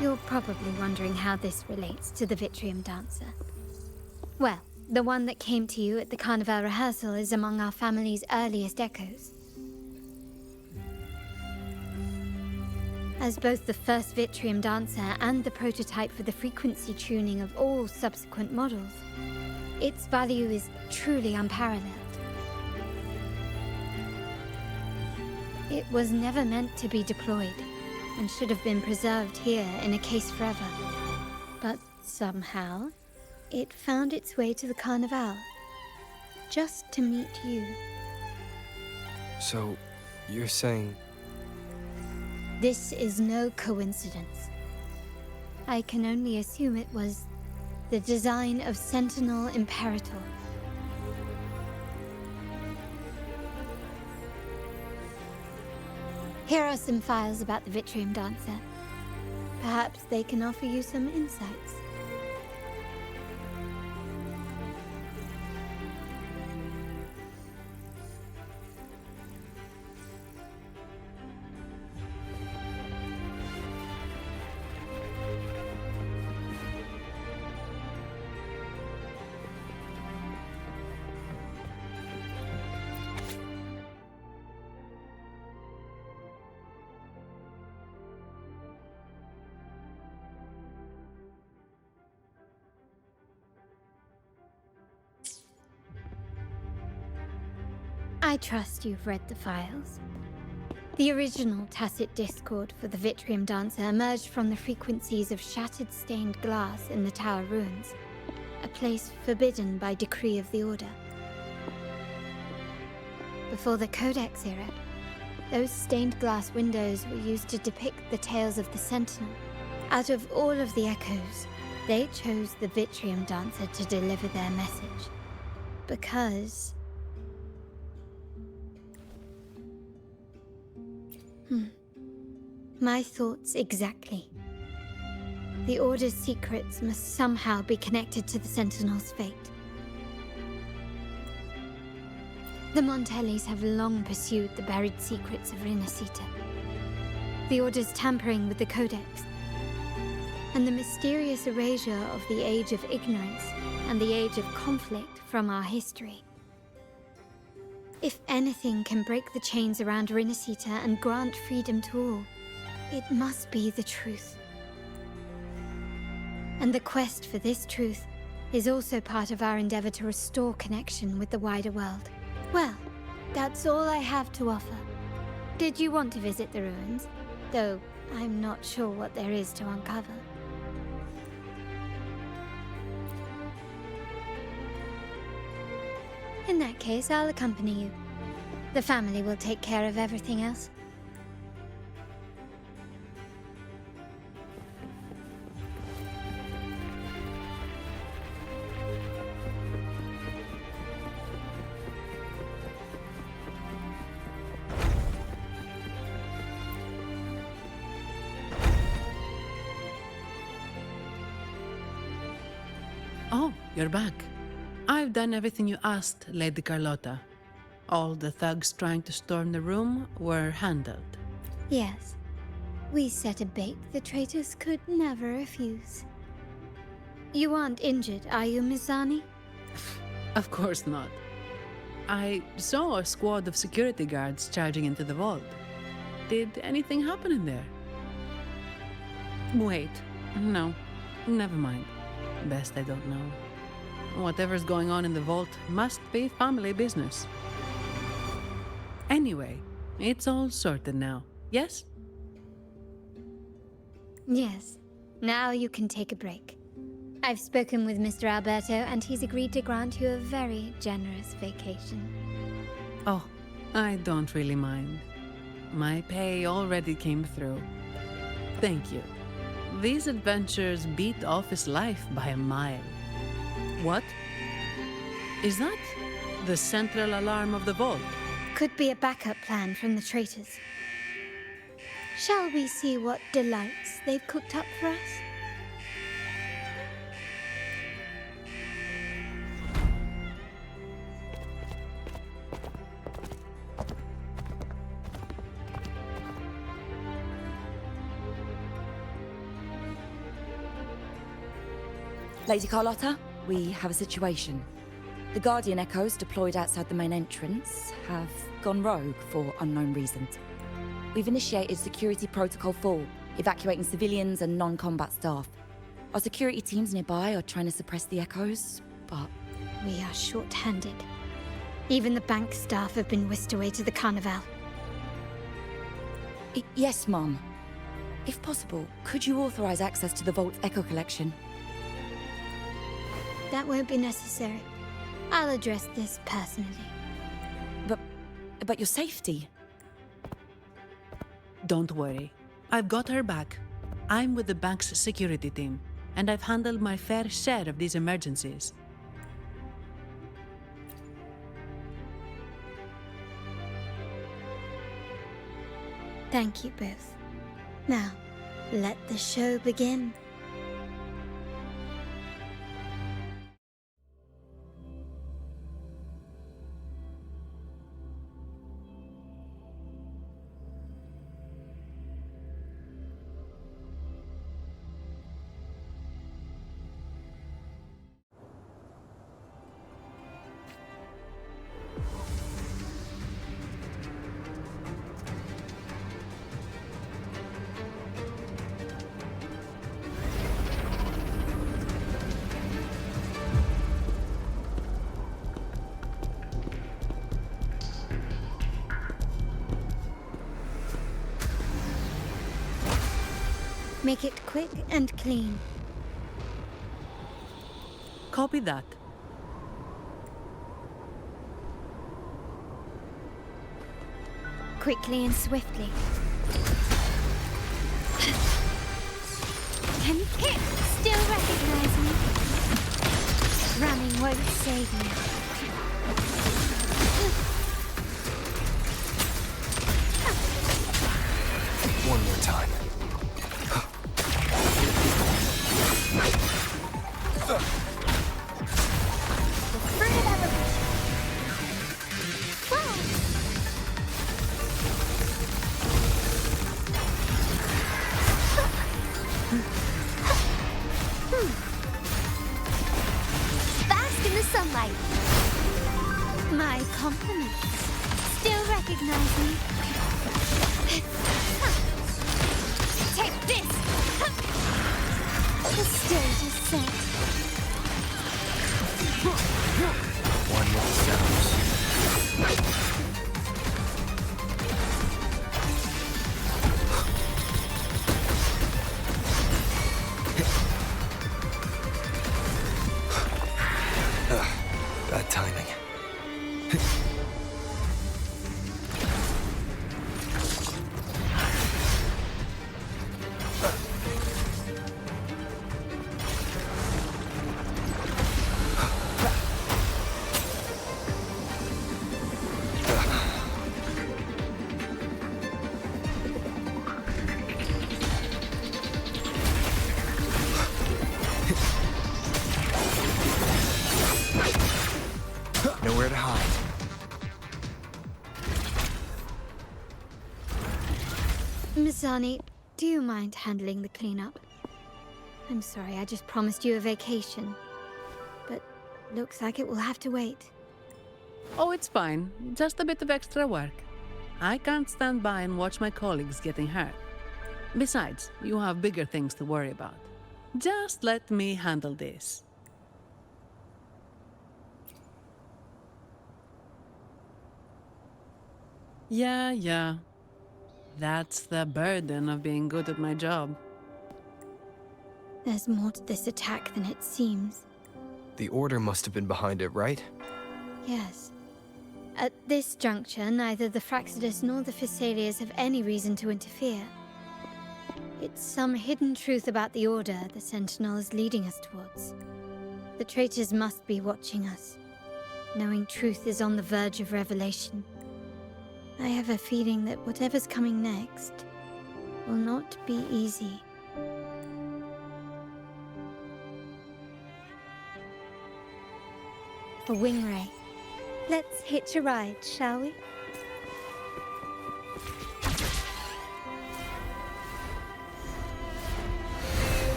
You're probably wondering how this relates to the Vitrium Dancer. Well, the one that came to you at the Carnival rehearsal is among our family's earliest echoes. As both the first Vitrium Dancer and the prototype for the frequency tuning of all subsequent models, its value is truly unparalleled. It was never meant to be deployed, and should have been preserved here in a case forever. But somehow, it found its way to the Carnival, just to meet you.
So, you're saying...
This is no coincidence. I can only assume it was the design of Sentinel Imperator. Here are some files about the Vitrium Dancer. Perhaps they can offer you some insights. I trust you've read the files. The original tacit discord for the Vitrium Dancer emerged from the frequencies of shattered stained glass in the tower ruins, a place forbidden by decree of the Order. Before the Codex era, those stained glass windows were used to depict the tales of the Sentinel, Out of all of the echoes, they chose the Vitrium Dancer to deliver their message. Because... My thoughts exactly. The Order's secrets must somehow be connected to the Sentinel's fate. The Montellis have long pursued the buried secrets of Rinascita. The Order's tampering with the Codex, and the mysterious erasure of the Age of Ignorance and the Age of Conflict from our history. If anything can break the chains around Rinascita and grant freedom to all, it must be the truth. And the quest for this truth is also part of our endeavor to restore connection with the wider world. Well, that's all I have to offer. Did you want to visit the ruins? Though I'm not sure what there is to uncover. In that case, I'll accompany you. The family will take care of everything else.
Oh, you're back. I've done everything you asked, Lady Carlotta. All the thugs trying to storm the room were handled.
Yes. We set a bait the traitors could never refuse. You aren't injured, are you, Miss Zani?
Of course not. I saw a squad of security guards charging into the vault. Did anything happen in there? Wait, no, never mind. Best I don't know. Whatever's going on in the vault must be family business. Anyway, it's all sorted now, yes?
Yes. Now you can take a break. I've spoken with Mr. Alberto, and he's agreed to grant you a very generous vacation.
Oh, I don't really mind. My pay already came through. Thank you. These adventures beat office life by a mile. What? Is that the central alarm of the vault?
Could be a backup plan from the traitors. Shall we see what delights they've cooked up for us?
Lady Carlotta, we have a situation. The Guardian Echoes deployed outside the main entrance have gone rogue for unknown reasons. We've initiated Security Protocol 4, evacuating civilians and non-combat staff. Our security teams nearby are trying to suppress the Echoes, but...
We are short-handed. Even the bank staff have been whisked away to the Carnival.
Yes, Mum. If possible, could you authorize access to the Vault's Echo Collection?
That won't be necessary. I'll address this personally.
But your safety?
Don't worry. I've got her back. I'm with the bank's security team, and I've handled my fair share of these emergencies.
Thank you both. Now, let the show begin. Make it quick and clean.
Copy that.
Quickly and swiftly. Can hit! Still recognize me? Running won't save me.
One more time.
The fruit of evolution. Bask in the sunlight. My compliments. Still recognize me? Take this! The stage is set.
One with the sounds. Bad timing. Nowhere to hide.
Mizani, do you mind handling the cleanup? I'm sorry, I just promised you a vacation. But looks like it will have to wait.
Oh, it's fine. Just a bit of extra work. I can't stand by and watch my colleagues getting hurt. Besides, you have bigger things to worry about. Just let me handle this. Yeah. That's the burden of being good at my job.
There's more to this attack than it seems.
The Order must have been behind it, right?
Yes. At this juncture, neither the Fraxidus nor the Physaelias have any reason to interfere. It's some hidden truth about the Order the Sentinel is leading us towards. The traitors must be watching us, knowing truth is on the verge of revelation. I have a feeling that whatever's coming next will not be easy. A wing ray. Let's hitch a ride, shall we?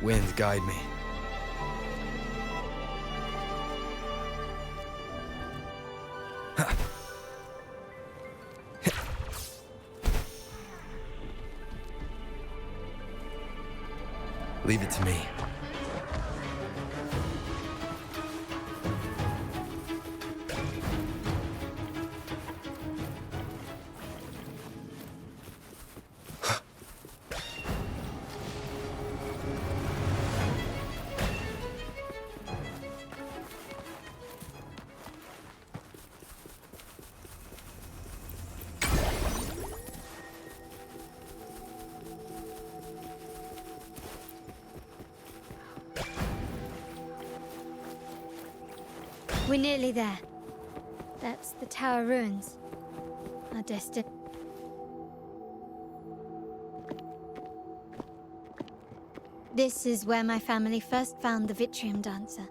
Wind, guide me. Leave it to me.
We're nearly there. That's the tower ruins. Our destiny. This is where my family first found the Vitrium Dancer.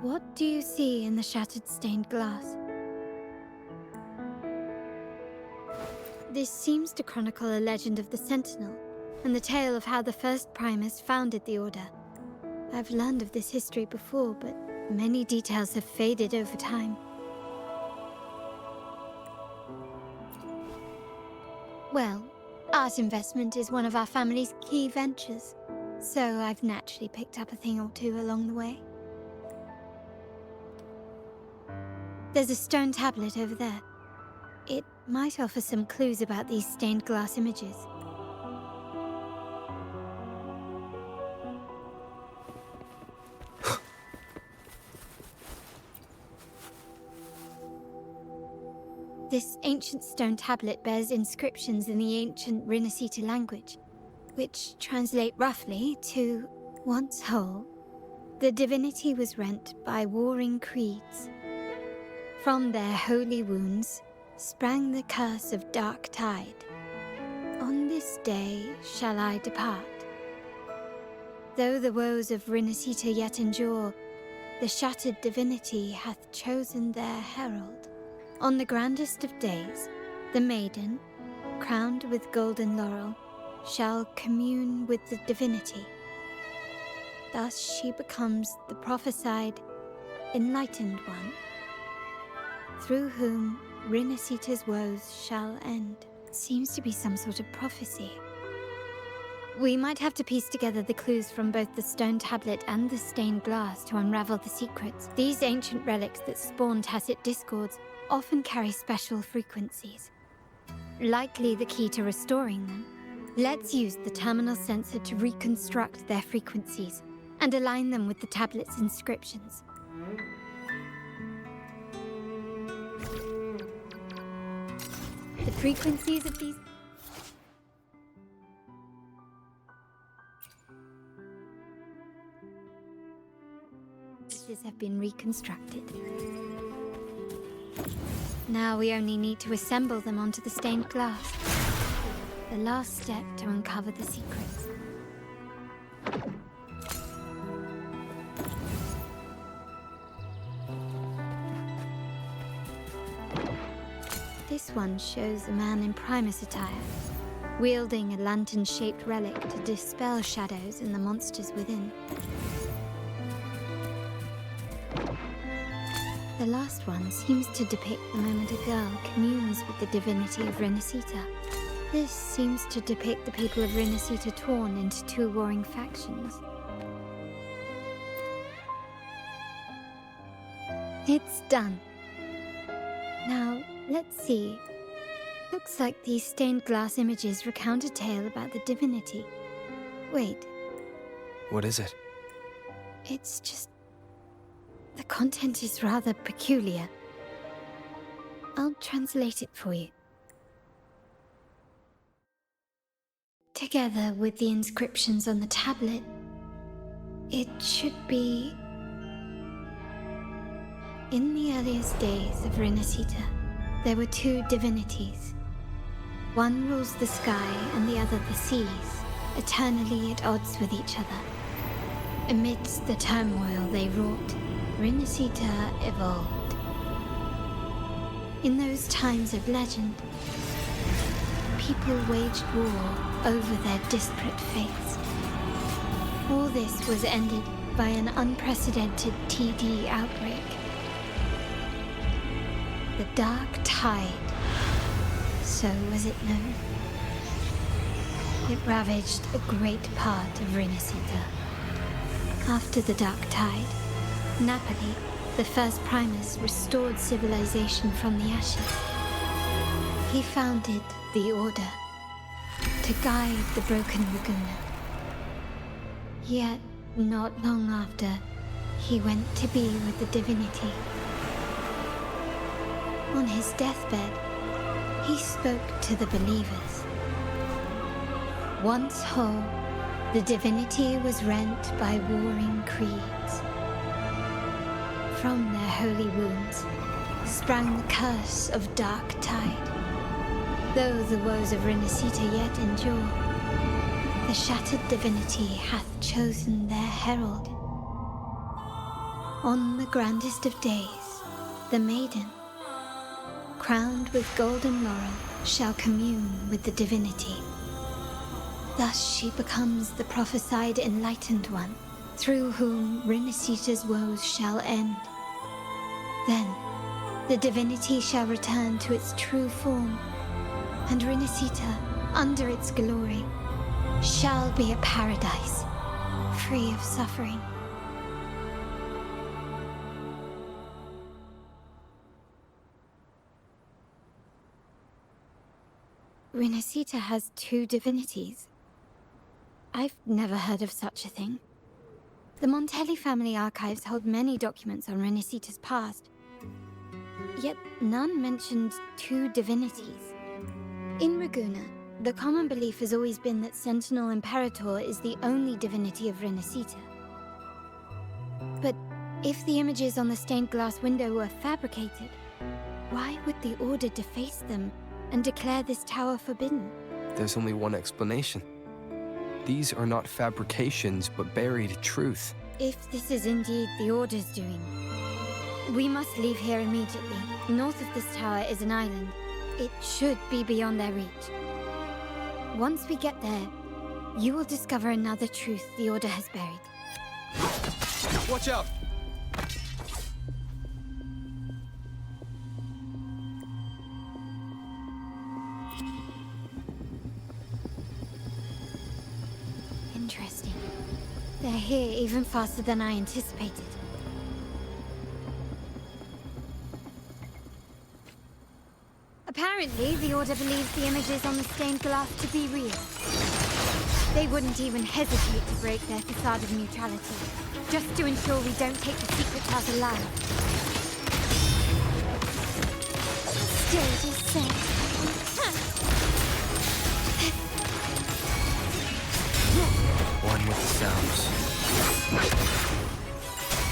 What do you see in the shattered stained glass? This seems to chronicle a legend of the Sentinel. and the tale of how the first Primus founded the Order. I've learned of this history before, but many details have faded over time. Well, art investment is one of our family's key ventures, so I've naturally picked up a thing or two along the way. There's a stone tablet over there. It might offer some clues about these stained glass images. This ancient stone tablet bears inscriptions in the ancient Rinascita language, which translate roughly to, once whole, the divinity was rent by warring creeds. From their holy wounds sprang the curse of dark tide. On this day shall I depart. Though the woes of Rinascita yet endure, the shattered divinity hath chosen their herald. On the grandest of days, the maiden, crowned with golden laurel, shall commune with the divinity. Thus she becomes the prophesied, enlightened one, through whom Rinascita's woes shall end. Seems to be some sort of prophecy. We might have to piece together the clues from both the stone tablet and the stained glass to unravel the secrets. These ancient relics that spawn tacit discords often carry special frequencies. Likely the key to restoring them. Let's use the terminal sensor to reconstruct their frequencies and align them with the tablet's inscriptions. The frequencies of these have been reconstructed. Now we only need to assemble them onto the stained glass. The last step to uncover the secrets. This one shows a man in Primus attire, wielding a lantern-shaped relic to dispel shadows and the monsters within. The last one seems to depict the moment a girl communes with the divinity of Rinascita. This seems to depict the people of Rinascita torn into two warring factions. It's done. Now, let's see. Looks like these stained glass images recount a tale about the divinity. Wait.
What is it?
It's just... the content is rather peculiar. I'll translate it for you. Together with the inscriptions on the tablet, it should be... In the earliest days of Rinascita, there were two divinities. One rules the sky and the other the seas, eternally at odds with each other. Amidst the turmoil they wrought, Rinascita evolved. In those times of legend, people waged war over their disparate fates. All this was ended by an unprecedented TD outbreak. The Dark Tide, so was it known. It ravaged a great part of Rinascita. After the Dark Tide, Napoli, the first Primus, restored civilization from the ashes. He founded the Order to guide the broken Laguna. Yet, not long after, he went to be with the divinity. On his deathbed, he spoke to the believers. Once whole, the divinity was rent by warring creeds. From their holy wounds sprang the curse of Dark Tide. Though the woes of Rinascita yet endure, the shattered divinity hath chosen their herald. On the grandest of days, the maiden, crowned with golden laurel, shall commune with the divinity. Thus she becomes the prophesied enlightened one, through whom Rinascita's woes shall end. Then, the divinity shall return to its true form, and Rinascita, under its glory, shall be a paradise, free of suffering. Rinascita has two divinities. I've never heard of such a thing. The Montelli family archives hold many documents on Rinascita's past, yet none mentioned two divinities. In Ragusa, the common belief has always been that Sentinel Imperator is the only divinity of Rinascita. But if the images on the stained glass window were fabricated, why would the Order deface them and declare this tower forbidden?
There's only one explanation. These are not fabrications, but buried truth.
If this is indeed the Order's doing, we must leave here immediately. North of this tower is an island. It should be beyond their reach. Once we get there, you will discover another truth the Order has buried.
Watch out!
Interesting. They're here even faster than I anticipated. Apparently, the Order believes the images on the stained glass to be real. They wouldn't even hesitate to break their facade of neutrality, just to ensure we don't take the secrets out alive. Stage is set.
One with the sounds.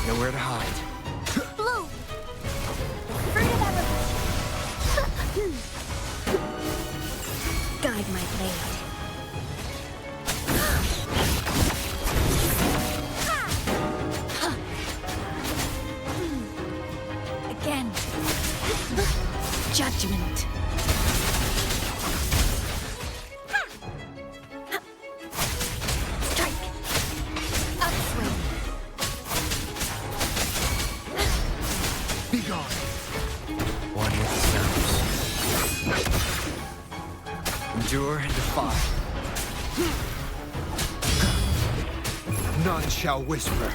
Nowhere to hide.
Blue! Fruit of
Guide my blade.
Again.
Judgment.
Strike. Upswing.
Be gone. One with the sounds. Endure and defy. None shall whisper.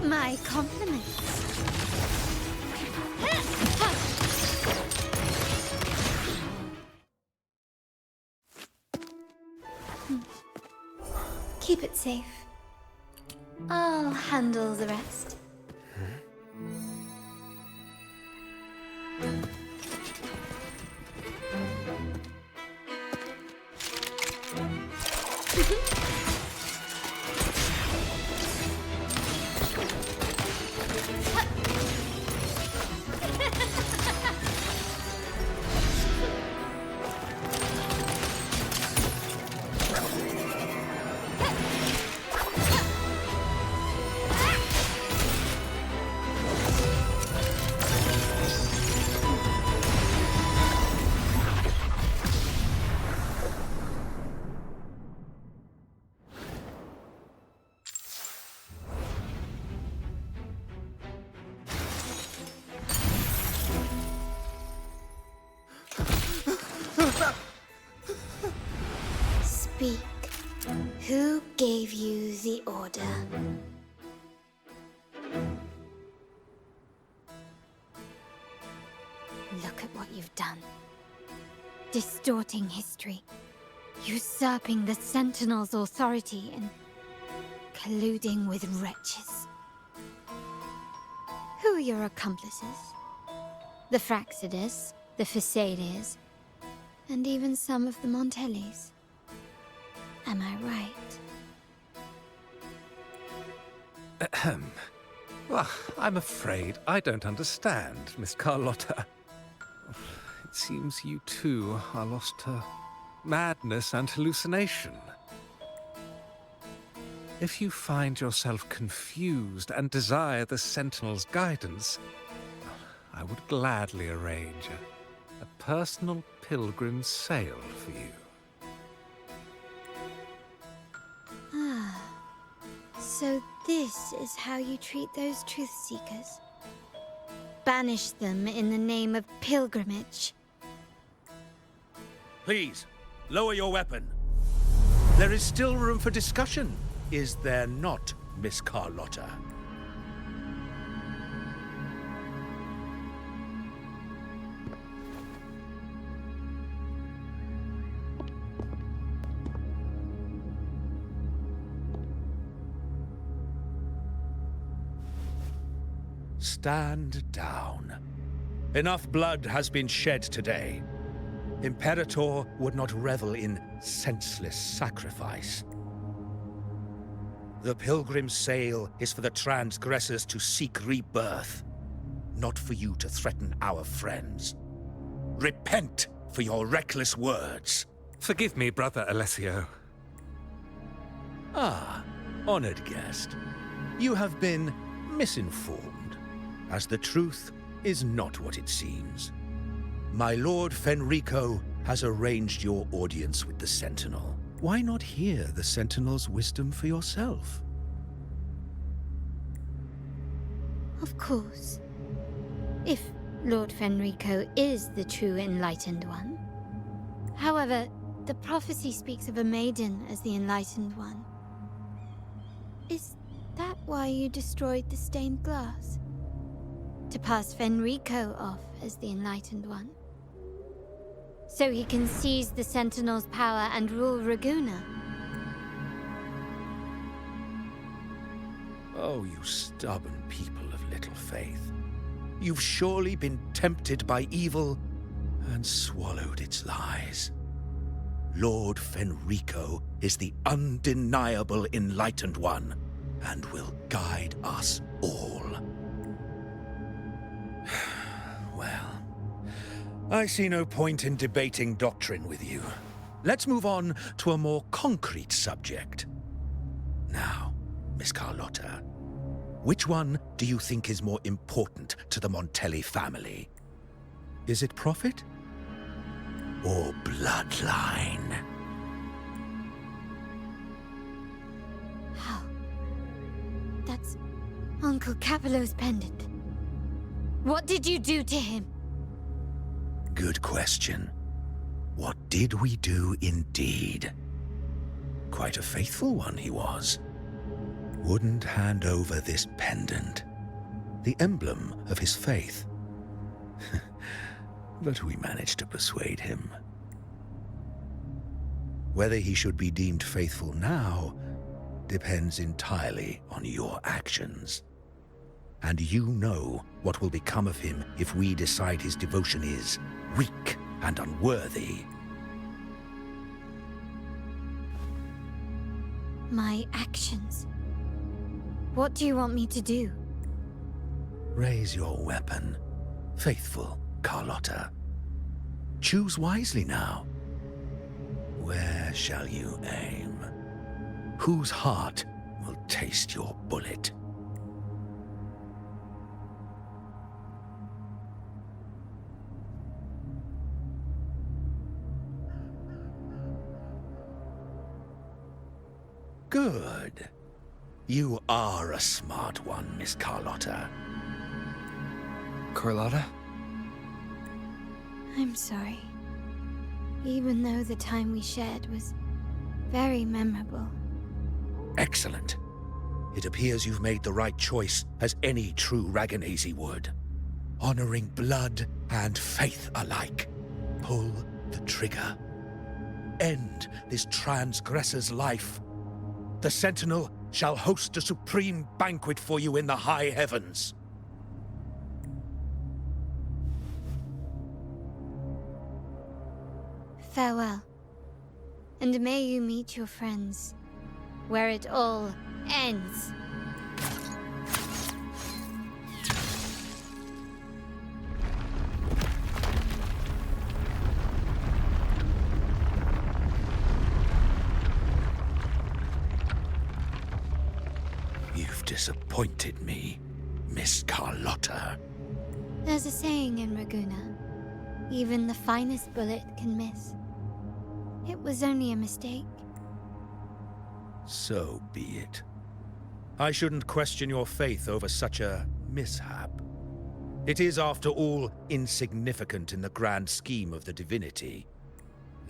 My compliments. Keep it safe. I'll handle the rest. Speak. Who gave you the order? Look at what you've done. Distorting history, usurping the Sentinel's authority, and colluding with wretches. Who are your accomplices? The Fraxidus, the Facades, and even some of the Montellis. Am I right?
Ahem. Well, I'm afraid I don't understand, Miss Carlotta. It seems you too are lost to madness and hallucination. If you find yourself confused and desire the Sentinel's guidance, I would gladly arrange a personal pilgrim sail for you.
Ah, so this is how you treat those truth seekers. Banish them in the name of pilgrimage.
Please, lower your weapon. There is still room for discussion, is there not, Miss Carlotta? Stand down. Enough blood has been shed today. Imperator would not revel in senseless sacrifice. The pilgrim's sail is for the transgressors to seek rebirth, not for you to threaten our friends. Repent for your reckless words.
Forgive me, Brother Alessio.
Ah, honored guest. You have been misinformed, as the truth is not what it seems. My Lord Fenrico has arranged your audience with the Sentinel. Why not hear the Sentinel's wisdom for yourself?
Of course. If Lord Fenrico is the true Enlightened One. However, the prophecy speaks of a maiden as the Enlightened One. Is that why you destroyed the stained glass? To pass Fenrico off as the Enlightened One? So he can seize the Sentinel's power and rule Raguna?
Oh, you stubborn people of little faith. You've surely been tempted by evil and swallowed its lies. Lord Fenrico is the undeniable Enlightened One and will guide us all. Well, I see no point in debating doctrine with you. Let's move on to a more concrete subject. Now, Miss Carlotta, which one do you think is more important to the Montelli family? Is it profit or bloodline?
How? That's Uncle Capello's pendant. What did you do to him?
Good question. What did we do indeed? Quite a faithful one he was. Wouldn't hand over this pendant, the emblem of his faith. But we managed to persuade him. Whether he should be deemed faithful now depends entirely on your actions. And you know what will become of him if we decide his devotion is weak and unworthy.
My actions. What do you want me to do?
Raise your weapon, faithful Carlotta. Choose wisely now. Where shall you aim? Whose heart will taste your bullet? Good. You are a smart one, Miss Carlotta.
Carlotta?
I'm sorry. Even though the time we shared was very memorable.
Excellent. It appears you've made the right choice, as any true Ragganese would. Honoring blood and faith alike. Pull the trigger. End this transgressor's life. The Sentinel shall host a supreme banquet for you in the high heavens.
Farewell. And may you meet your friends where it all ends.
You've disappointed me, Miss Carlotta.
There's a saying in Raguna. Even the finest bullet can miss. It was only a mistake.
So be it. I shouldn't question your faith over such a mishap. It is, after all, insignificant in the grand scheme of the divinity.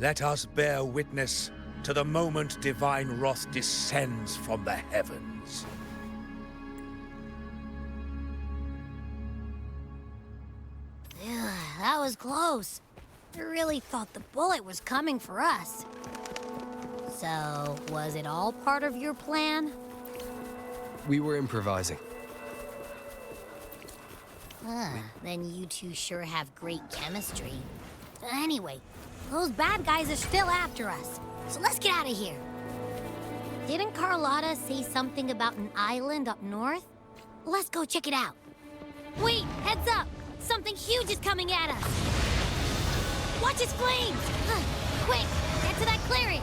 Let us bear witness to the moment divine wrath descends from the heavens.
Ugh, that was close. I really thought the bullet was coming for us. So, was it all part of your plan?
We were improvising.
Then you two sure have great chemistry. Anyway, those bad guys are still after us, so let's get out of here. Didn't Carlotta say something about an island up north? Let's go check it out. Wait, heads up! Something huge is coming at us! Watch its flames! Quick, get to that clearing!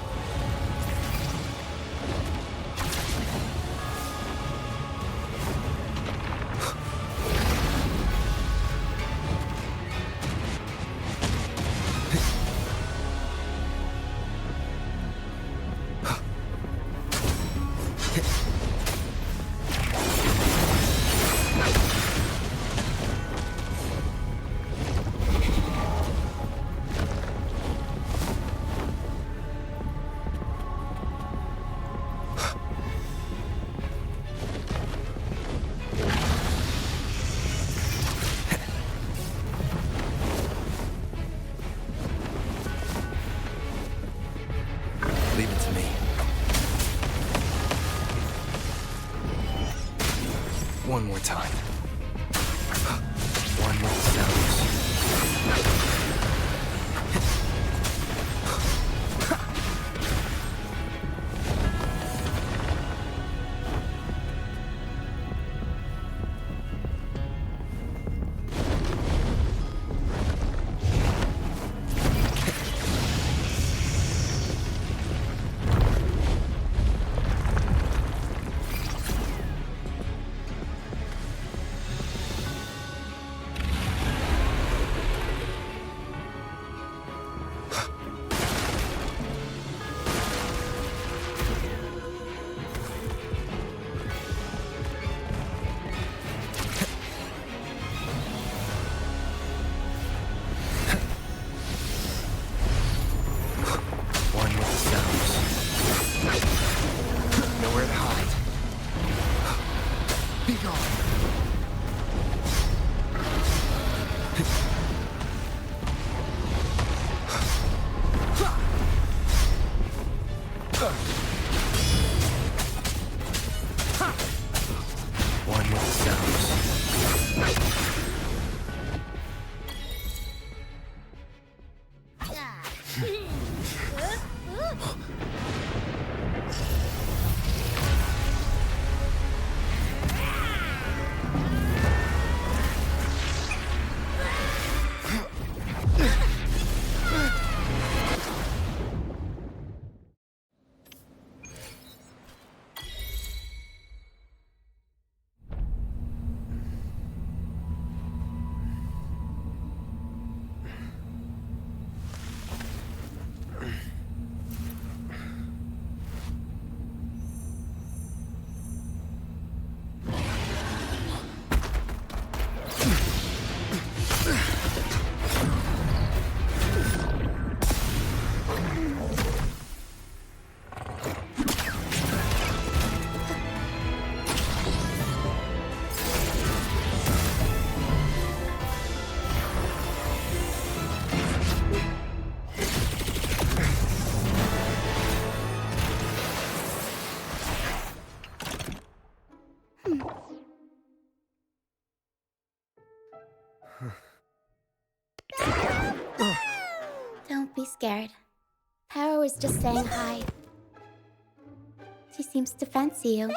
Leave it to me. One more time. One with the sounds. Nowhere to hide. Be gone. One with the sounds.
Don't be scared. Paro is just saying hi. She seems to fancy you.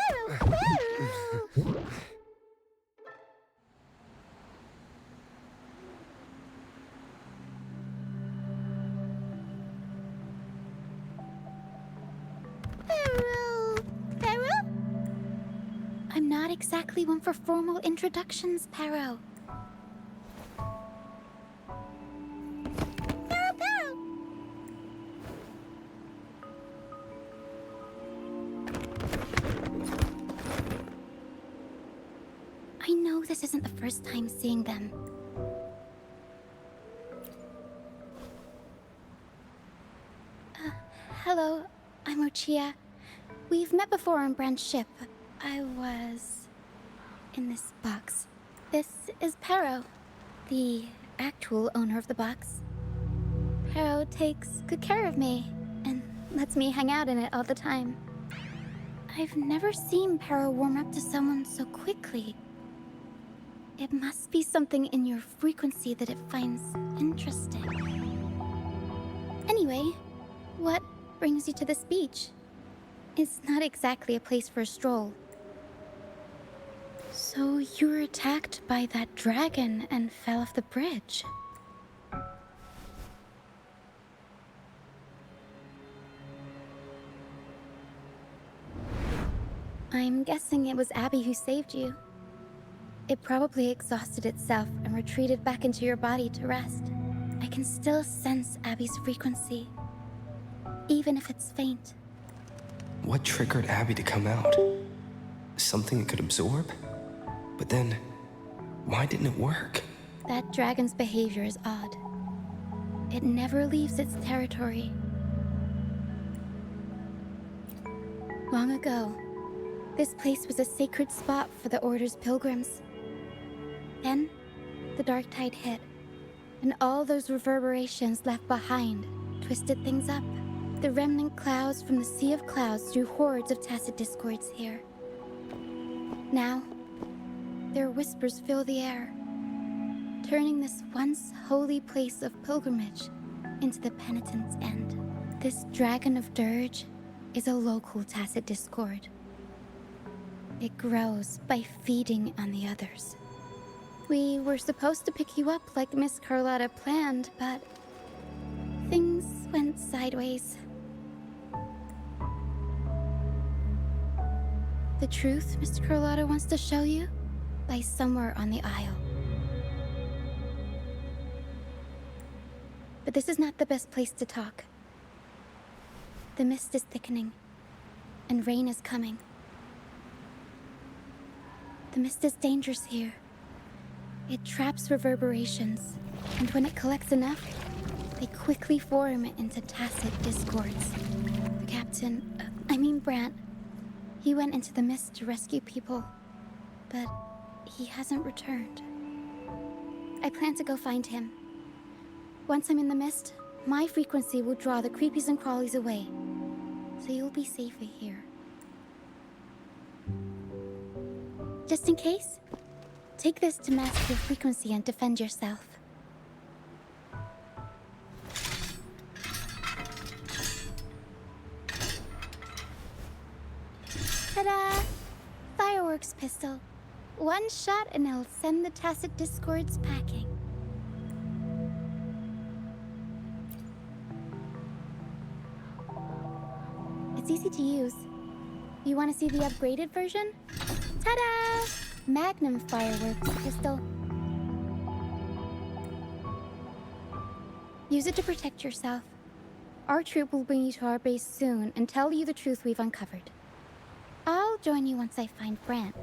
I'm not exactly one for formal introductions, Paro. I know this isn't the first time seeing them. Hello, I'm Lucia. We've met before on Brand's ship. I was in this box. This is Pero, the actual owner of the box. Pero takes good care of me and lets me hang out in it all the time. I've never seen Pero warm up to someone so quickly. It must be something in your frequency that it finds interesting. Anyway, what brings you to this beach? It's not exactly a place for a stroll. So you were attacked by that dragon and fell off the bridge. I'm guessing it was Abby who saved you. It probably exhausted itself and retreated back into your body to rest. I can still sense Abby's frequency, even if it's faint.
What triggered Abby to come out? Something it could absorb? But then, why didn't it work?
That dragon's behavior is odd. It never leaves its territory. Long ago, this place was a sacred spot for the Order's pilgrims. Then, the dark tide hit, and all those reverberations left behind twisted things up. The remnant clouds from the Sea of Clouds drew hordes of tacit discords here. Now, their whispers fill the air, turning this once holy place of pilgrimage into the penitent's end. This Dragon of Dirge is a local tacit discord. It grows by feeding on the others. We were supposed to pick you up like Miss Carlotta planned, but things went sideways. The truth Mr. Carlotta wants to show you lies somewhere on the aisle. But this is not the best place to talk. The mist is thickening, and rain is coming. The mist is dangerous here. It traps reverberations, and when it collects enough, they quickly form into tacit discords. The captain, Brant, he went into the mist to rescue people, but he hasn't returned. I plan to go find him. Once I'm in the mist, my frequency will draw the creepies and crawlies away, so you'll be safer here. Just in case, take this to mask your frequency and defend yourself. Ta-da! Fireworks pistol. One shot and it'll send the tacit discords packing. It's easy to use. You want to see the upgraded version? Ta-da! Magnum fireworks pistol. Use it to protect yourself. Our troop will bring you to our base soon and tell you the truth we've uncovered. I'll join you once I find Brant.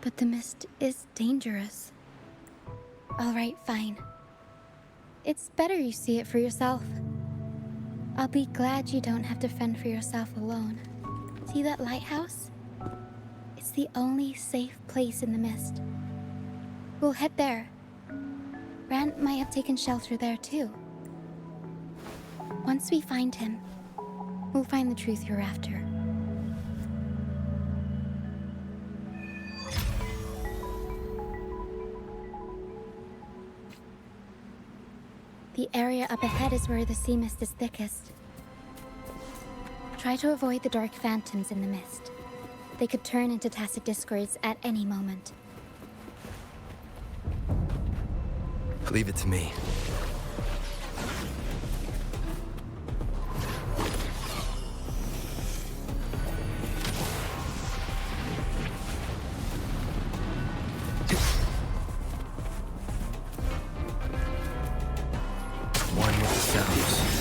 But the mist is dangerous. All right, fine. It's better you see it for yourself. I'll be glad you don't have to fend for yourself alone. See that lighthouse? It's the only safe place in the mist. We'll head there. Brant might have taken shelter there too. Once we find him, we'll find the truth you're after. The area up ahead is where the sea mist is thickest. Try to avoid the dark phantoms in the mist. They could turn into tacit discords at any moment.
Leave it to me. One with the sounds.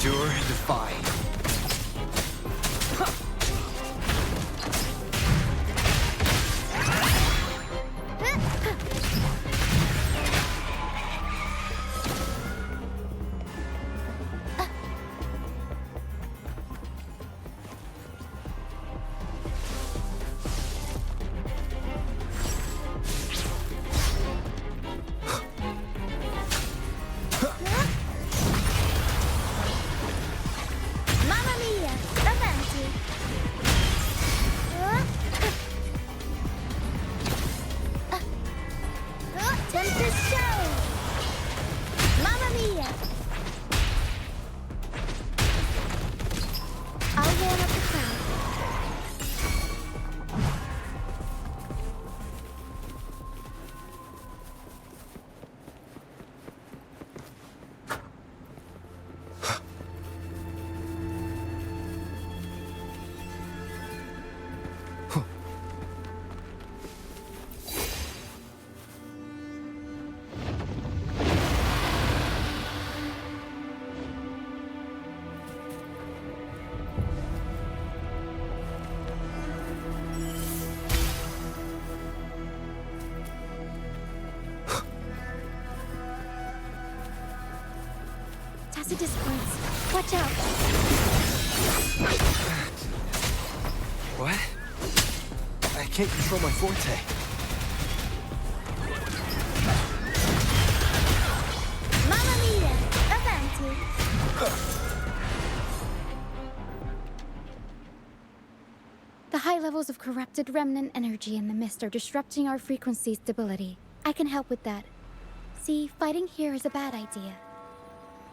Endure, defy.
Mamma mia! Avanti! Tempest show! Mamma mia! I'll warm up the crowd. Tacit discords. Watch out!
What? I can't control my forte.
Mamma mia! Avanti!
The high levels of corrupted remnant energy in the mist are disrupting our frequency stability. I can help with that. See, fighting here is a bad idea.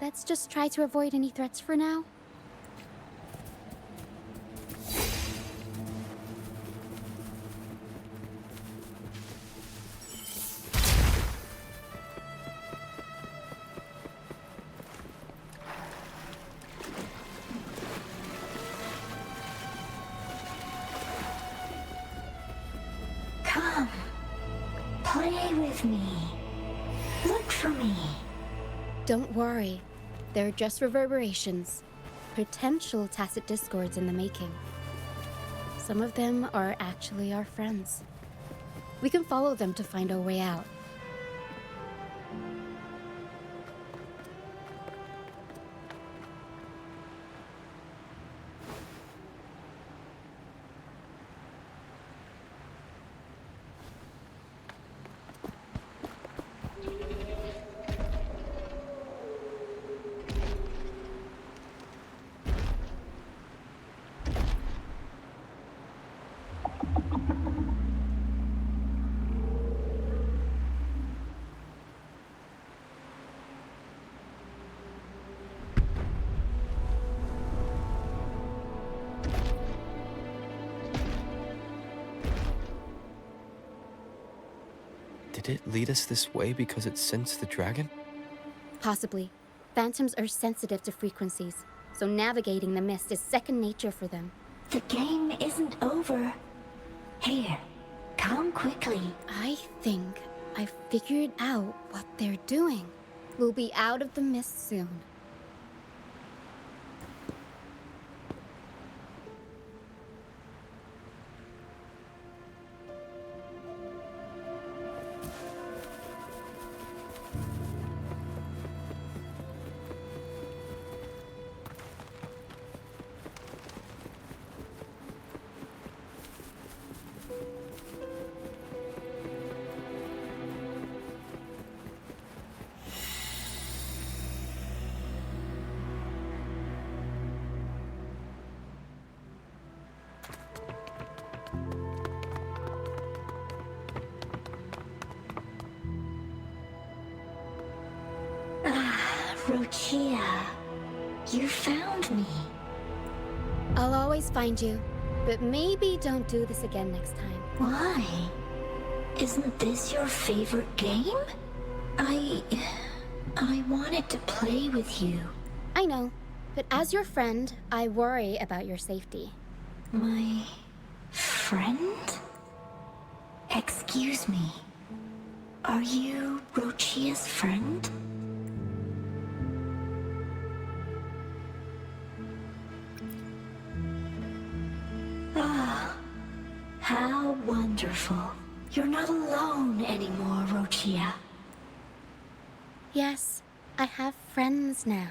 Let's just try to avoid any threats for now.
Come. Play with me. Look for me.
Don't worry. They're just reverberations. Potential tacit discords in the making. Some of them are actually our friends. We can follow them to find our way out.
Did it lead us this way because it sensed the dragon?
Possibly. Phantoms are sensitive to frequencies, so navigating the mist is second nature for them.
The game isn't over. Here, come quickly.
I think I figured out what they're doing. We'll be out of the mist soon.
Rochia, you found me.
I'll always find you, but maybe don't do this again next time.
Why? Isn't this your favorite game? I wanted to play with you.
I know, but as your friend, I worry about your safety.
My friend? Excuse me. Are you Rochia's friend?
Yes, I have friends now.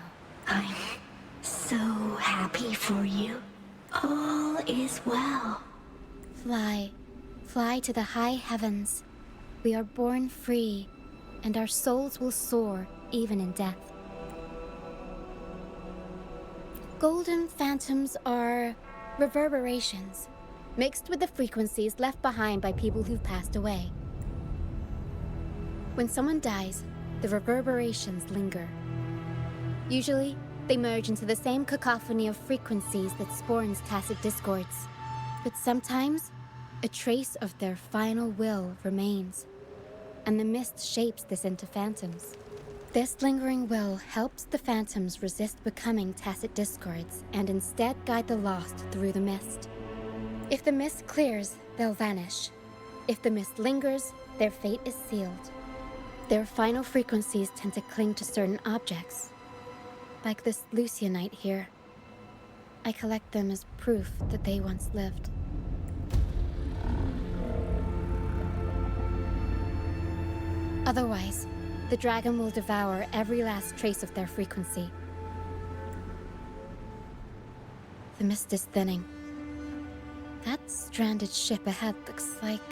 I'm so happy for you. All is well.
Fly. Fly to the high heavens. We are born free, and our souls will soar even in death. Golden phantoms are reverberations, mixed with the frequencies left behind by people who've passed away. When someone dies, the reverberations linger. Usually, they merge into the same cacophony of frequencies that spawns tacit discords. But sometimes, a trace of their final will remains, and the mist shapes this into phantoms. This lingering will helps the phantoms resist becoming tacit discords and instead guide the lost through the mist. If the mist clears, they'll vanish. If the mist lingers, their fate is sealed. Their final frequencies tend to cling to certain objects, like this Lucianite here. I collect them as proof that they once lived. Otherwise, the dragon will devour every last trace of their frequency. The mist is thinning. That stranded ship ahead looks like...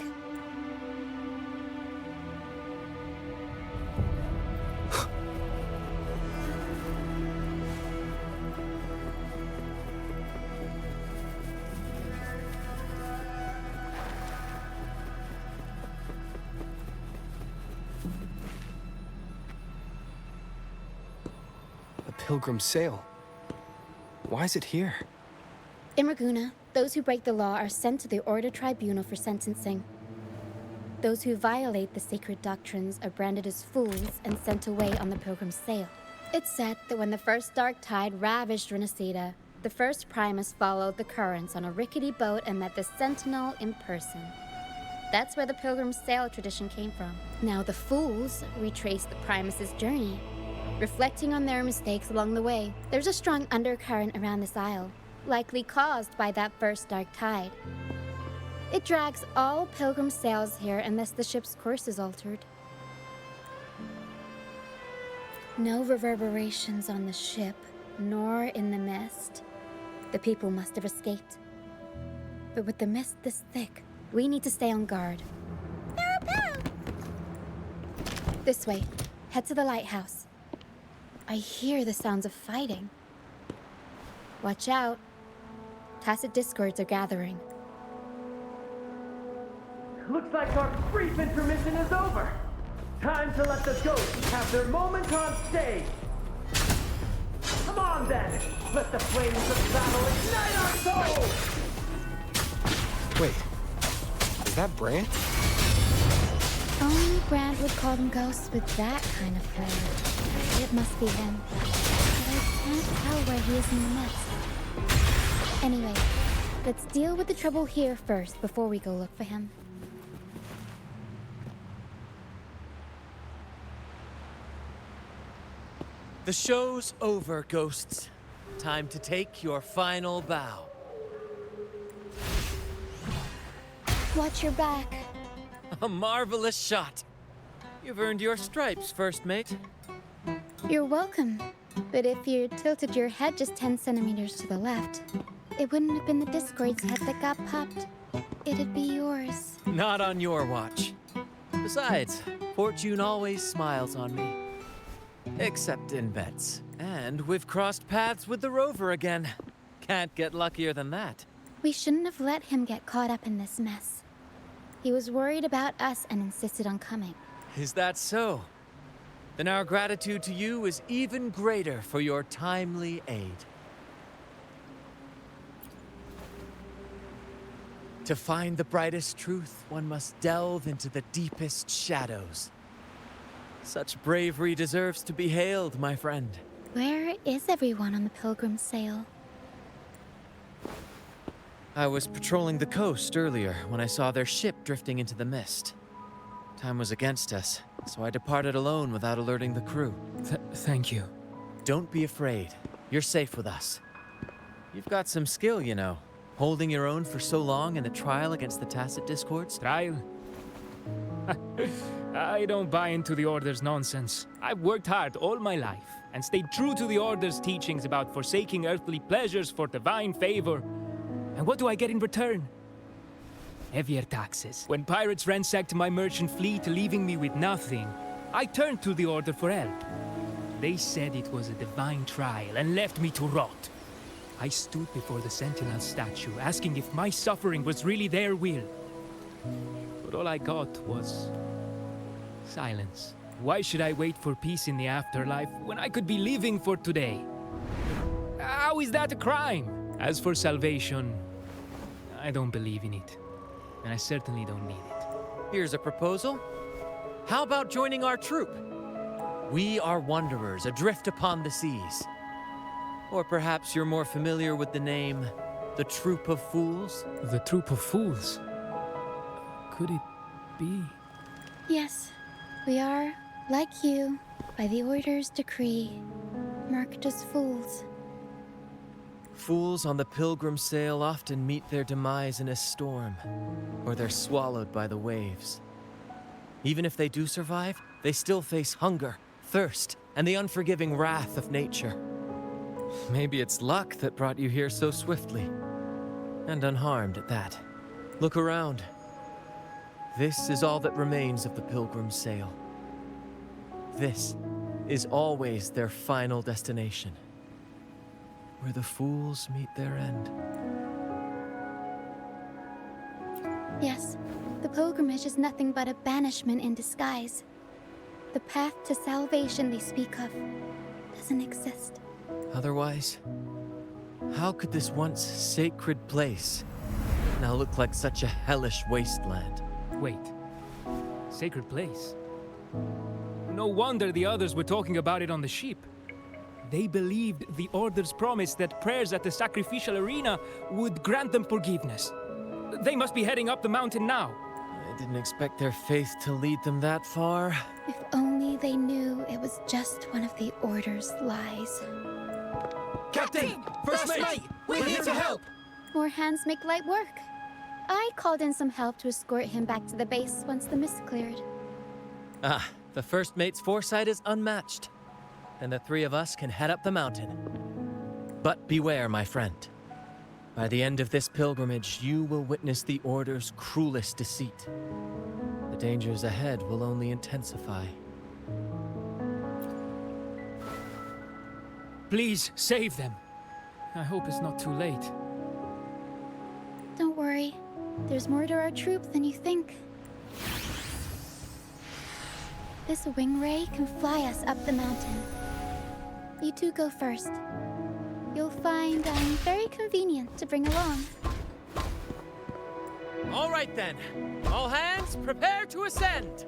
Pilgrim's sail. Why is it here?
In Raguna, those who break the law are sent to the Order Tribunal for sentencing. Those who violate the sacred doctrines are branded as fools and sent away on the Pilgrim's sail. It's said that when the first dark tide ravaged Rinascita, the first Primus followed the currents on a rickety boat and met the Sentinel in person. That's where the Pilgrim's sail tradition came from. Now the fools retrace the Primus's journey, reflecting on their mistakes along the way. There's a strong undercurrent around this isle, likely caused by that first dark tide. It drags all pilgrim sails here unless the ship's course is altered. No reverberations on the ship, nor in the mist. The people must have escaped. But with the mist this thick, we need to stay on guard. This way. Head to the lighthouse. I hear the sounds of fighting. Watch out. Tacit discords are gathering.
Looks like our brief intermission is over. Time to let the ghosts have their moment on stage. Come on then, let the flames of battle ignite our souls!
Wait, is that Brant?
Only Brant would call them ghosts with that kind of flair. It must be him. But I can't tell where he is in the mist. Anyway, let's deal with the trouble here first before we go look for him.
The show's over, ghosts. Time to take your final bow.
Watch your back.
A marvelous shot. You've earned your stripes, first mate.
You're welcome. But if you tilted your head just 10 centimeters to the left, it wouldn't have been the Discord's head that got popped. It'd be yours.
Not on your watch. Besides, fortune always smiles on me. Except in bets. And we've crossed paths with the rover again. Can't get luckier than that.
We shouldn't have let him get caught up in this mess. He was worried about us and insisted on coming.
Is that so? Then our gratitude to you is even greater for your timely aid. To find the brightest truth, one must delve into the deepest shadows. Such bravery deserves to be hailed, my friend.
Where is everyone on the Pilgrim's sail?
I was patrolling the coast earlier when I saw their ship drifting into the mist. Time was against us, so I departed alone without alerting the crew.
Thank you.
Don't be afraid. You're safe with us. You've got some skill, you know. Holding your own for so long in a trial against the Tacit Discords.
Trial?
I don't buy into the Order's nonsense. I've worked hard all my life and stayed true to the Order's teachings about forsaking earthly pleasures for divine favor. And what do I get in return? Heavier taxes. When pirates ransacked my merchant fleet, leaving me with nothing, I turned to the Order for help. They said it was a divine trial and left me to rot. I stood before the Sentinel statue, asking if my suffering was really their will. But all I got was silence. Why should I wait for peace in the afterlife when I could be living for today? How is that a crime? As for salvation, I don't believe in it. And I certainly don't need it.
Here's a proposal. How about joining our troop? We are wanderers adrift upon the seas. Or perhaps you're more familiar with the name, the Troop of Fools?
The Troop of Fools? Could it be?
Yes, we are, like you, by the Order's decree, marked as fools.
Fools on the pilgrim sail often meet their demise in a storm, or they're swallowed by the waves. Even if they do survive, they still face hunger, thirst, and the unforgiving wrath of nature. Maybe it's luck that brought you here so swiftly, and unharmed at that. Look around. This is all that remains of the pilgrim's sail. This is always their final destination, where the fools meet their end.
Yes, the pilgrimage is nothing but a banishment in disguise. The path to salvation they speak of doesn't exist.
Otherwise, how could this once sacred place now look like such a hellish wasteland?
Wait. Sacred place? No wonder the others were talking about it on the ship. They believed the Order's promise that prayers at the sacrificial arena would grant them forgiveness. They must be heading up the mountain now.
I didn't expect their faith to lead them that far.
If only they knew it was just one of the Order's lies.
Captain! First mate! We're here to help!
More hands make light work. I called in some help to escort him back to the base once the mist cleared.
Ah, the first mate's foresight is unmatched. And the three of us can head up the mountain. But beware, my friend. By the end of this pilgrimage, you will witness the Order's cruelest deceit. The dangers ahead will only intensify.
Please, save them. I hope it's not too late.
Don't worry. There's more to our troop than you think. This wing ray can fly us up the mountain. You two go first. You'll find I'm very convenient to bring along.
All right then. All hands, prepare to ascend.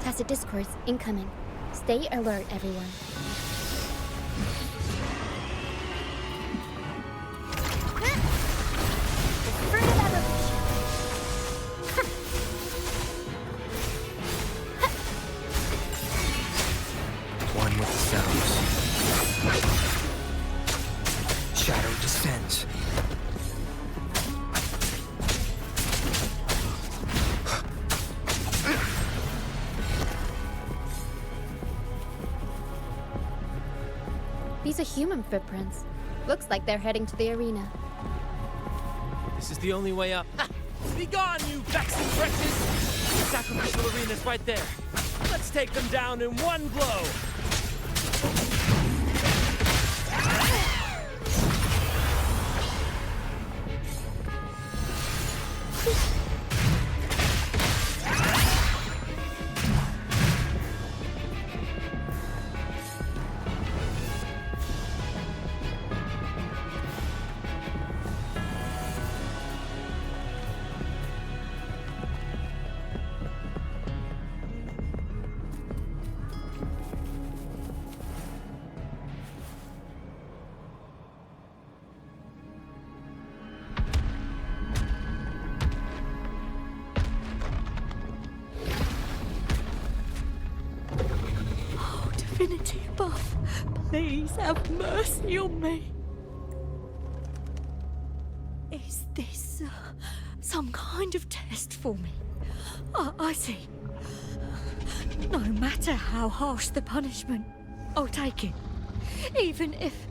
Tacit discourse incoming. Stay alert, everyone.
One with the sounds. Shadow descends.
These are human footprints. Looks like they're heading to the arena.
This is the only way up. Ha! Be gone, you vexing wretches! The sacrificial arena's right there. Let's take them down in one blow!
please have mercy on me. Is this some kind of test for me? I see. No matter how harsh the punishment, I'll take it. Even if...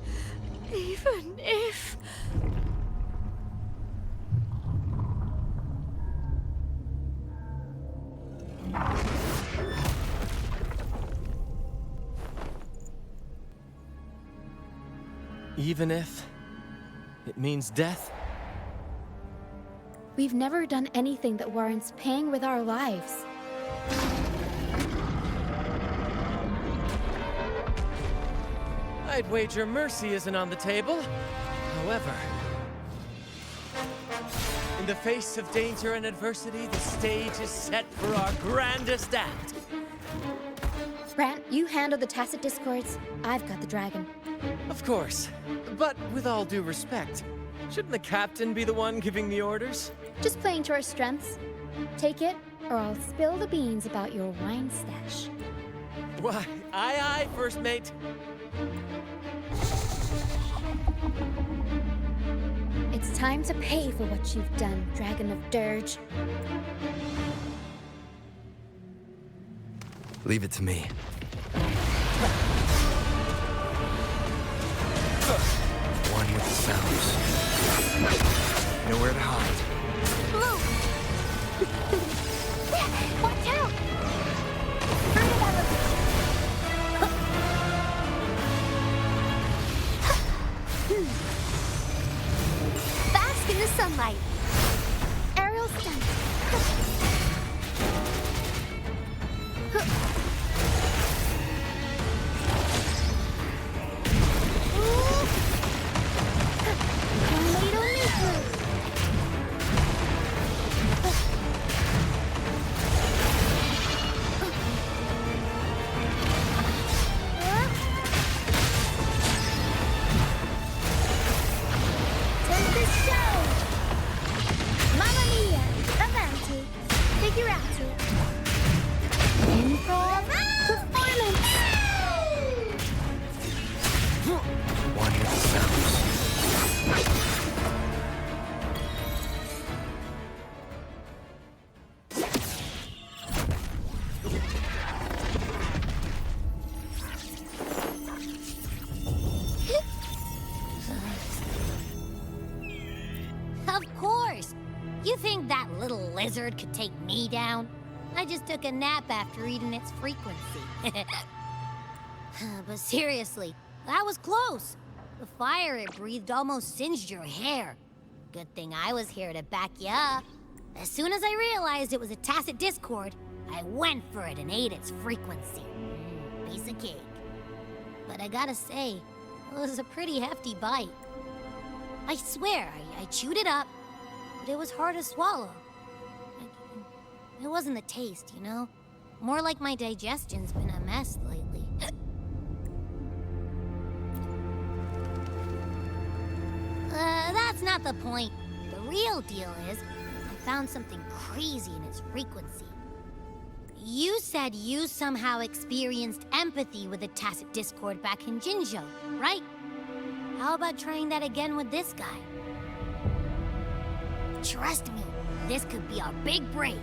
Even if it means death?
We've never done anything that warrants paying with our lives.
I'd wager mercy isn't on the table. However, in the face of danger and adversity, the stage is set for our grandest act.
Brant, you handle the tacit discords. I've got the dragon.
Of course, but with all due respect, shouldn't the captain be the one giving the orders?
Just playing to our strengths. Take it, or I'll spill the beans about your wine stash.
Why, aye, first mate.
It's time to pay for what you've done, Dragon of Dirge.
Leave it to me. One with the sounds. Nowhere to hide.
Blue! Watch out! Bask in the sunlight.
Aerial stunt.
Lizard could take me down. I just took a nap after eating its frequency. But seriously, that was close. The fire it breathed almost singed your hair. Good thing I was here to back you up. As soon as I realized it was a tacit discord, I went for it and ate its frequency. Piece of cake. But I gotta say, it was a pretty hefty bite. I swear, I chewed it up, but it was hard to swallow. It wasn't the taste, you know? More like my digestion's been a mess lately. That's not the point. The real deal is, I found something crazy in its frequency. You said you somehow experienced empathy with the tacit discord back in Jinzhou, right? How about trying that again with this guy? Trust me, this could be our big break.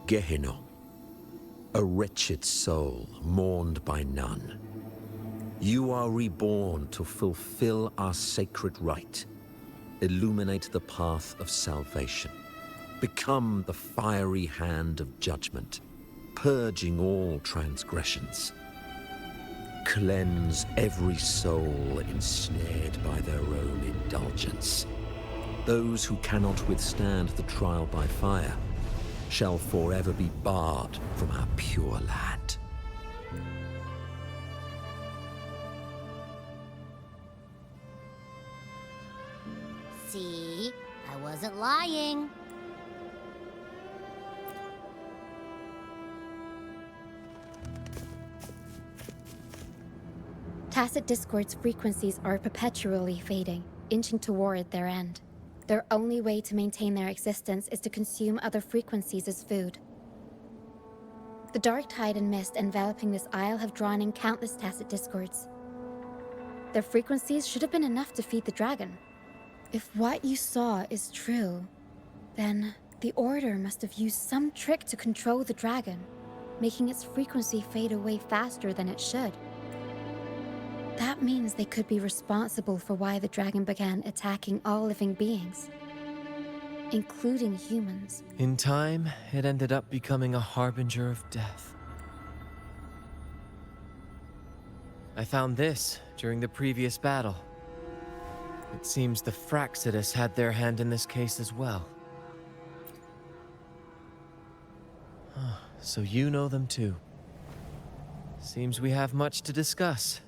Gehenna, a wretched soul mourned by none. You are reborn to fulfill our sacred rite, illuminate the path of salvation, become the fiery hand of judgment, purging all transgressions. Cleanse every soul ensnared by their own indulgence. Those who cannot withstand the trial by fire shall forever be barred from our pure land.
See? I wasn't lying.
Tacit Discord's frequencies are perpetually fading, inching toward their end. Their only way to maintain their existence is to consume other frequencies as food. The dark tide and mist enveloping this isle have drawn in countless Tacit Discords. Their frequencies should have been enough to feed the dragon. If what you saw is true, then the Order must have used some trick to control the dragon, making its frequency fade away faster than it should. That means they could be responsible for why the dragon began attacking all living beings, including humans.
In time, it ended up becoming a harbinger of death. I found this during the previous battle. It seems the Fraxidus had their hand in this case as well. So you know them too. Seems we have much to discuss.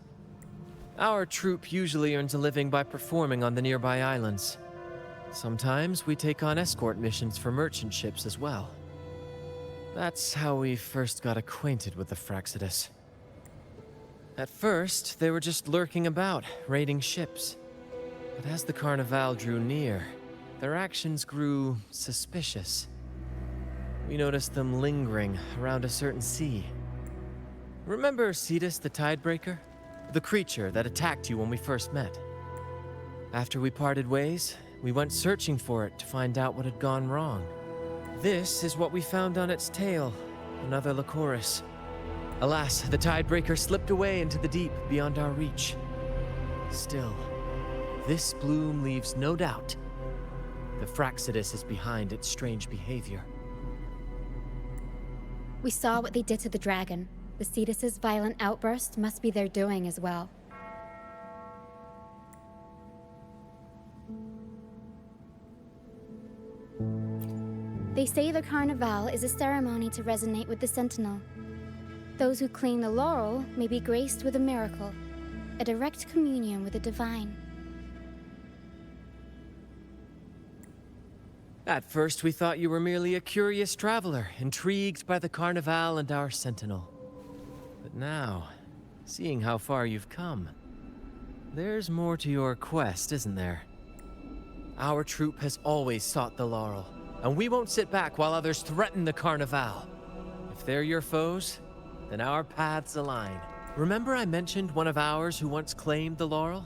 Our troop usually earns a living by performing on the nearby islands. Sometimes we take on escort missions for merchant ships as well. That's how we first got acquainted with the Fraxidus. At first, they were just lurking about, raiding ships. But as the Carnival drew near, their actions grew suspicious. We noticed them lingering around a certain sea. Remember Cetus the Tidebreaker? The creature that attacked you when we first met. After we parted ways, we went searching for it to find out what had gone wrong. This is what we found on its tail, another Lycoris. Alas, the Tidebreaker slipped away into the deep beyond our reach. Still, this bloom leaves no doubt. The Fraxidus is behind its strange behavior.
We saw what they did to the dragon. The Cetus's violent outburst must be their doing as well. They say the Carnival is a ceremony to resonate with the Sentinel. Those who claim the laurel may be graced with a miracle, a direct communion with the divine.
At first, we thought you were merely a curious traveler, intrigued by the Carnival and our Sentinel. But now, seeing how far you've come, there's more to your quest, isn't there? Our troop has always sought the laurel, and we won't sit back while others threaten the Carnival. If they're your foes, then our paths align. Remember I mentioned one of ours who once claimed the laurel?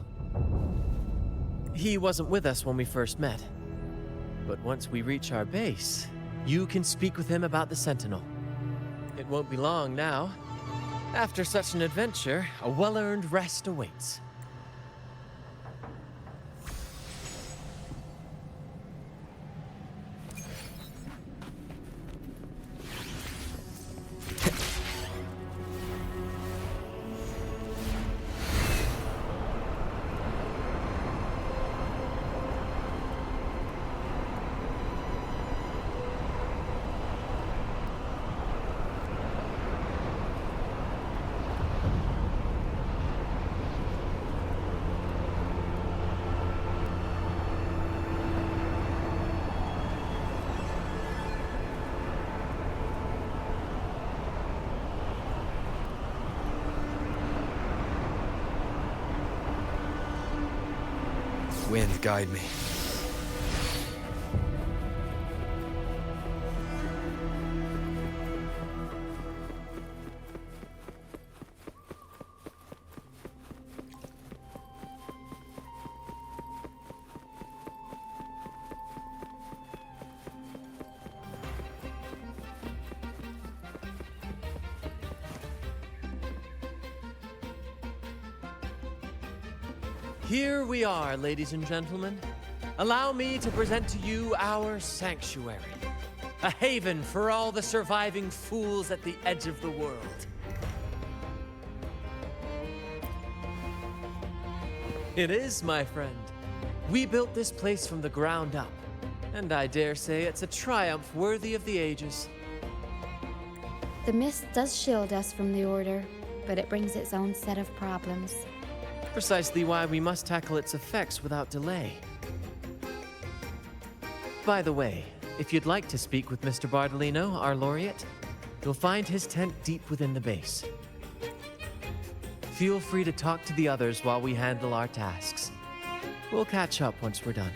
He wasn't with us when we first met. But once we reach our base, you can speak with him about the Sentinel. It won't be long now. After such an adventure, a well-earned rest awaits.
Wind, guide me.
Here we are, ladies and gentlemen. Allow me to present to you our sanctuary. A haven for all the surviving fools at the edge of the world. It is, my friend. We built this place from the ground up, and I dare say it's a triumph worthy of the ages.
The mist does shield us from the Order, but it brings its own set of problems.
Precisely why we must tackle its effects without delay. By the way, if you'd like to speak with Mr. Bardolino, our laureate, you'll find his tent deep within the base. Feel free to talk to the others while we handle our tasks. We'll catch up once we're done.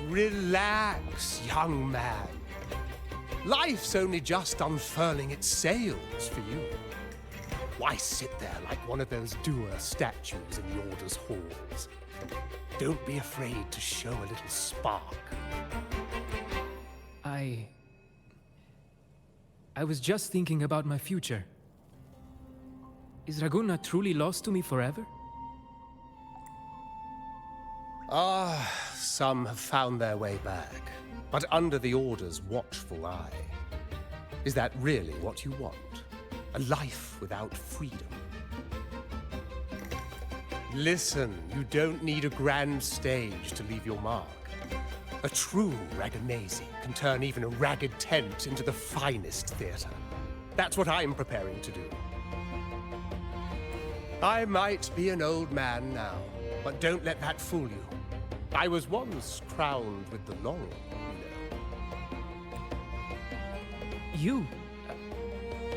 Relax, young man. Life's only just unfurling its sails for you. Why sit there like one of those dour statues in the Order's halls? Don't be afraid to show a little spark.
I was just thinking about my future. Is Raguna truly lost to me forever?
Some have found their way back, but under the Order's watchful eye. Is that really what you want? A life without freedom? Listen, you don't need a grand stage to leave your mark. A true Ragamazi can turn even a ragged tent into the finest theater. That's what I'm preparing to do. I might be an old man now, but don't let that fool you. I was once crowned with the laurel, you know.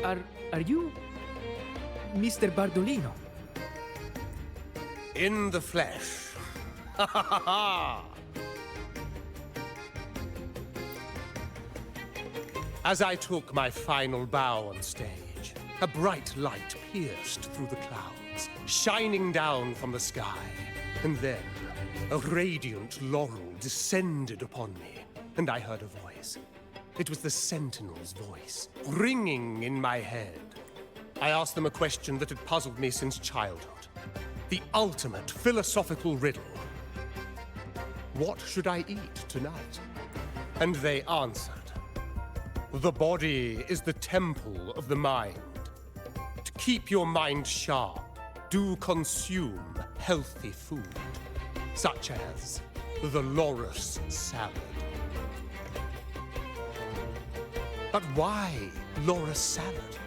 You? Are you Mr. Bardolino?
In the flesh. Ha ha ha ha! As I took my final bow on stage, a bright light pierced through the clouds, shining down from the sky. And then, a radiant laurel descended upon me, and I heard a voice. It was the Sentinel's voice, ringing in my head. I asked them a question that had puzzled me since childhood. The ultimate philosophical riddle. What should I eat tonight? And they answered. The body is the temple of the mind. To keep your mind sharp, do consume healthy food, such as the Loris salad. But why Loris salad?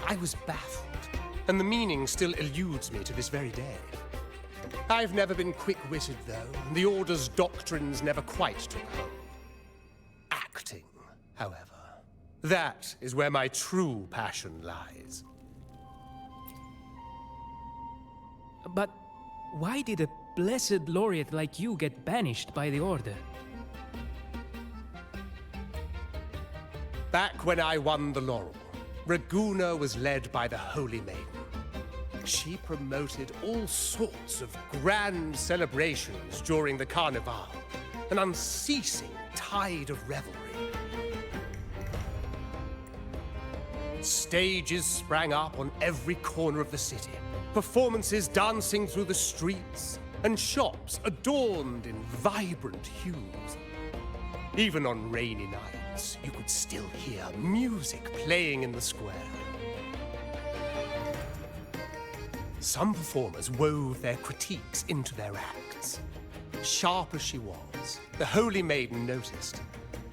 I was baffled, and the meaning still eludes me to this very day. I've never been quick-witted, though, and the Order's doctrines never quite took hold. Acting, however, that is where my true passion lies.
But why did a blessed laureate like you get banished by the Order?
Back when I won the laurel, Raguna was led by the Holy Maiden. She promoted all sorts of grand celebrations during the Carnival, an unceasing tide of revelry. Stages sprang up on every corner of the city, performances dancing through the streets, and shops adorned in vibrant hues. Even on rainy nights, you could still hear music playing in the square. Some performers wove their critiques into their acts. Sharp as she was, the Holy Maiden noticed.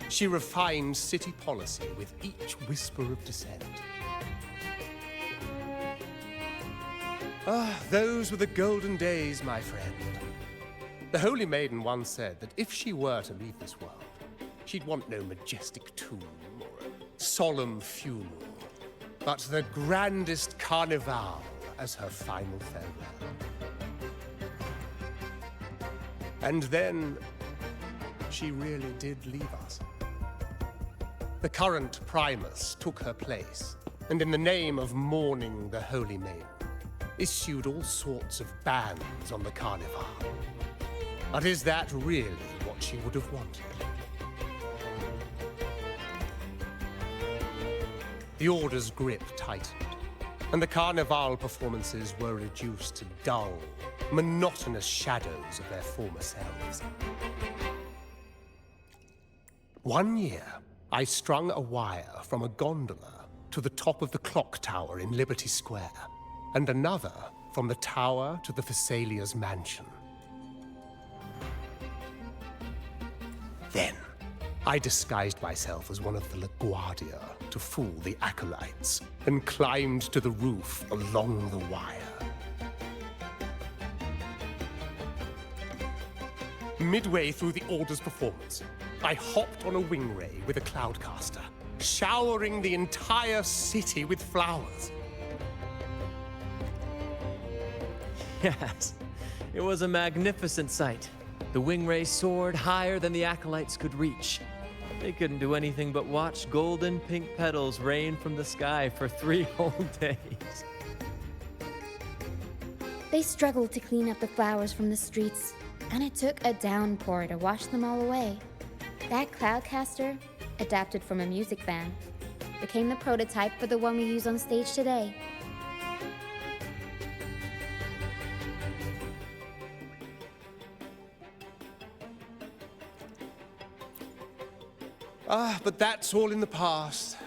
She refined city policy with each whisper of dissent. Those were the golden days, my friend. The Holy Maiden once said that if she were to leave this world, she'd want no majestic tomb or a solemn funeral, but the grandest carnival as her final farewell. And then, she really did leave us. The current Primus took her place, and in the name of mourning the Holy Maiden, issued all sorts of bans on the Carnival. But is that really what she would have wanted? The Order's grip tightened, and the Carnival performances were reduced to dull, monotonous shadows of their former selves. One year, I strung a wire from a gondola to the top of the clock tower in Liberty Square. and another from the tower to the Thessalia's mansion. Then, I disguised myself as one of the LaGuardia to fool the acolytes, and climbed to the roof along the wire. Midway through the Order's performance, I hopped on a wing ray with a cloudcaster, showering the entire city with flowers.
Yes, it was a magnificent sight. The wing ray soared higher than the acolytes could reach. They couldn't do anything but watch golden pink petals rain from the sky for 3 whole days.
They struggled to clean up the flowers from the streets, and it took a downpour to wash them all away. That cloudcaster, adapted from a music band, became the prototype for the one we use on stage today.
But that's all in the past.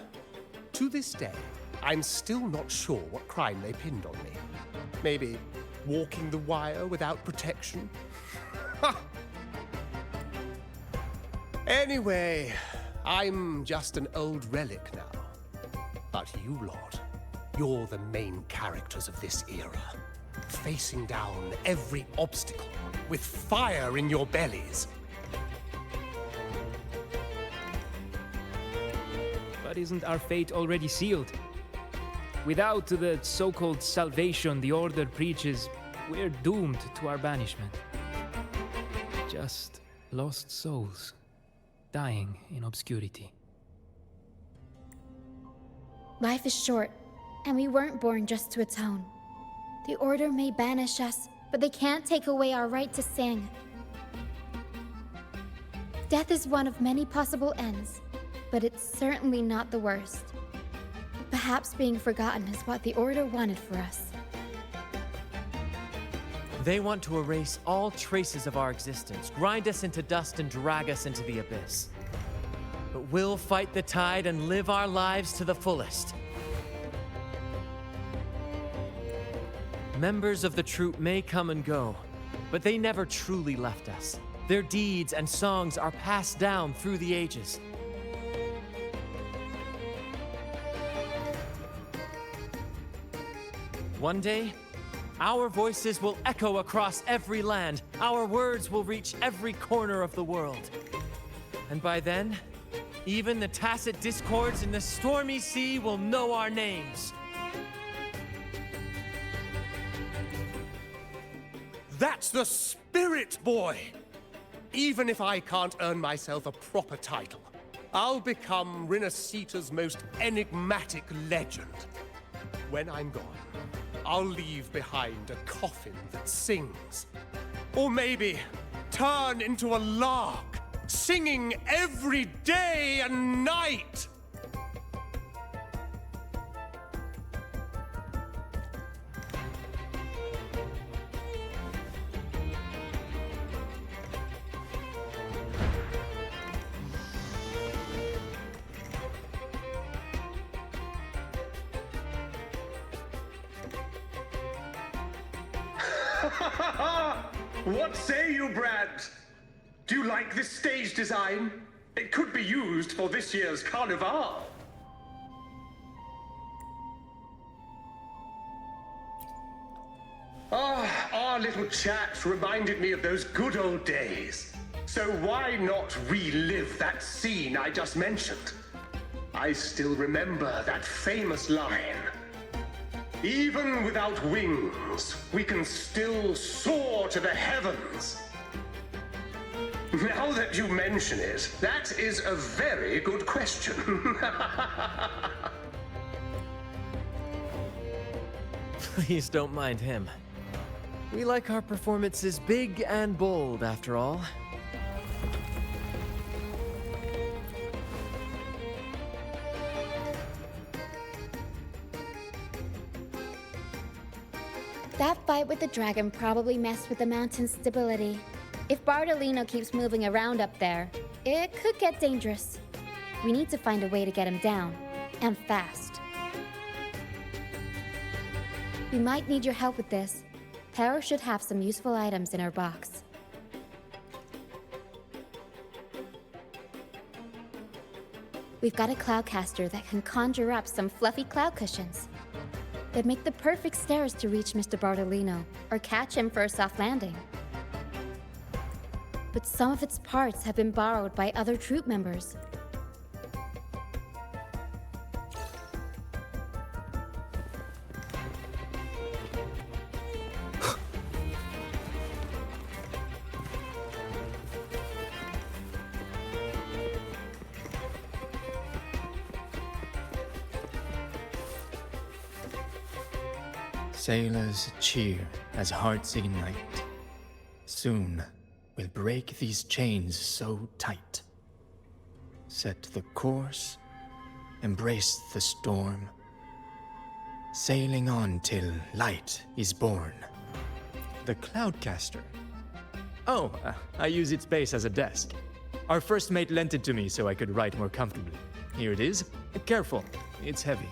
To this day, I'm still not sure what crime they pinned on me. Maybe walking the wire without protection? Anyway, I'm just an old relic now. But you lot, you're the main characters of this era. Facing down every obstacle with fire in your bellies.
But isn't our fate already sealed? Without the so-called salvation the Order preaches, we're doomed to our banishment. Just lost souls, dying in obscurity.
Life is short, and we weren't born just to atone. The Order may banish us, but they can't take away our right to sing. Death is one of many possible ends, but it's certainly not the worst. Perhaps being forgotten is what the Order wanted for us.
They want to erase all traces of our existence, grind us into dust and drag us into the abyss. But we'll fight the tide and live our lives to the fullest. Members of the troupe may come and go, but they never truly left us. Their deeds and songs are passed down through the ages. One day, our voices will echo across every land. Our words will reach every corner of the world. And by then, even the tacit discords in the stormy sea will know our names.
That's the spirit, boy! Even if I can't earn myself a proper title, I'll become Rinascita's most enigmatic legend. When I'm gone, I'll leave behind a coffin that sings. Or maybe turn into a lark, singing every day and night.
What say you, Brad? Do you like this stage design? It could be used for this year's carnival. Our little chat reminded me of those good old days. So why not relive that scene I just mentioned? I still remember that famous line. Even without wings, we can still soar to the heavens. Now that you mention it, that is a very good question.
Please don't mind him. We like our performances big and bold, after all.
That fight with the dragon probably messed with the mountain's stability. If Bardolino keeps moving around up there, it could get dangerous. We need to find a way to get him down, and fast. We might need your help with this. Pero should have some useful items in her box. We've got a cloudcaster that can conjure up some fluffy cloud cushions. They'd make the perfect stairs to reach Mr. Bartolino, or catch him for a soft landing. But some of its parts have been borrowed by other troop members.
Sailors cheer as hearts ignite. Soon we'll break these chains so tight. Set the course, embrace the storm, sailing on till light is born. The Cloudcaster. Oh, I use its base as a desk. Our first mate lent it to me so I could write more comfortably. Here it is. Careful, it's heavy.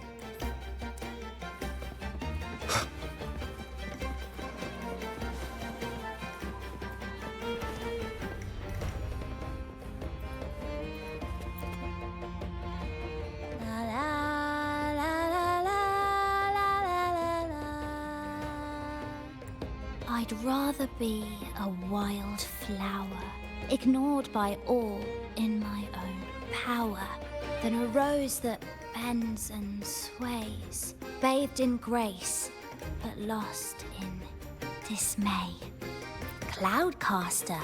I'd rather be a wild flower, ignored by all in my own power, than a rose that bends and sways, bathed in grace, but lost in dismay. Cloudcaster.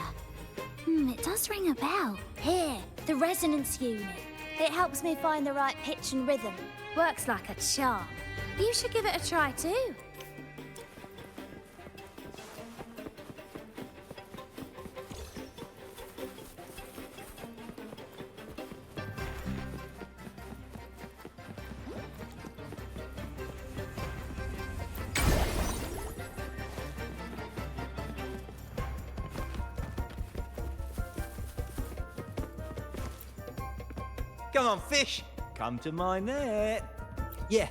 It does ring a bell. Here, the resonance unit. It helps me find the right pitch and rhythm. Works like a charm. You should give it a try too.
Come on, fish. Come to my net. Yeah,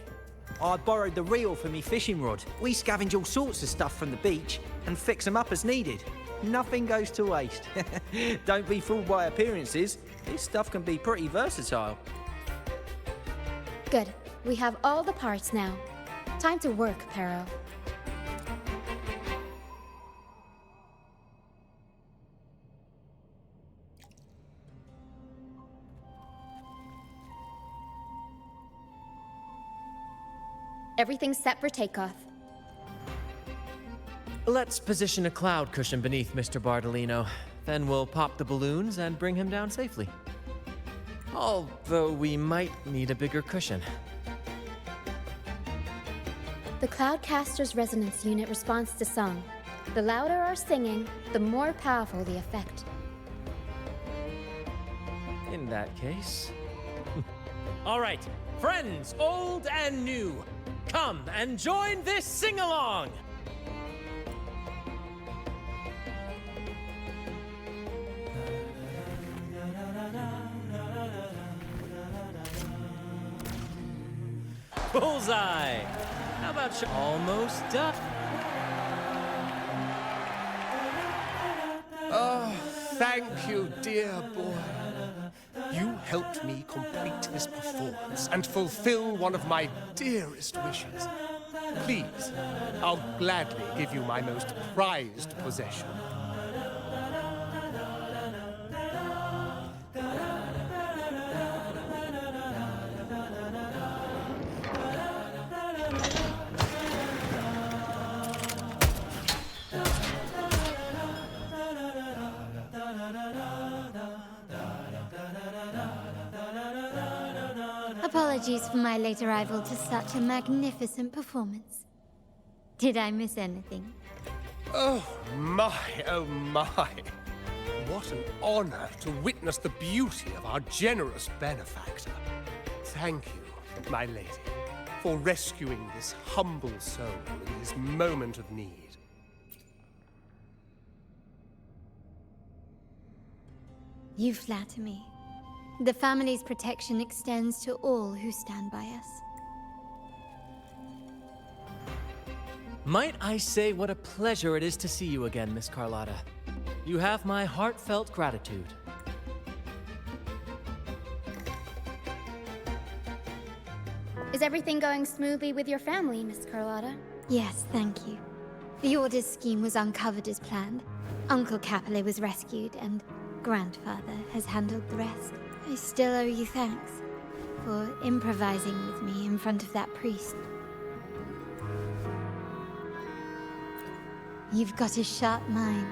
I borrowed the reel for me fishing rod. We scavenge all sorts of stuff from the beach and fix them up as needed. Nothing goes to waste. Don't be fooled by appearances. This stuff can be pretty versatile.
Good. We have all the parts now. Time to work, Pero. Everything's set for takeoff.
Let's position a cloud cushion beneath Mr. Bartolino. Then we'll pop the balloons and bring him down safely. Although we might need a bigger cushion.
The Cloudcaster's resonance unit responds to song. The louder our singing, the more powerful the effect.
In that case...
All right, friends, old and new, come and join this sing-along! Bullseye! How about you? Almost done.
Oh, thank you, dear boy. You helped me complete this performance and fulfill one of my dearest wishes. Please, I'll gladly give you my most prized possession.
Apologies for my late arrival to such a magnificent performance. Did I miss anything?
Oh my, oh my. What an honor to witness the beauty of our generous benefactor. Thank you, my lady, for rescuing this humble soul in his moment of need.
You flatter me. The family's protection extends to all who stand by us.
Might I say what a pleasure it is to see you again, Miss Carlotta. You have my heartfelt gratitude.
Is everything going smoothly with your family, Miss Carlotta?
Yes, thank you. The Order's scheme was uncovered as planned. Uncle Capilet was rescued, and Grandfather has handled the rest. I still owe you thanks for improvising with me in front of that priest. You've got a sharp mind.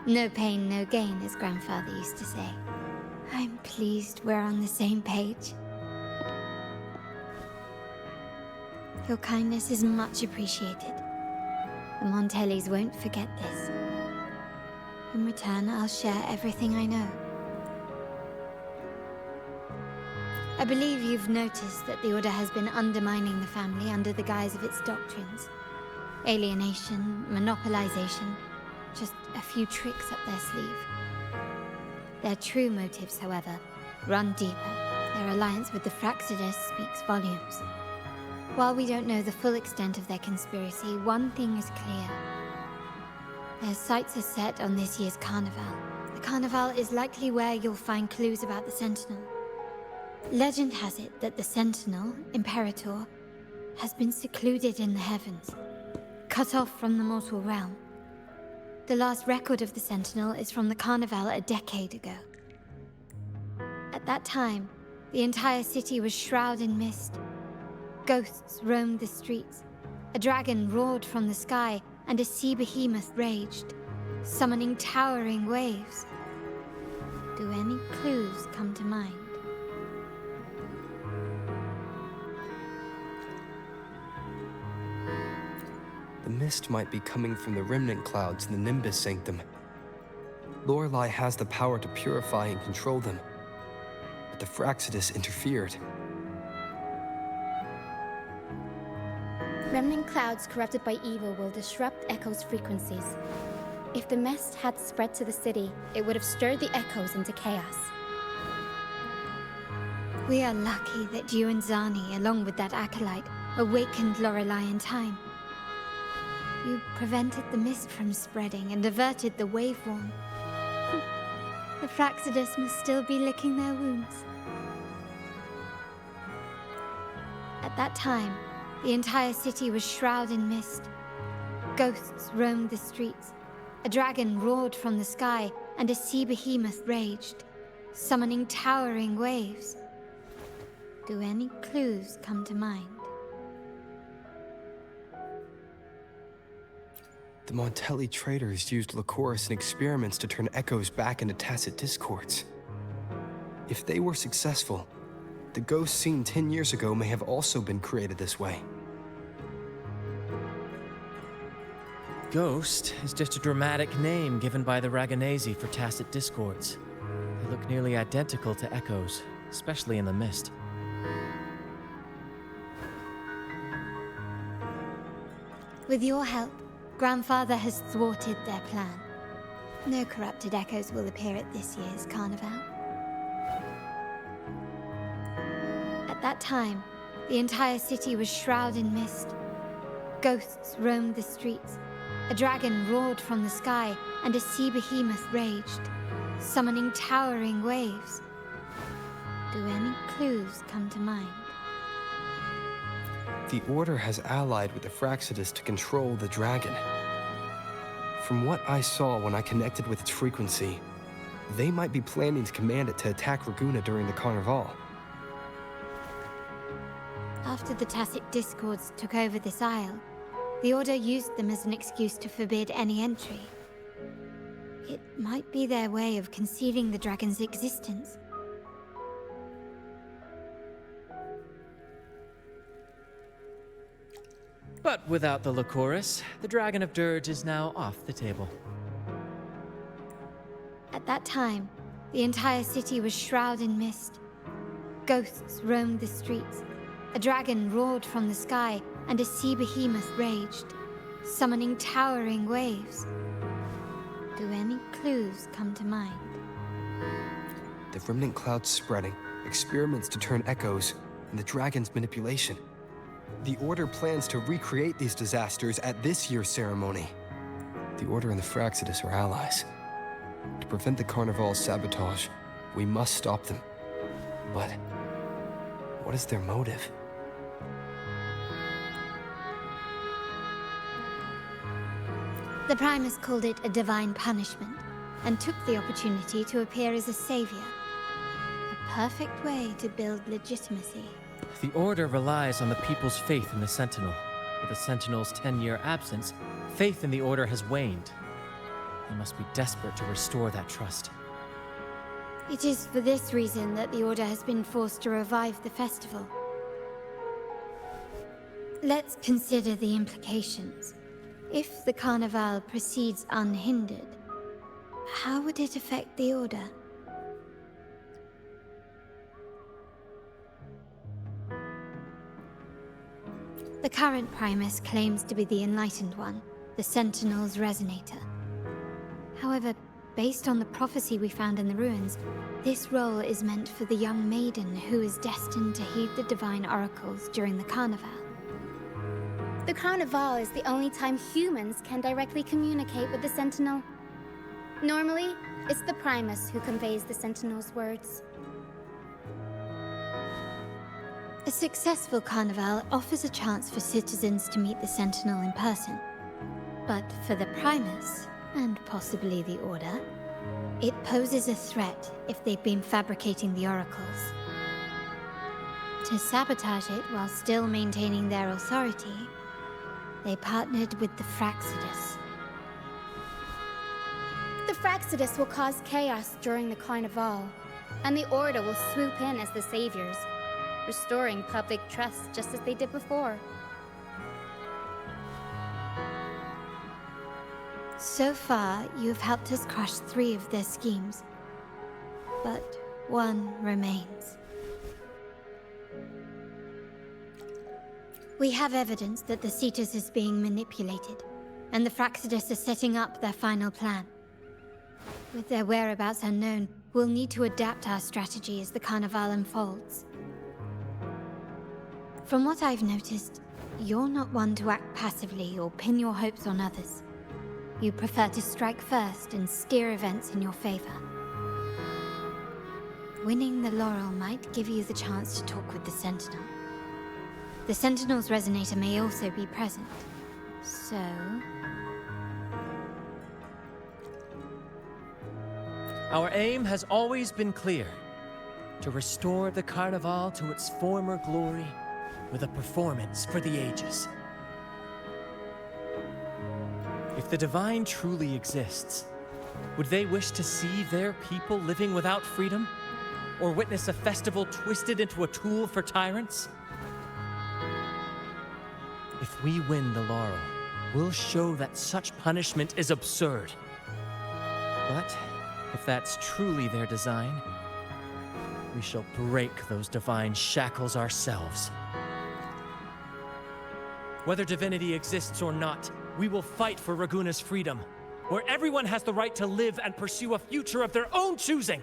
No pain, no gain, as Grandfather used to say. I'm pleased we're on the same page. Your kindness is much appreciated. The Montellis won't forget this. In return, I'll share everything I know. I believe you've noticed that the Order has been undermining the family under the guise of its doctrines. Alienation, monopolization, just a few tricks up their sleeve. Their true motives, however, run deeper. Their alliance with the Fraxidus speaks volumes. While we don't know the full extent of their conspiracy, one thing is clear. Their sights are set on this year's carnival. The carnival is likely where you'll find clues about the Sentinel. Legend has it that the Sentinel, Imperator, has been secluded in the heavens, cut off from the mortal realm. The last record of the Sentinel is from the carnival a decade ago. At that time, the entire city was shrouded in mist. Ghosts roamed the streets. A dragon roared from the sky, and a sea behemoth raged, summoning towering waves. Do any clues come to mind?
The mist might be coming from the remnant clouds in the Nimbus Sanctum. Lorelei has the power to purify and control them, but the Fraxidus interfered.
Remnant clouds corrupted by evil will disrupt Echo's frequencies. If the mist had spread to the city, it would have stirred the echoes into chaos.
We are lucky that you and Zani, along with that acolyte, awakened Lorelei in time. You prevented the mist from spreading and averted the waveform. The Fraxidus must still be licking their wounds. At that time, the entire city was shrouded in mist. Ghosts roamed the streets. A dragon roared from the sky, and a sea behemoth raged, summoning towering waves. Do any clues come to mind?
The Montelli traders used Lycoris in experiments to turn echoes back into tacit discords. If they were successful, the ghosts seen 10 years ago may have also been created this way.
Ghost is just a dramatic name given by the Raganesi for tacit discords. They look nearly identical to echoes, especially in the mist.
With your help, Grandfather has thwarted their plan. No corrupted echoes will appear at this year's carnival. At that time, the entire city was shrouded in mist. Ghosts roamed the streets. A dragon roared from the sky, and a sea behemoth raged, summoning towering waves. Do any clues come to mind?
The Order has allied with the Fraxidus to control the dragon. From what I saw when I connected with its frequency, they might be planning to command it to attack Raguna during the Carnival.
After the tacit discords took over this isle, the Order used them as an excuse to forbid any entry. It might be their way of concealing the dragon's existence.
But without the Lycoris, the Dragon of Dirge is now off the table.
At that time, the entire city was shrouded in mist. Ghosts roamed the streets. A dragon roared from the sky, and a sea behemoth raged, summoning towering waves. Do any clues come to mind?
The remnant clouds spreading, experiments to turn echoes, and the dragon's manipulation. The Order plans to recreate these disasters at this year's ceremony. The Order and the Fraccidus are allies. To prevent the Carnival's sabotage, we must stop them. But what is their motive?
The Primus called it a divine punishment, and took the opportunity to appear as a savior. A perfect way to build legitimacy.
The Order relies on the people's faith in the Sentinel. With the Sentinel's 10-year absence, faith in the Order has waned. They must be desperate to restore that trust.
It is for this reason that the Order has been forced to revive the festival. Let's consider the implications. If the Carnival proceeds unhindered, how would it affect the Order? The current Primus claims to be the Enlightened One, the Sentinel's Resonator. However, based on the prophecy we found in the ruins, this role is meant for the young maiden who is destined to heed the divine oracles during the Carnival.
The Carnival is the only time humans can directly communicate with the Sentinel. Normally, it's the Primus who conveys the Sentinel's words.
A successful Carnival offers a chance for citizens to meet the Sentinel in person. But for the Primus, and possibly the Order, it poses a threat if they've been fabricating the oracles. To sabotage it while still maintaining their authority, they partnered with the Fraccidus.
The Fraccidus will cause chaos during the Carnival, and the Order will swoop in as the saviors, restoring public trust just as they did before.
So far, you've helped us crush 3 of their schemes, but one remains. We have evidence that the Cetus is being manipulated, and the Fraccidus are setting up their final plan. With their whereabouts unknown, we'll need to adapt our strategy as the Carnival unfolds. From what I've noticed, you're not one to act passively or pin your hopes on others. You prefer to strike first and steer events in your favor. Winning the laurel might give you the chance to talk with the Sentinel. The Sentinel's Resonator may also be present, so...
Our aim has always been clear: to restore the Carnival to its former glory with a performance for the ages. If the Divine truly exists, would they wish to see their people living without freedom? Or witness a festival twisted into a tool for tyrants? If we win the laurel, we'll show that such punishment is absurd. But if that's truly their design, we shall break those divine shackles ourselves. Whether divinity exists or not, we will fight for Raguna's freedom, where everyone has the right to live and pursue a future of their own choosing.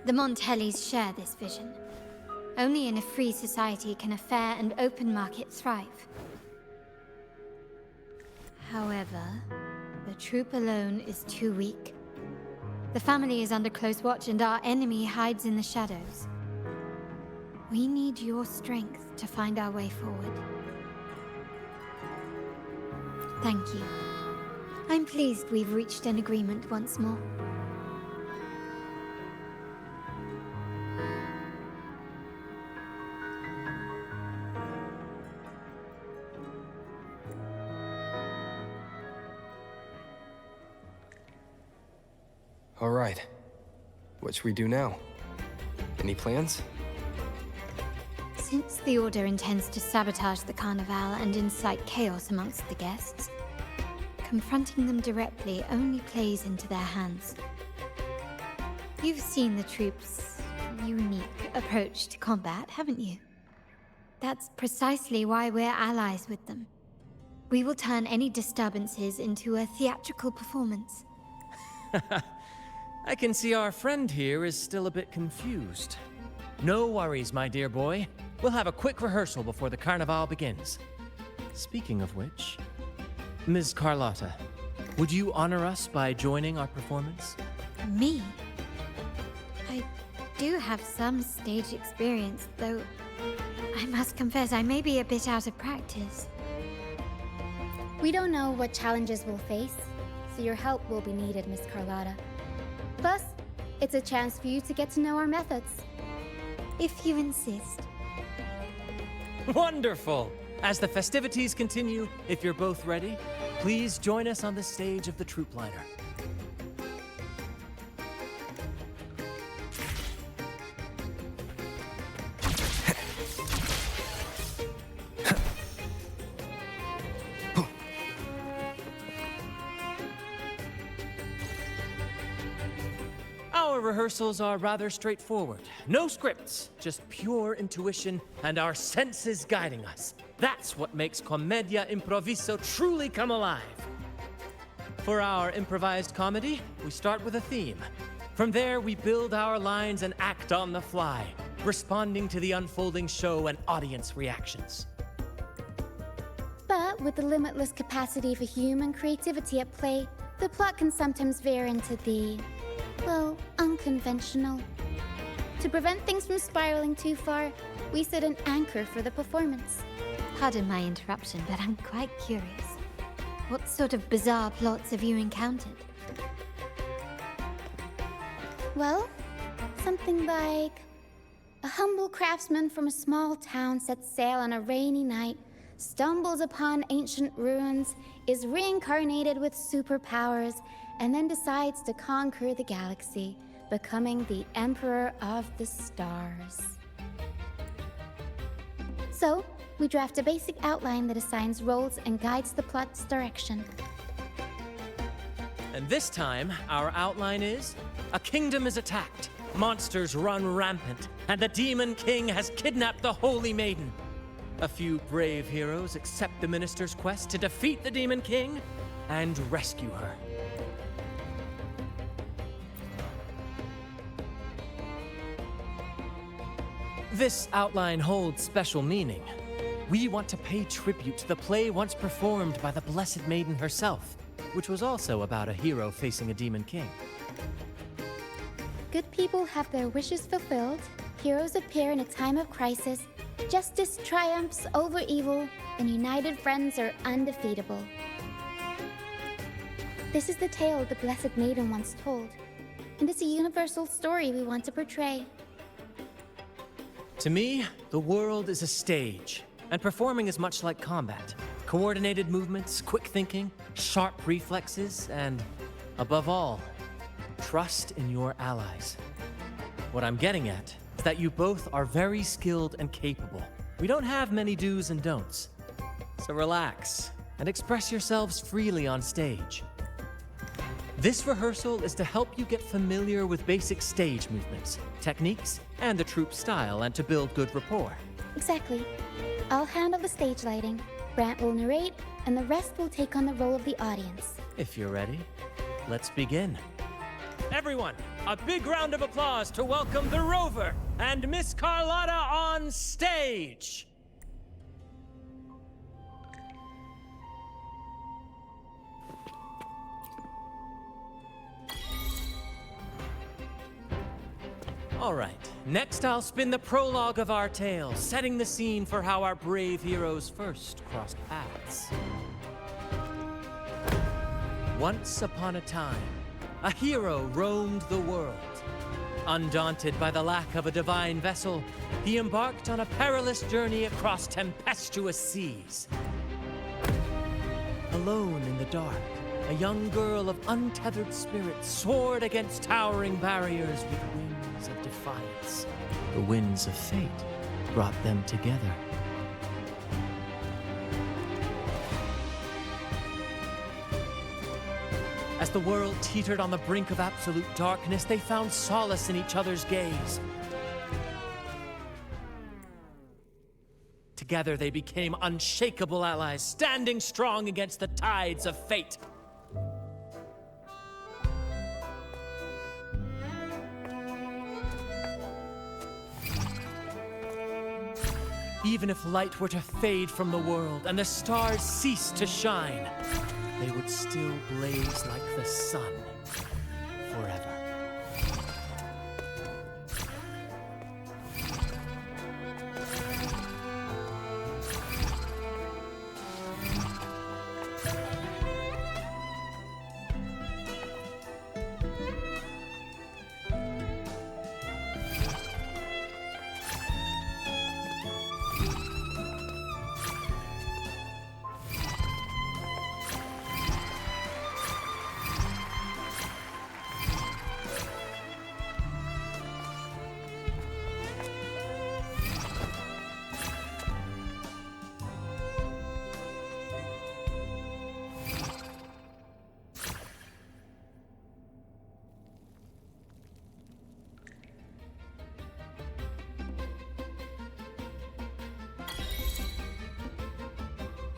The Montellis share this vision. Only in a free society can a fair and open market thrive. However, the troop alone is too weak. The family is under close watch and our enemy hides in the shadows. We need your strength to find our way forward. Thank you. I'm pleased we've reached an agreement once more.
All right. What should we do now? Any plans?
Since the Order intends to sabotage the Carnival and incite chaos amongst the guests, confronting them directly only plays into their hands. You've seen the troops' unique approach to combat, haven't you? That's precisely why we're allies with them. We will turn any disturbances into a theatrical performance.
I can see our friend here is still a bit confused. No worries, my dear boy. we'll have a quick rehearsal before the carnival begins. Speaking of which, Ms. Carlotta, would you honor us by joining our performance?
Me? I do have some stage experience, though I must confess I may be a bit out of practice.
We don't know what challenges we'll face, so your help will be needed, Miss Carlotta. Plus, it's a chance for you to get to know our methods.
If you insist.
Wonderful! As the festivities continue, if you're both ready, please join us on the stage of the troop liner. Our rehearsals are rather straightforward. No scripts, just pure intuition and our senses guiding us. That's what makes Commedia Improviso truly come alive. For our improvised comedy, we start with a theme. From there, we build our lines and act on the fly, responding to the unfolding show and audience reactions.
But with the limitless capacity for human creativity at play, the plot can sometimes veer into the, well, unconventional. To prevent things from spiraling too far, we set an anchor for the performance.
Pardon my interruption, but I'm quite curious. What sort of bizarre plots have you encountered?
Well, something like a humble craftsman from a small town sets sail on a rainy night, stumbles upon ancient ruins, is reincarnated with superpowers, and then decides to conquer the galaxy, becoming the Emperor of the Stars. So, we draft a basic outline that assigns roles and guides the plot's direction.
And this time, our outline is: a kingdom is attacked, monsters run rampant, and the Demon King has kidnapped the Holy Maiden. A few brave heroes accept the minister's quest to defeat the Demon King and rescue her. This outline holds special meaning. We want to pay tribute to the play once performed by the Blessed Maiden herself, which was also about a hero facing a Demon King.
Good people have their wishes fulfilled, heroes appear in a time of crisis, justice triumphs over evil, and united friends are undefeatable. This is the tale the Blessed Maiden once told, and it's a universal story we want to portray.
To me, the world is a stage, and performing is much like combat. Coordinated movements, quick thinking, sharp reflexes, and, above all, trust in your allies. What I'm getting at is that you both are very skilled and capable. We don't have many do's and don'ts. So relax and express yourselves freely on stage. This rehearsal is to help you get familiar with basic stage movements, techniques, and the troupe style, and to build good rapport.
Exactly. I'll handle the stage lighting, Brant will narrate, and the rest will take on the role of the audience.
If you're ready, let's begin. Everyone, a big round of applause to welcome the Rover and Miss Carlotta on stage! All right, next I'll spin the prologue of our tale, setting the scene for how our brave heroes first crossed paths. Once upon a time, a hero roamed the world. Undaunted by the lack of a divine vessel, he embarked on a perilous journey across tempestuous seas. Alone in the dark, a young girl of untethered spirit soared against towering barriers with wings of defiance. The winds of fate brought them together. As the world teetered on the brink of absolute darkness, they found solace in each other's gaze. Together, they became unshakable allies, standing strong against the tides of fate. Even if light were to fade from the world and the stars cease to shine, they would still blaze like the sun forever.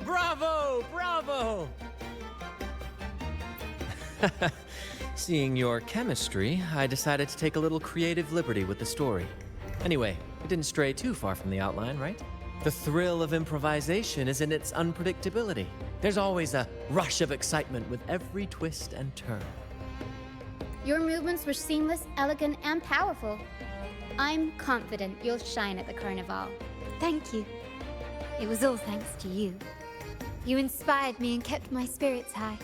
Bravo! Bravo! Seeing your chemistry, I decided to take a little creative liberty with the story. Anyway, it didn't stray too far from the outline, right? The thrill of improvisation is in its unpredictability. There's always a rush of excitement with every twist and turn.
Your movements were seamless, elegant, and powerful. I'm confident you'll shine at the Carnival.
Thank you. It was all thanks to you. You inspired me and kept my spirits high.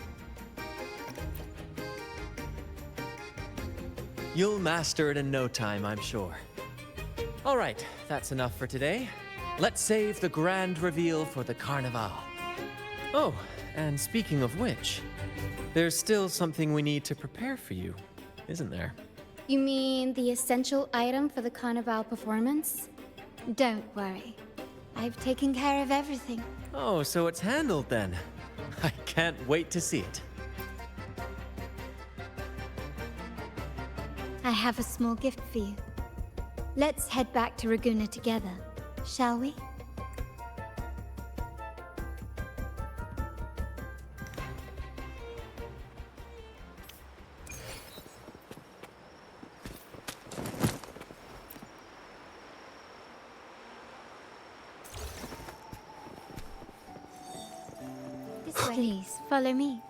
You'll master it in no time, I'm sure. All right, that's enough for today. Let's save the grand reveal for the Carnival. Oh, and speaking of which, there's still something we need to prepare for you, isn't there?
You mean the essential item for the Carnival performance?
Don't worry. I've taken care of everything.
Oh, so it's handled then. I can't wait to see it.
I have a small gift for you. Let's head back to Raguna together, shall we? This way. Please, follow me.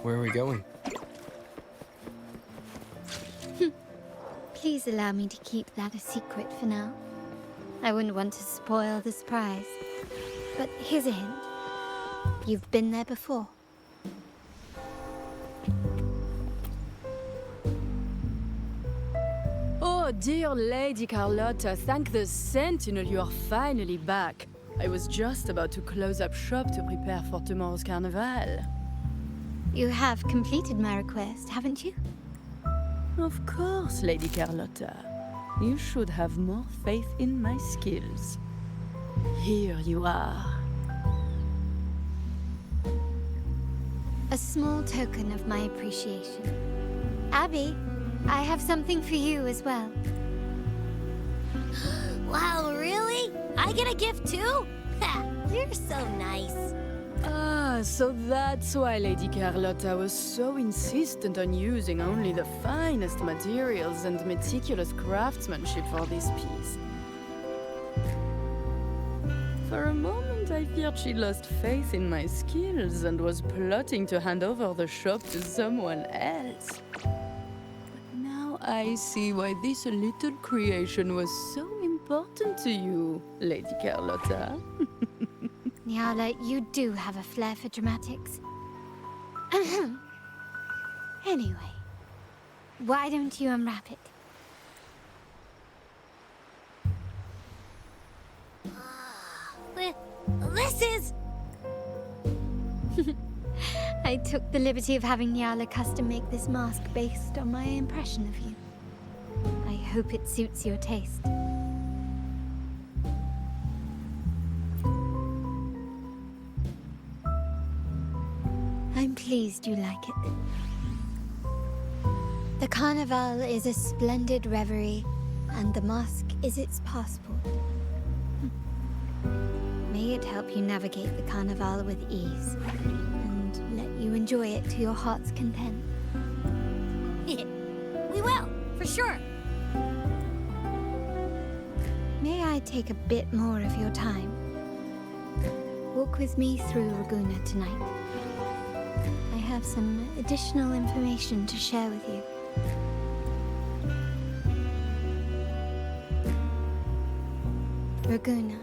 Where are we going?
Please allow me to keep that a secret for now. I wouldn't want to spoil the surprise. But here's a hint. You've been there before.
Oh, dear Lady Carlotta, thank the Sentinel you are finally back. I was just about to close up shop to prepare for tomorrow's carnival.
You have completed my request, haven't you?
Of course, Lady Carlotta. You should have more faith in my skills. Here you are.
A small token of my appreciation. Abby, I have something for you as well.
Wow, really? I get a gift too? Ha, you're so nice.
Ah, so that's why Lady Carlotta was so insistent on using only the finest materials and meticulous craftsmanship for this piece. For a moment, I feared she lost faith in my skills and was plotting to hand over the shop to someone else. But now I see why this little creation was so important to you, Lady Carlotta.
Nyala, you do have a flair for dramatics. Anyway, why don't you unwrap it?
This is...
I took the liberty of having Nyala custom make this mask based on my impression of you. I hope it suits your taste. I'm pleased you like it. The Carnival is a splendid reverie, and the mask is its passport. May it help you navigate the Carnival with ease, and let you enjoy it to your heart's content.
We will, for sure.
May I take a bit more of your time? Walk with me through Raguna tonight. I have some additional information to share with you. Raguna.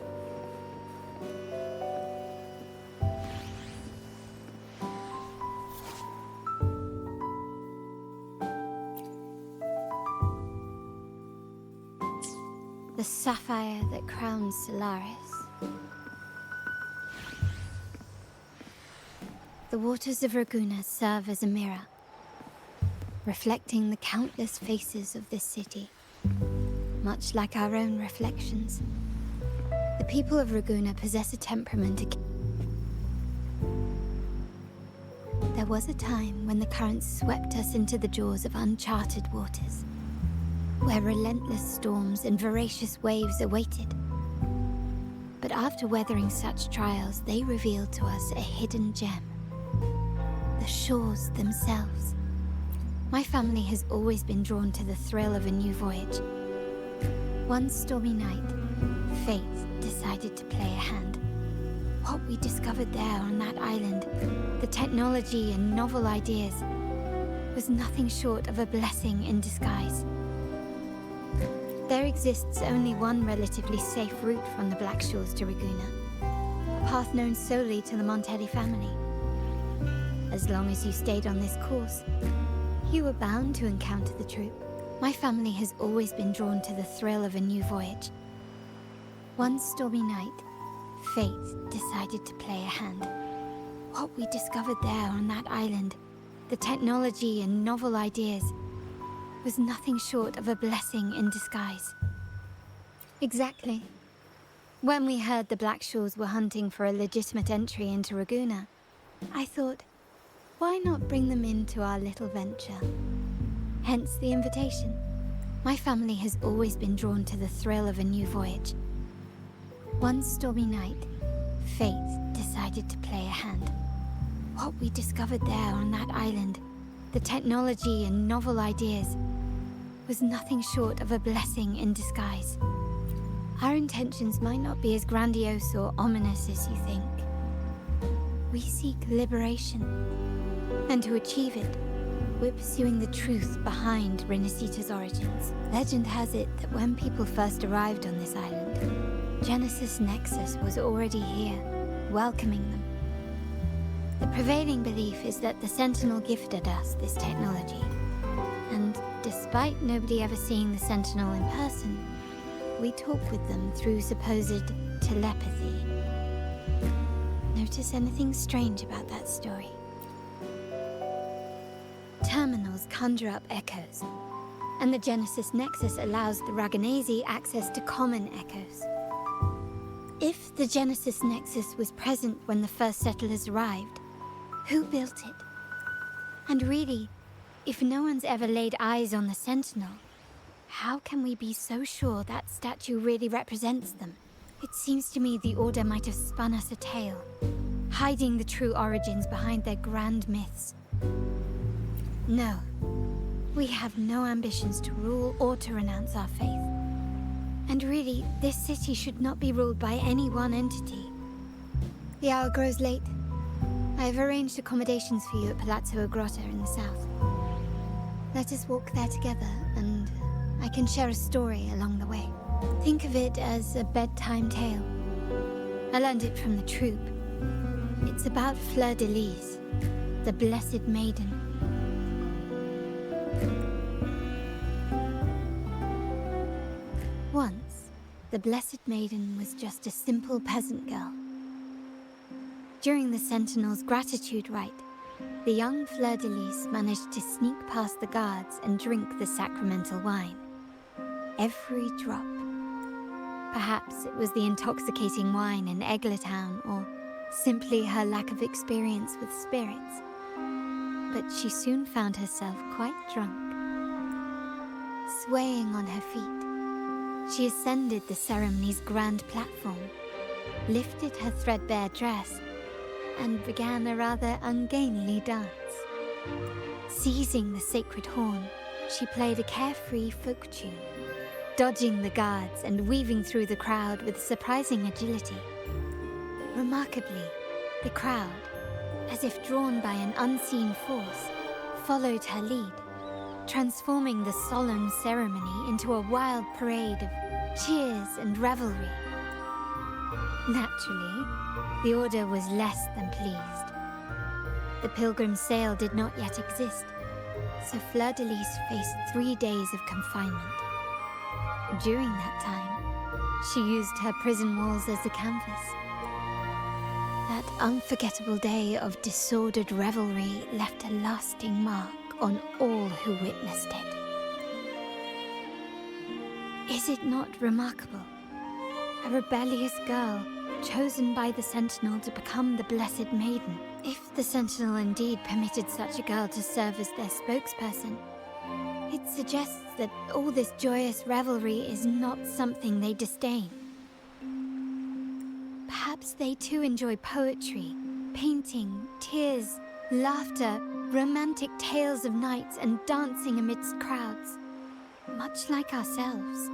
The sapphire that crowns Solaris. The waters of Raguna serve as a mirror, reflecting the countless faces of this city, much like our own reflections. The people of Raguna possess a temperament. There was a time when the currents swept us into the jaws of uncharted waters, where relentless storms and voracious waves awaited. But after weathering such trials, they revealed to us a hidden gem. The shores themselves. My family has always been drawn to the thrill of a new voyage. One stormy night, fate decided to play a hand. What we discovered there on that island, the technology and novel ideas, was nothing short of a blessing in disguise. There exists only one relatively safe route from the Black Shores to Raguna, a path known solely to the Montelli family. As long as you stayed on this course, you were bound to encounter the troop. My family has always been drawn to the thrill of a new voyage. One stormy night, fate decided to play a hand. What we discovered there on that island, the technology and novel ideas, was nothing short of a blessing in disguise. Exactly. When we heard the Black Shores were hunting for a legitimate entry into Raguna, I thought, why not bring them into our little venture? Hence the invitation. My family has always been drawn to the thrill of a new voyage. One stormy night, fate decided to play a hand. What we discovered there on that island, the technology and novel ideas, was nothing short of a blessing in disguise. Our intentions might not be as grandiose or ominous as you think. We seek liberation, and to achieve it, we're pursuing the truth behind Rinascita's origins. Legend has it that when people first arrived on this island, Genesis Nexus was already here, welcoming them. The prevailing belief is that the Sentinel gifted us this technology, and despite nobody ever seeing the Sentinel in person, we talk with them through supposed telepathy. Notice anything strange about that story? Terminals conjure up echoes, and the Genesis Nexus allows the Raganese access to common echoes. If the Genesis Nexus was present when the first settlers arrived, who built it? And really, if no one's ever laid eyes on the Sentinel, how can we be so sure that statue really represents them? It seems to me the Order might have spun us a tale, hiding the true origins behind their grand myths. No, we have no ambitions to rule or to renounce our faith. And really, this city should not be ruled by any one entity. The hour grows late. I have arranged accommodations for you at Palazzo Grotta in the south. Let us walk there together, and I can share a story along the way. Think of it as a bedtime tale. I learned it from the troop. It's about Fleur de Lis, the Blessed Maiden. Once, the Blessed Maiden was just a simple peasant girl. During the Sentinel's gratitude rite, the young Fleur de Lis managed to sneak past the guards and drink the sacramental wine. Every drop. Perhaps it was the intoxicating wine in Eggletown, or simply her lack of experience with spirits. But she soon found herself quite drunk. Swaying on her feet, she ascended the ceremony's grand platform, lifted her threadbare dress, and began a rather ungainly dance. Seizing the sacred horn, she played a carefree folk tune, dodging the guards and weaving through the crowd with surprising agility. Remarkably, the crowd, as if drawn by an unseen force, followed her lead, transforming the solemn ceremony into a wild parade of cheers and revelry. Naturally, the Order was less than pleased. The pilgrim sale did not yet exist, so Fleur-de-Lis faced 3 days of confinement. During that time, she used her prison walls as a canvas. That unforgettable day of disordered revelry left a lasting mark on all who witnessed it. Is it not remarkable? A rebellious girl, chosen by the Sentinel to become the Blessed Maiden. If the Sentinel indeed permitted such a girl to serve as their spokesperson, it suggests that all this joyous revelry is not something they disdain. Perhaps they too enjoy poetry, painting, tears, laughter, romantic tales of nights, and dancing amidst crowds, much like ourselves.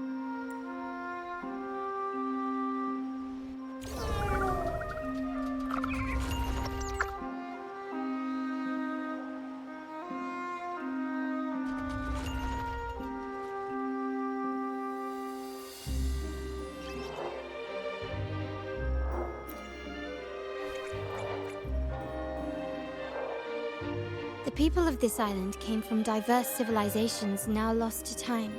The people of this island came from diverse civilizations now lost to time,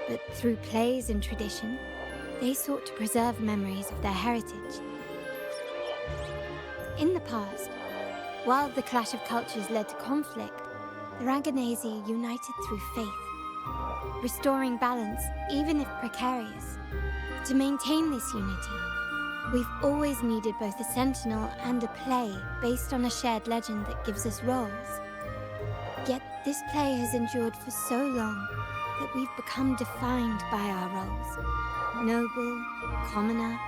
but through plays and tradition, they sought to preserve memories of their heritage. In the past, while the clash of cultures led to conflict, the Raganazi united through faith, restoring balance even if precarious. To maintain this unity, we've always needed both a sentinel and a play based on a shared legend that gives us roles. Yet this play has endured for so long that we've become defined by our roles. Noble, commoner,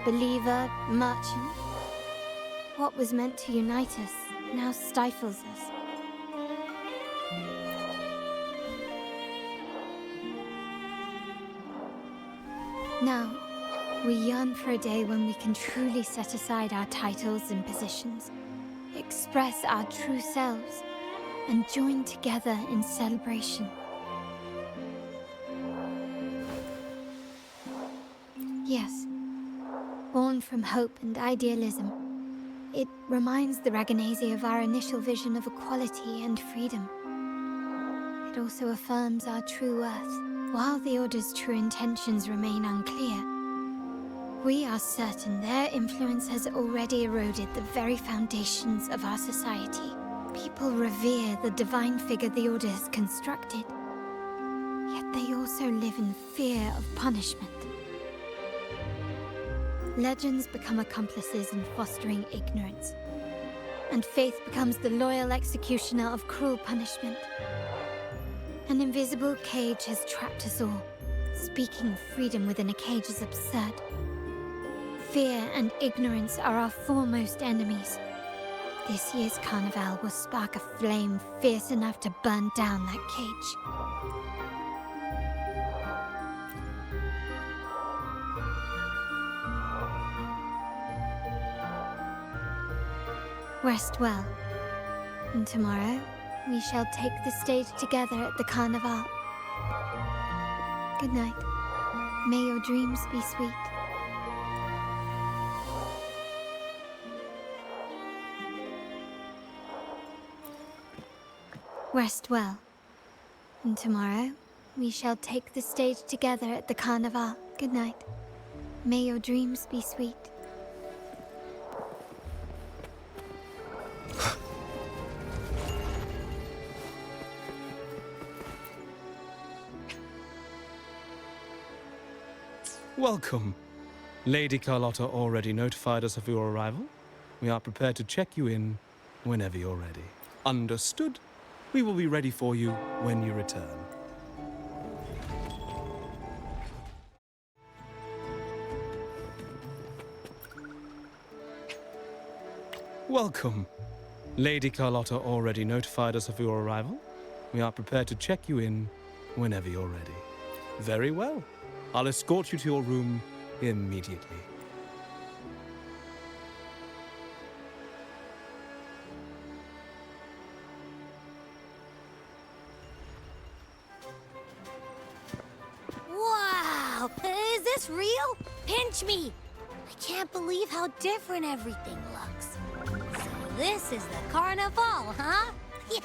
believer, merchant. What was meant to unite us now stifles us. Now, we yearn for a day when we can truly set aside our titles and positions, express our true selves, and join together in celebration. Yes, born from hope and idealism, it reminds the Raganazi of our initial vision of equality and freedom. It also affirms our true worth. While the Order's true intentions remain unclear, we are certain their influence has already eroded the very foundations of our society. People revere the divine figure the Order has constructed, yet they also live in fear of punishment. Legends become accomplices in fostering ignorance, and faith becomes the loyal executioner of cruel punishment. An invisible cage has trapped us all. Speaking of freedom within a cage is absurd. Fear and ignorance are our foremost enemies. This year's carnival will spark a flame fierce enough to burn down that cage. Rest well, and tomorrow we shall take the stage together at the carnival. Good night. May your dreams be sweet. Rest well, and tomorrow we shall take the stage together at the carnival. Good night. May your dreams be sweet.
Welcome. Lady Carlotta already notified us of your arrival. We are prepared to check you in whenever you're ready. Understood? We will be ready for you when you return. Welcome. Lady Carlotta already notified us of your arrival. We are prepared to check you in whenever you're ready. Very well. I'll escort you to your room immediately.
Wow! Is this real? Pinch me! I can't believe how different everything looks. So this is the carnival, huh? Yeah!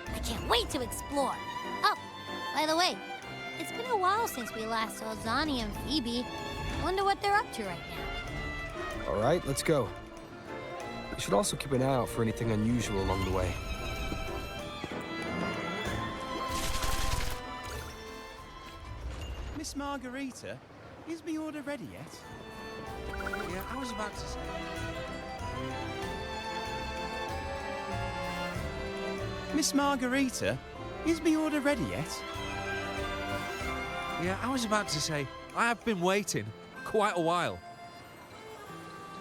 I can't wait to explore. Oh, by the way, it's been a while since we last saw Zani and Phoebe. Wonder what they're up to right now.
All right, let's go. We should also keep an eye out for anything unusual along the way.
Miss Margarita, is me order ready yet? Yeah, I was about to say. Miss Margarita, is me order ready yet?
Yeah, I was about to say, I have been waiting quite a while.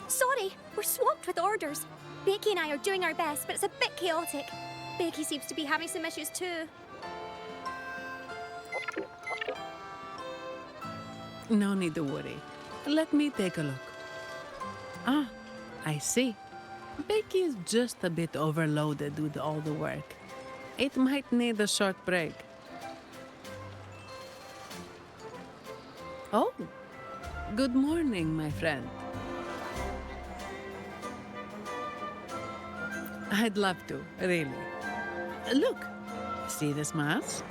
Sorry, we're swamped with orders. Becky and I are doing our best, but it's a bit chaotic. Becky seems to be having some issues too.
No need to worry. Let me take a look. Ah, I see. Becky is just a bit overloaded with all the work. It might need a short break. Oh, good morning, my friend. I'd love to, really. Look, see this mask?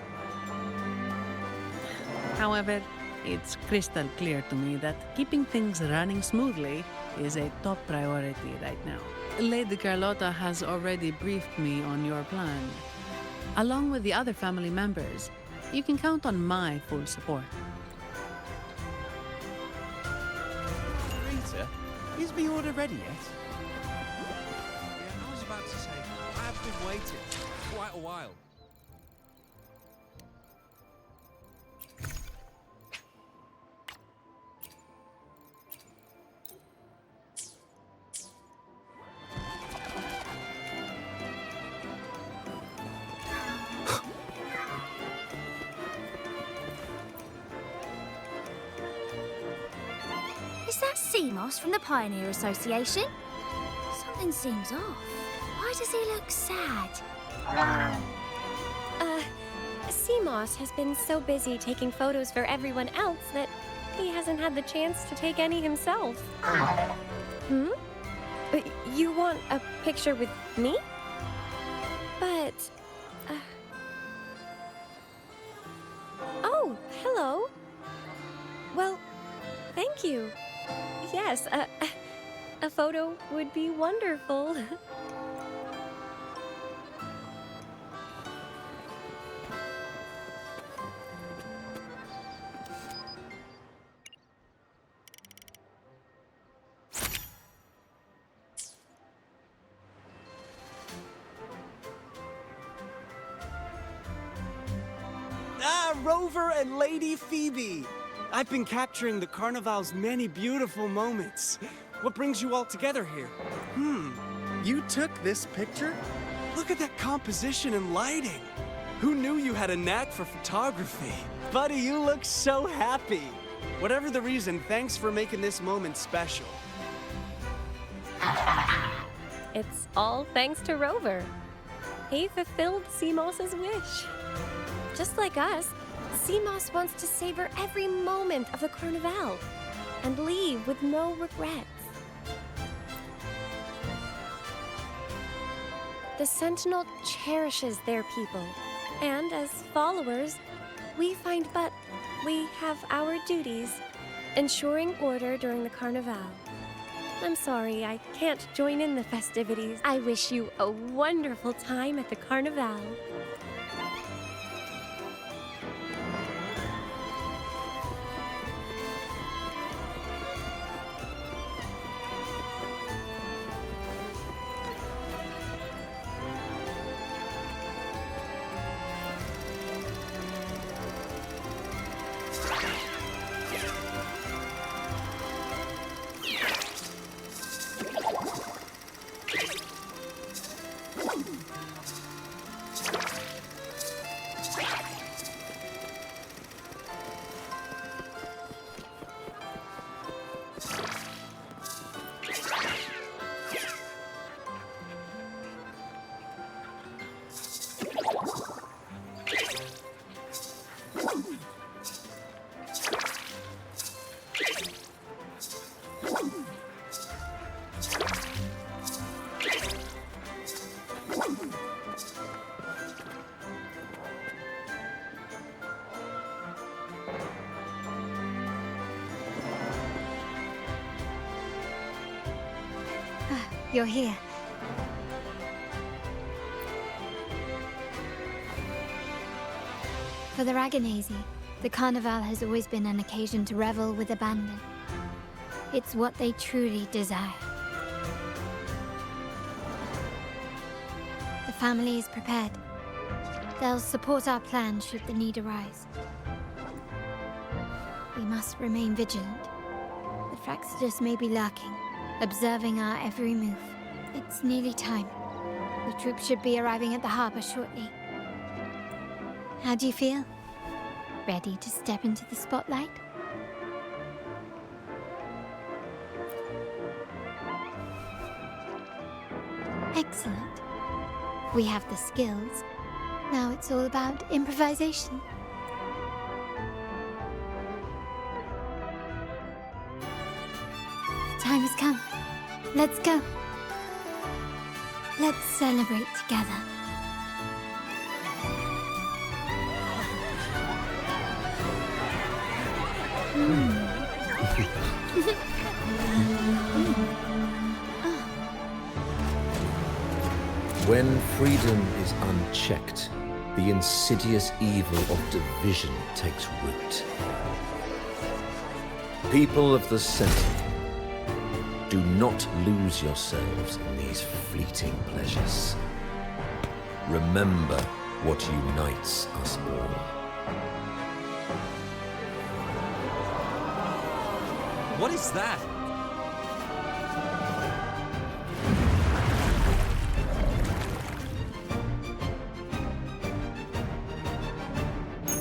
However, it's crystal clear to me that keeping things running smoothly is a top priority right now. Lady Carlotta has already briefed me on your plan. Along with the other family members, you can count on my full support.
Rita, is me order ready yet?
Yeah, I was about to say, I have been waiting quite a while.
Is that Seamoss from the Pioneer Association? Something seems off. Why does he look sad?
Seamoss has been so busy taking photos for everyone else that he hasn't had the chance to take any himself. Hmm? You want a picture with me? But... Oh, hello. Well, thank you. Yes, a photo would be wonderful.
Rover and Lady Phoebe! I've been capturing the Carnival's many beautiful moments. What brings you all together here? You took this picture? Look at that composition and lighting. Who knew you had a knack for photography? Buddy, you look so happy. Whatever the reason, thanks for making this moment special.
It's all thanks to Rover. He fulfilled Seamoss's wish. Just like us, Seamoss wants to savor every moment of the Carnival and leave with no regrets. The Sentinel cherishes their people, and as followers, we have our duties ensuring order during the Carnival. I'm sorry, I can't join in the festivities. I wish you a wonderful time at the Carnival.
You're here. For the Raganazi, the Carnival has always been an occasion to revel with abandon. It's what they truly desire. The family is prepared. They'll support our plan should the need arise. We must remain vigilant. The Fraxidus may be lurking, observing our every move. It's nearly time. The troops should be arriving at the harbor shortly. How do you feel? Ready to step into the spotlight? Excellent. We have the skills. Now it's all about improvisation. The time has come. Let's go. Let's celebrate together.
When freedom is unchecked, the insidious evil of division takes root. People of the Sentinel, do not lose yourselves in these fleeting pleasures. Remember what unites us all.
What is that?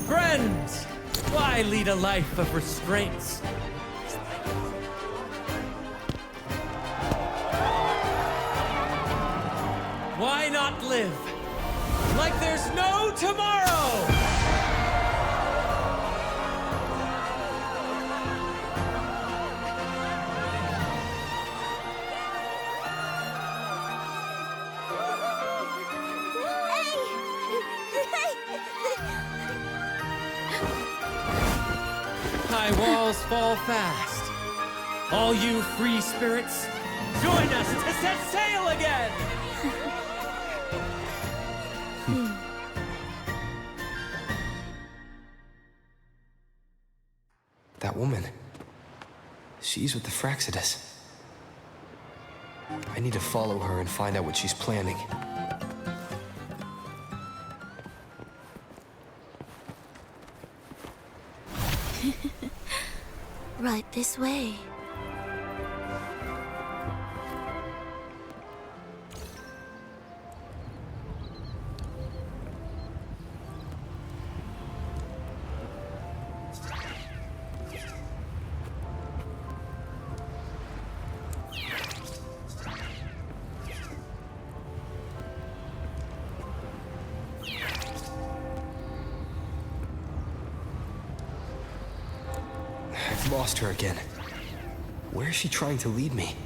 Friends! Why lead a life of restraints? Why not live like there's no tomorrow? High walls fall fast. All you free spirits, join us to set sail again!
That woman. She's with the Fraxidus. I need to follow her and find out what she's planning.
Right this way.
I've lost her again. Where is she trying to lead me?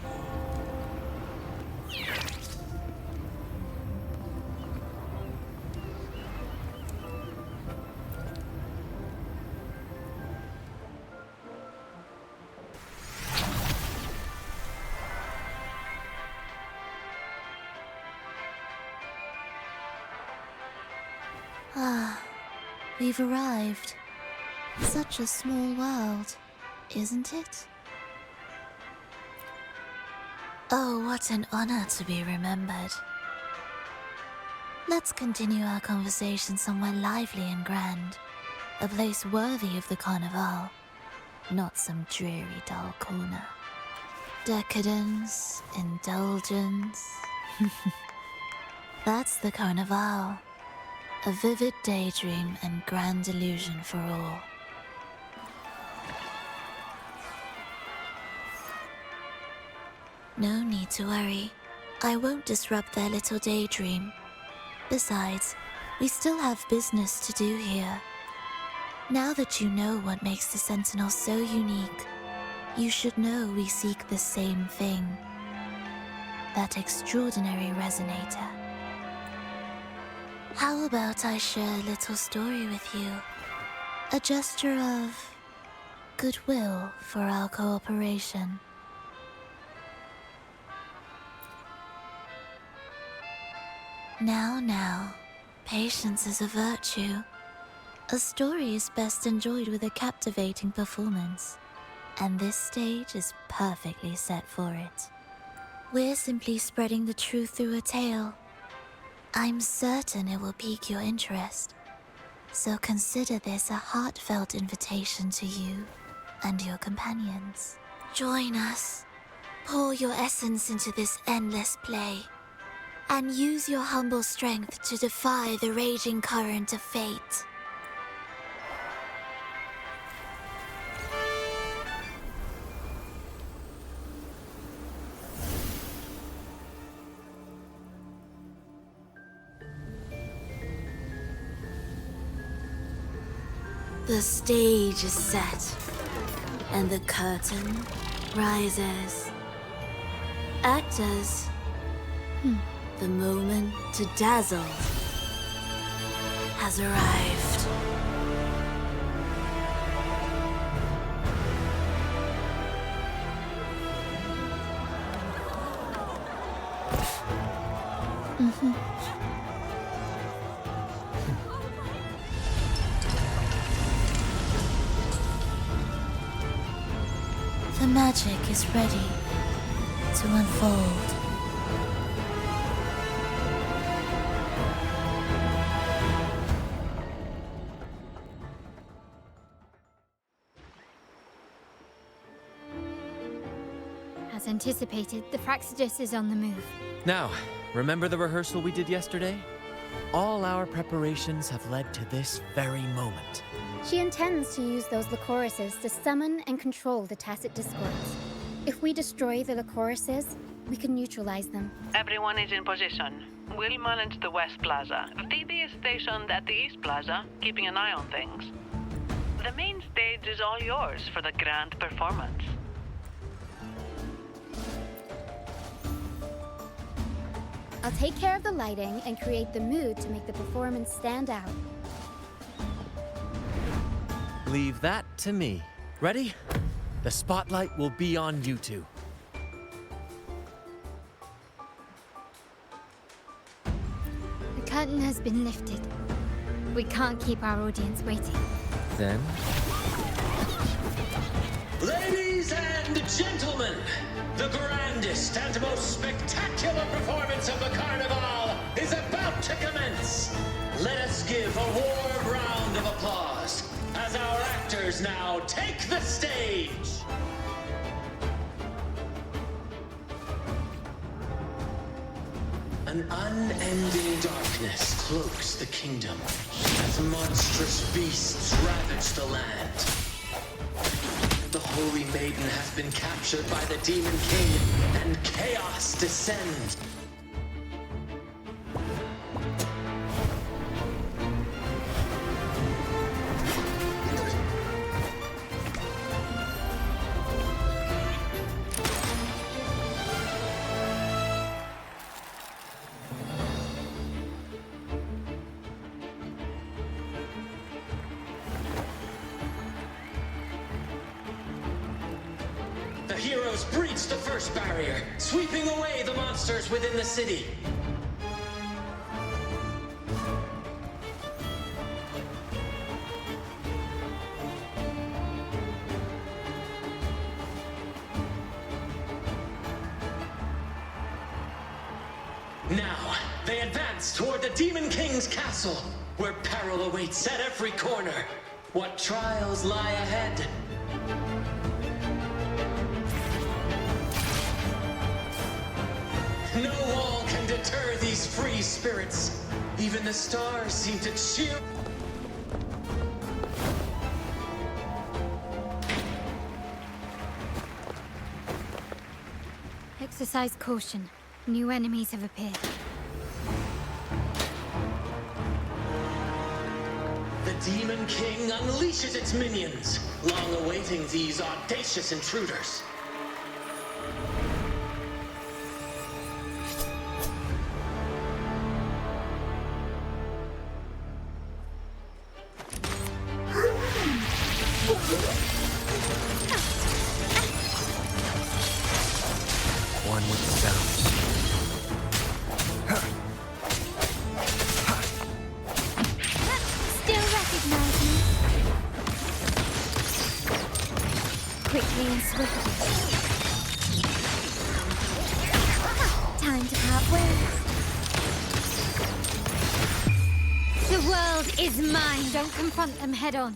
We've arrived. Such a small world, isn't it? Oh, what an honor to be remembered. Let's continue our conversation somewhere lively and grand. A place worthy of the Carnival. Not some dreary, dull corner. Decadence, indulgence. That's the Carnival. A vivid daydream and grand illusion for all. No need to worry. I won't disrupt their little daydream. Besides, we still have business to do here. Now that you know what makes the Sentinel so unique, you should know we seek the same thing. That extraordinary resonator. How about I share a little story with you? A gesture of goodwill for our cooperation. Now, patience is a virtue. A story is best enjoyed with a captivating performance, and this stage is perfectly set for it. We're simply spreading the truth through a tale. I'm certain it will pique your interest, so consider this a heartfelt invitation to you and your companions. Join us. Pour your essence into this endless play. And use your humble strength to defy the raging current of fate. The stage is set, and the curtain rises. Actors, the moment to dazzle has arrived. The magic is ready to unfold.
As anticipated, the Fraxidus is on the move.
Now, remember the rehearsal we did yesterday? All our preparations have led to this very moment.
She intends to use those Lycorises to summon and control the Tacit Discords. If we destroy the Lycorises, we can neutralize them.
Everyone is in position. We'll manage the West Plaza. Phoebe is stationed at the East Plaza, keeping an eye on things. The main stage is all yours for the grand performance.
I'll take care of the lighting and create the mood to make the performance stand out.
Leave that to me. Ready? The spotlight will be on you two.
The curtain has been lifted. We can't keep our audience waiting.
Then?
Ladies and gentlemen, the grandest and most spectacular performance of the Carnival is about to commence. Let us give a warm round of applause as our actors now take the stage. An unending darkness cloaks the kingdom as monstrous beasts ravage the land. The Holy Maiden has been captured by the Demon King, and chaos descends. The heroes breach the first barrier, sweeping away the monsters within the city. They advance toward the Demon King's castle, where peril awaits at every corner. What trials lie ahead? No wall can deter these free spirits. Even the stars seem to cheer.
Exercise caution. New enemies have appeared.
The Demon King unleashes its minions, long awaiting these audacious intruders.
One with the sounds.
Still recognize me? Quickly and swiftly. Time to part ways. The world is mine. Don't confront them head on.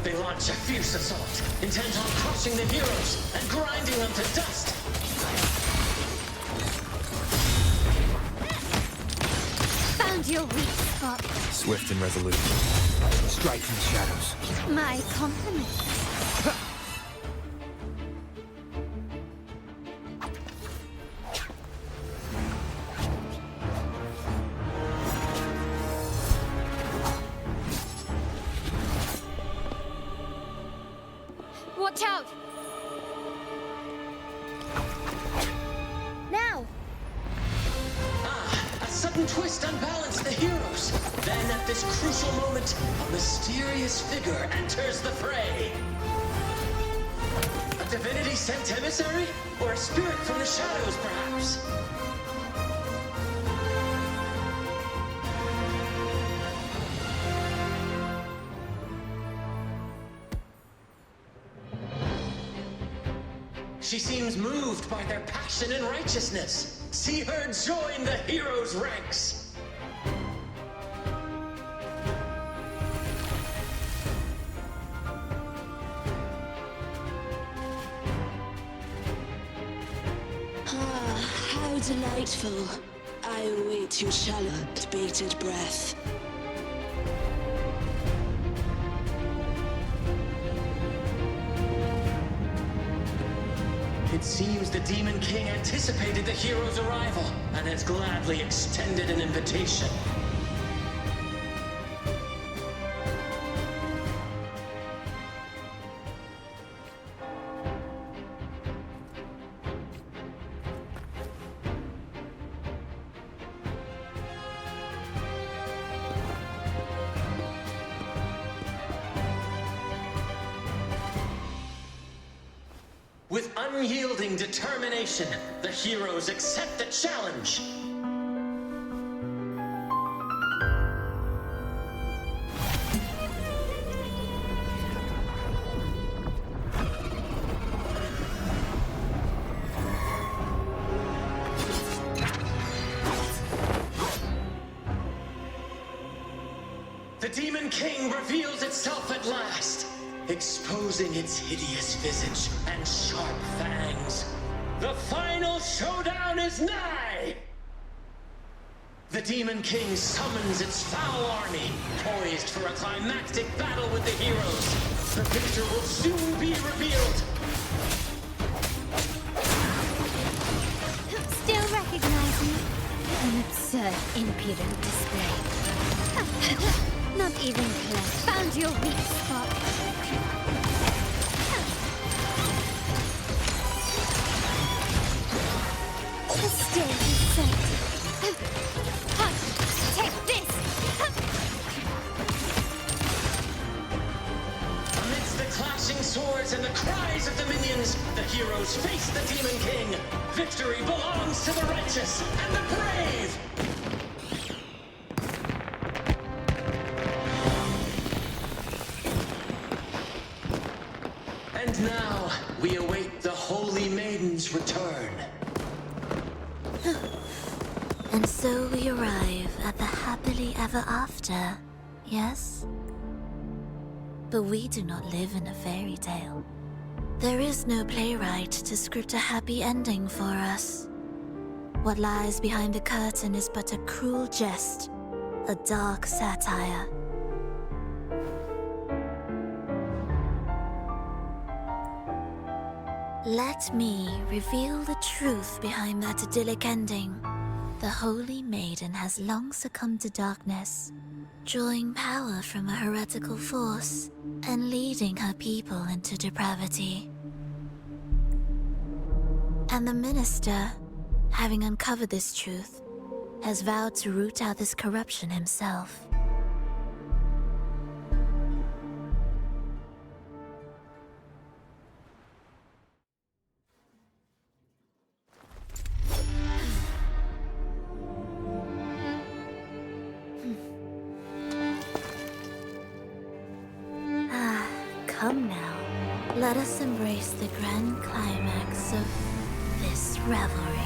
They launch a fierce assault, intent on crushing the heroes and grinding them to dust.
Found your weak spot.
Swift and resolute. Strike from the shadows.
My compliments. Watch out! Now!
A sudden twist unbalanced the heroes. Then at this crucial moment, a mysterious figure enters the fray. A divinity sent emissary? Or a spirit from the shadows, perhaps? She seems moved by their passion and righteousness. See her join the heroes' ranks.
Ah, how delightful. I await your shallow, bated breath.
It seems the Demon King anticipated the hero's arrival and has gladly extended an invitation. With unyielding determination, the heroes accept the challenge. The Demon King reveals itself at last, exposing its hideous visage and sharp fangs. The final showdown is nigh! The Demon King summons its foul army, poised for a climactic battle with the heroes. The victor will soon be revealed.
Still recognize me? An absurd, impudent display. even close. Found your weak spot. The stage is set. Take this!
Amidst the clashing swords and the cries of the minions, the heroes face the Demon King. Victory belongs to the righteous and the brave! And now, we await the Holy Maiden's return.
And so we arrive at the happily ever after, yes? But we do not live in a fairy tale. There is no playwright to script a happy ending for us. What lies behind the curtain is but a cruel jest, a dark satire. Let me reveal the truth behind that idyllic ending. The Holy Maiden has long succumbed to darkness, drawing power from a heretical force and leading her people into depravity. And the minister, having uncovered this truth, has vowed to root out this corruption himself. Come now, let us embrace the grand climax of this revelry.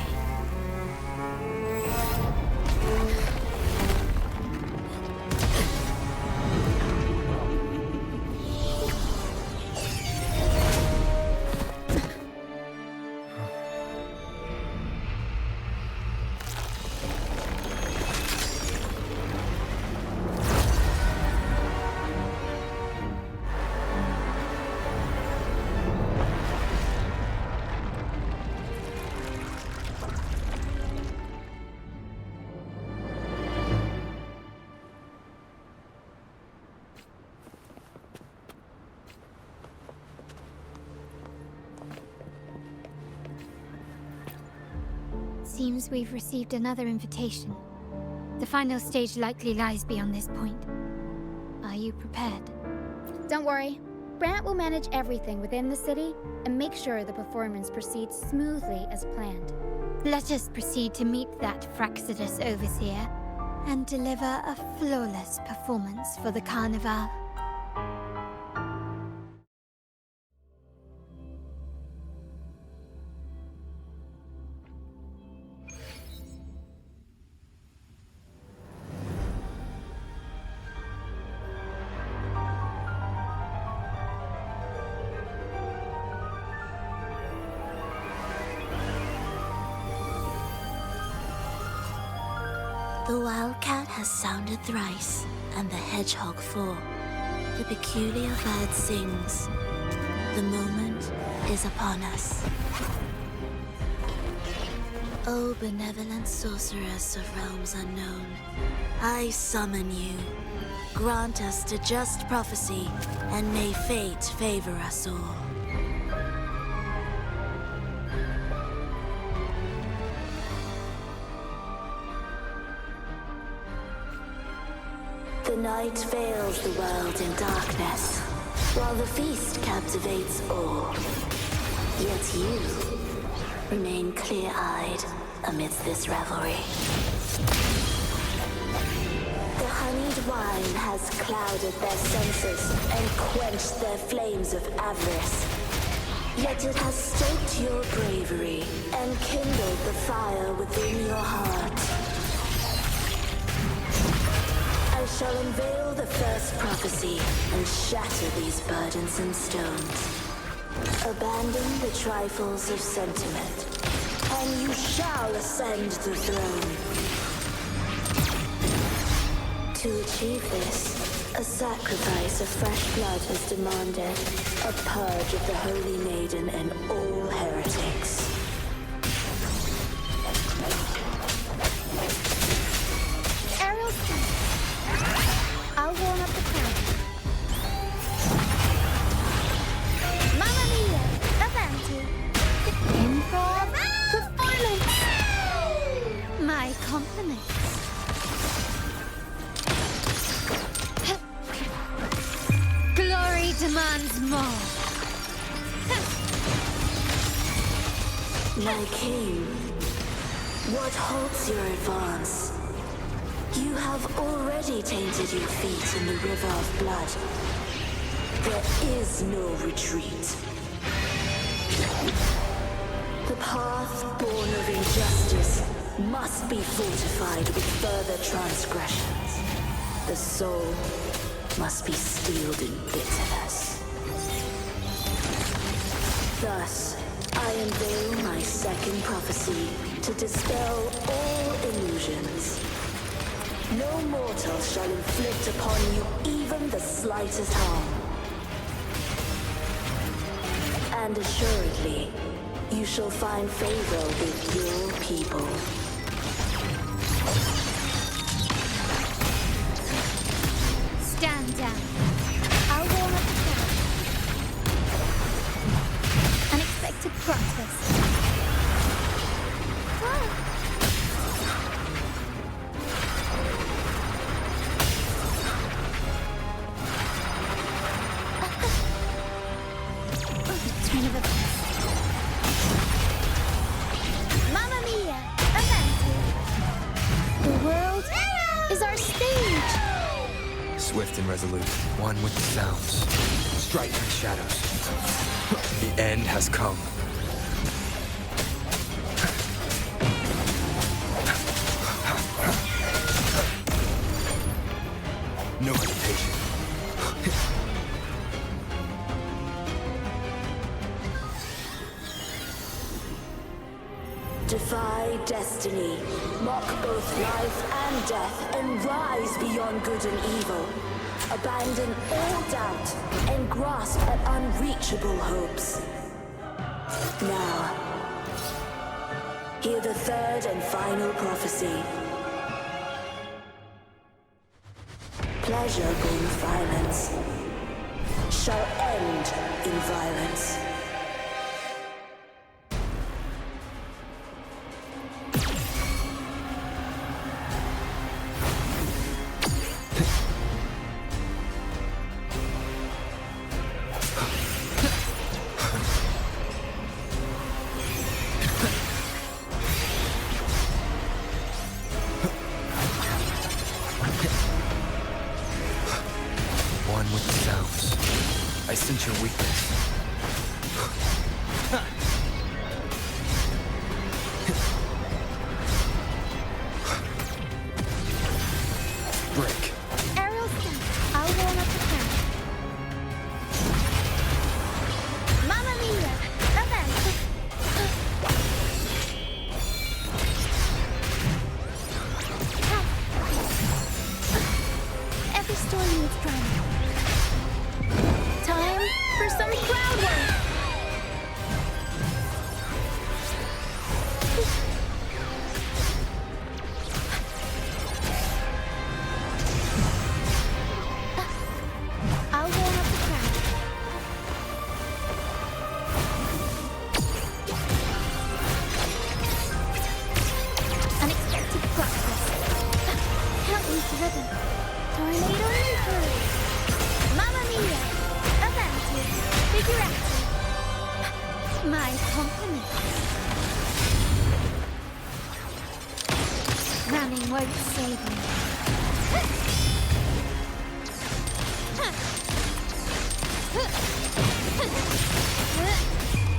Seems we've received another invitation. The final stage likely lies beyond this point. Are you prepared?
Don't worry. Brant will manage everything within the city and make sure the performance proceeds smoothly as planned.
Let us proceed to meet that Fraxidus overseer and deliver a flawless performance for the Carnival.
The wildcat has sounded thrice, and the hedgehog four. The peculiar bird sings. The moment is upon us. O benevolent sorceress of realms unknown, I summon you. Grant us the just prophecy, and may fate favor us all. The night veils the world in darkness, while the feast captivates all. Yet you remain clear-eyed amidst this revelry. The honeyed wine has clouded their senses and quenched their flames of avarice. Yet it has stoked your bravery and kindled the fire within your heart. I shall unveil the first prophecy and shatter these burdensome stones. Abandon the trifles of sentiment, and you shall ascend the throne. To achieve this, a sacrifice of fresh blood is demanded, a purge of the Holy Maiden and all heretics.
I'll warm up the crowd. Mamma mia! Avanti! Improv performance!
My compliments. Glory demands more.
My king, what halts your advance? You have already tainted your feet in the river of blood. There is no retreat. The path born of injustice must be fortified with further transgressions. The soul must be steeled in bitterness. Thus, I unveil my second prophecy to dispel all illusions. No mortal shall inflict upon you even the slightest harm. And assuredly, you shall find favor with your people.
Stand down.
I'll warm up the crowd. Unexpected plot twist. Turn of events. Mamma mia! Avanti! The world is our stage!
Swift and resolute, one with the sounds, strike the shadows. The end has come. No hesitation.
Defy destiny, mock both life and death, and rise beyond good and evil. Abandon all doubt and grasp at unreachable hopes. Now, hear the third and final prophecy. Pleasure born of violence shall end in violence.
With the sounds. I sense your weakness. Break.
Aerial step. I'll warm up the crowd. Mamma mia! Avanti! Every story needs drama. Time for some crowd work! I'll warm up the crowd. Unexpected plot twist. Can't lose the rhythm. Tornado inquiry. Mamma mia! Avanti! Figurati!
My compliments. Running won't save me.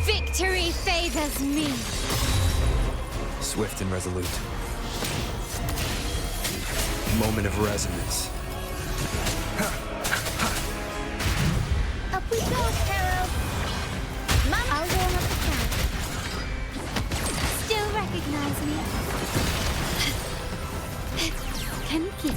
Victory favors me.
Swift and resolute. Moment of resonance.
Up we go, Sparrow! Mama! I'll warm up the crowd.
Still recognize me? Can you?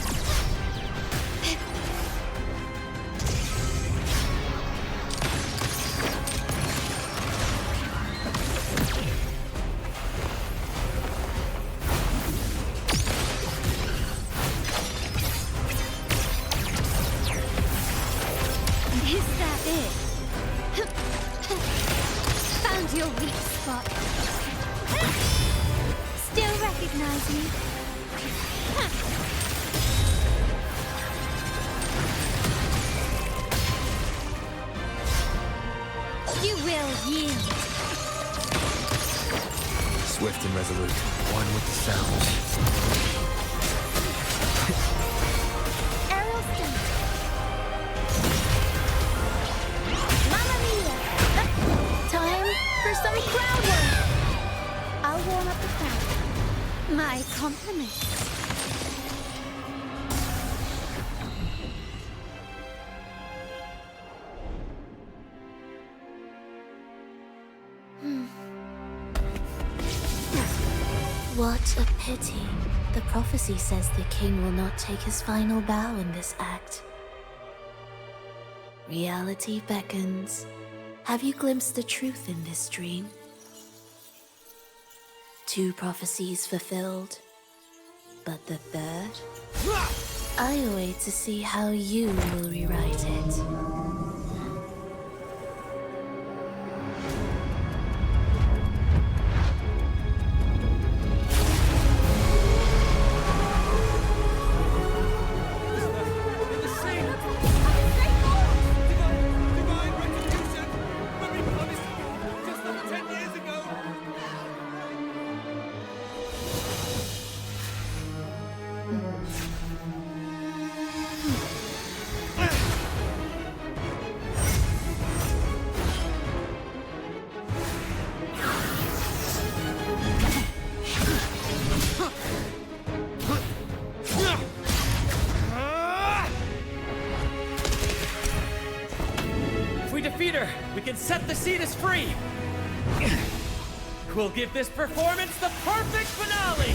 is your weak spot. Still recognize me? You will yield.
Swift and resolute, one with the sounds.
Aerial stone. Mamma mia! Time for some crowd work. I'll warm up the crowd.
My compliments.
What a pity. The prophecy says the king will not take his final bow in this act. Reality beckons. Have you glimpsed the truth in this dream? 2 prophecies fulfilled, but the third? I await to see how you will rewrite it.
We can set the Cetus free! We'll give this performance the perfect finale!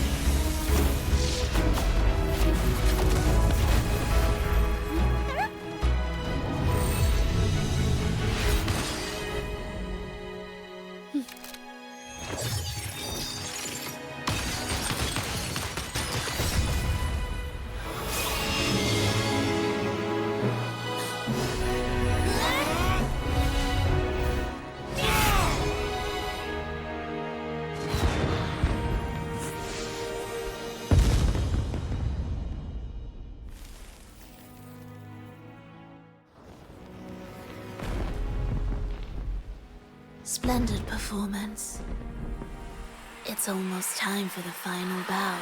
Splendid performance. It's almost time for the final bow,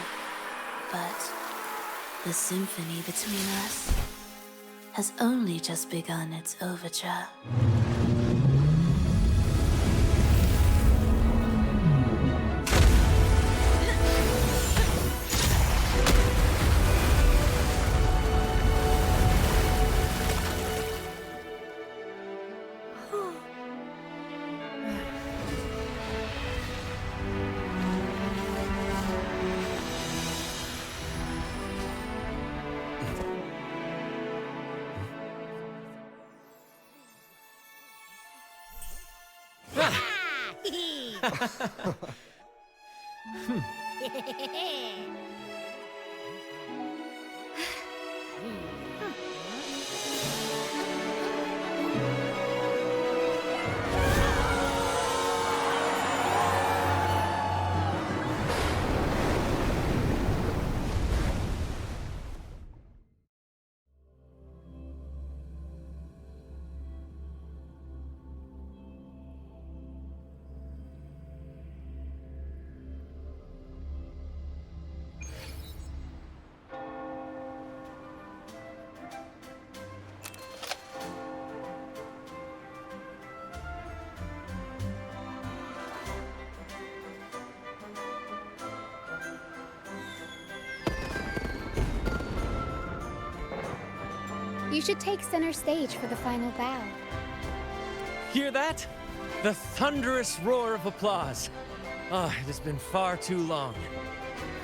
but the symphony between us has only just begun its overture.
You should take center stage for the final bow.
Hear that? The thunderous roar of applause. Ah, it has been far too long.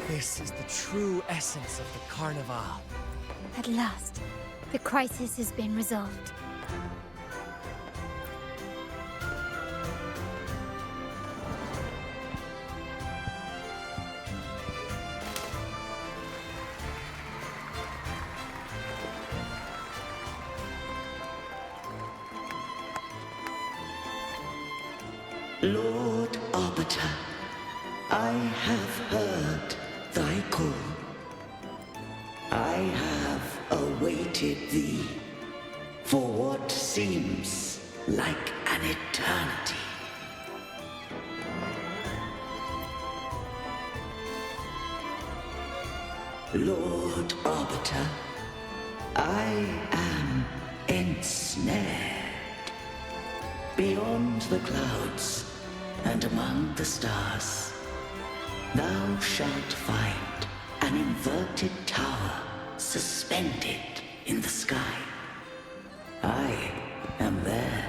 This is the true essence of the Carnival.
At last, the crisis has been resolved.
Lord Arbiter, I have heard thy call. I have awaited thee for what seems like an eternity. Lord Arbiter, I am ensnared. Beyond the clouds and among the stars, thou shalt find an inverted tower suspended in the sky. I am there,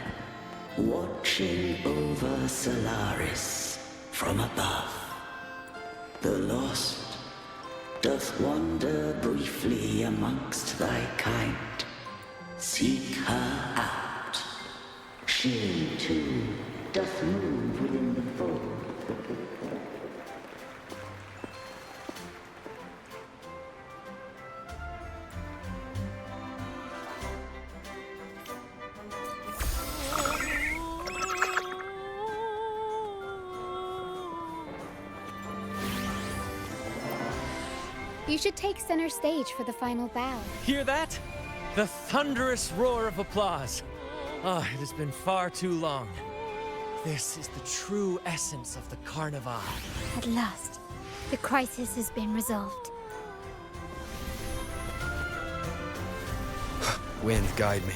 watching over Solaris from above. The lost doth wander briefly amongst thy kind. Seek her out. She, too, doth move within the fold.
You should take center stage for the final bow.
Hear that? The thunderous roar of applause. Ah, it has been far too long. This is the true essence of the Carnival.
At last, the crisis has been resolved.
Wind, guide me.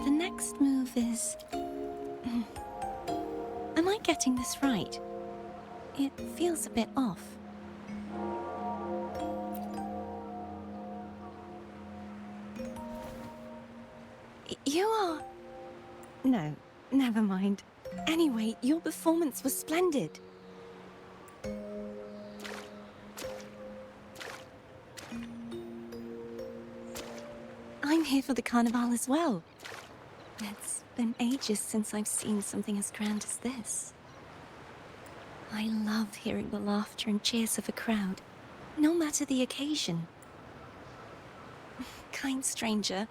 The next move is... Am I getting this right? It feels a bit off. You are... No, never mind. Anyway, your performance was splendid. I'm here for the Carnival as well. It's been ages since I've seen something as grand as this. I love hearing the laughter and cheers of a crowd, no matter the occasion. Kind stranger,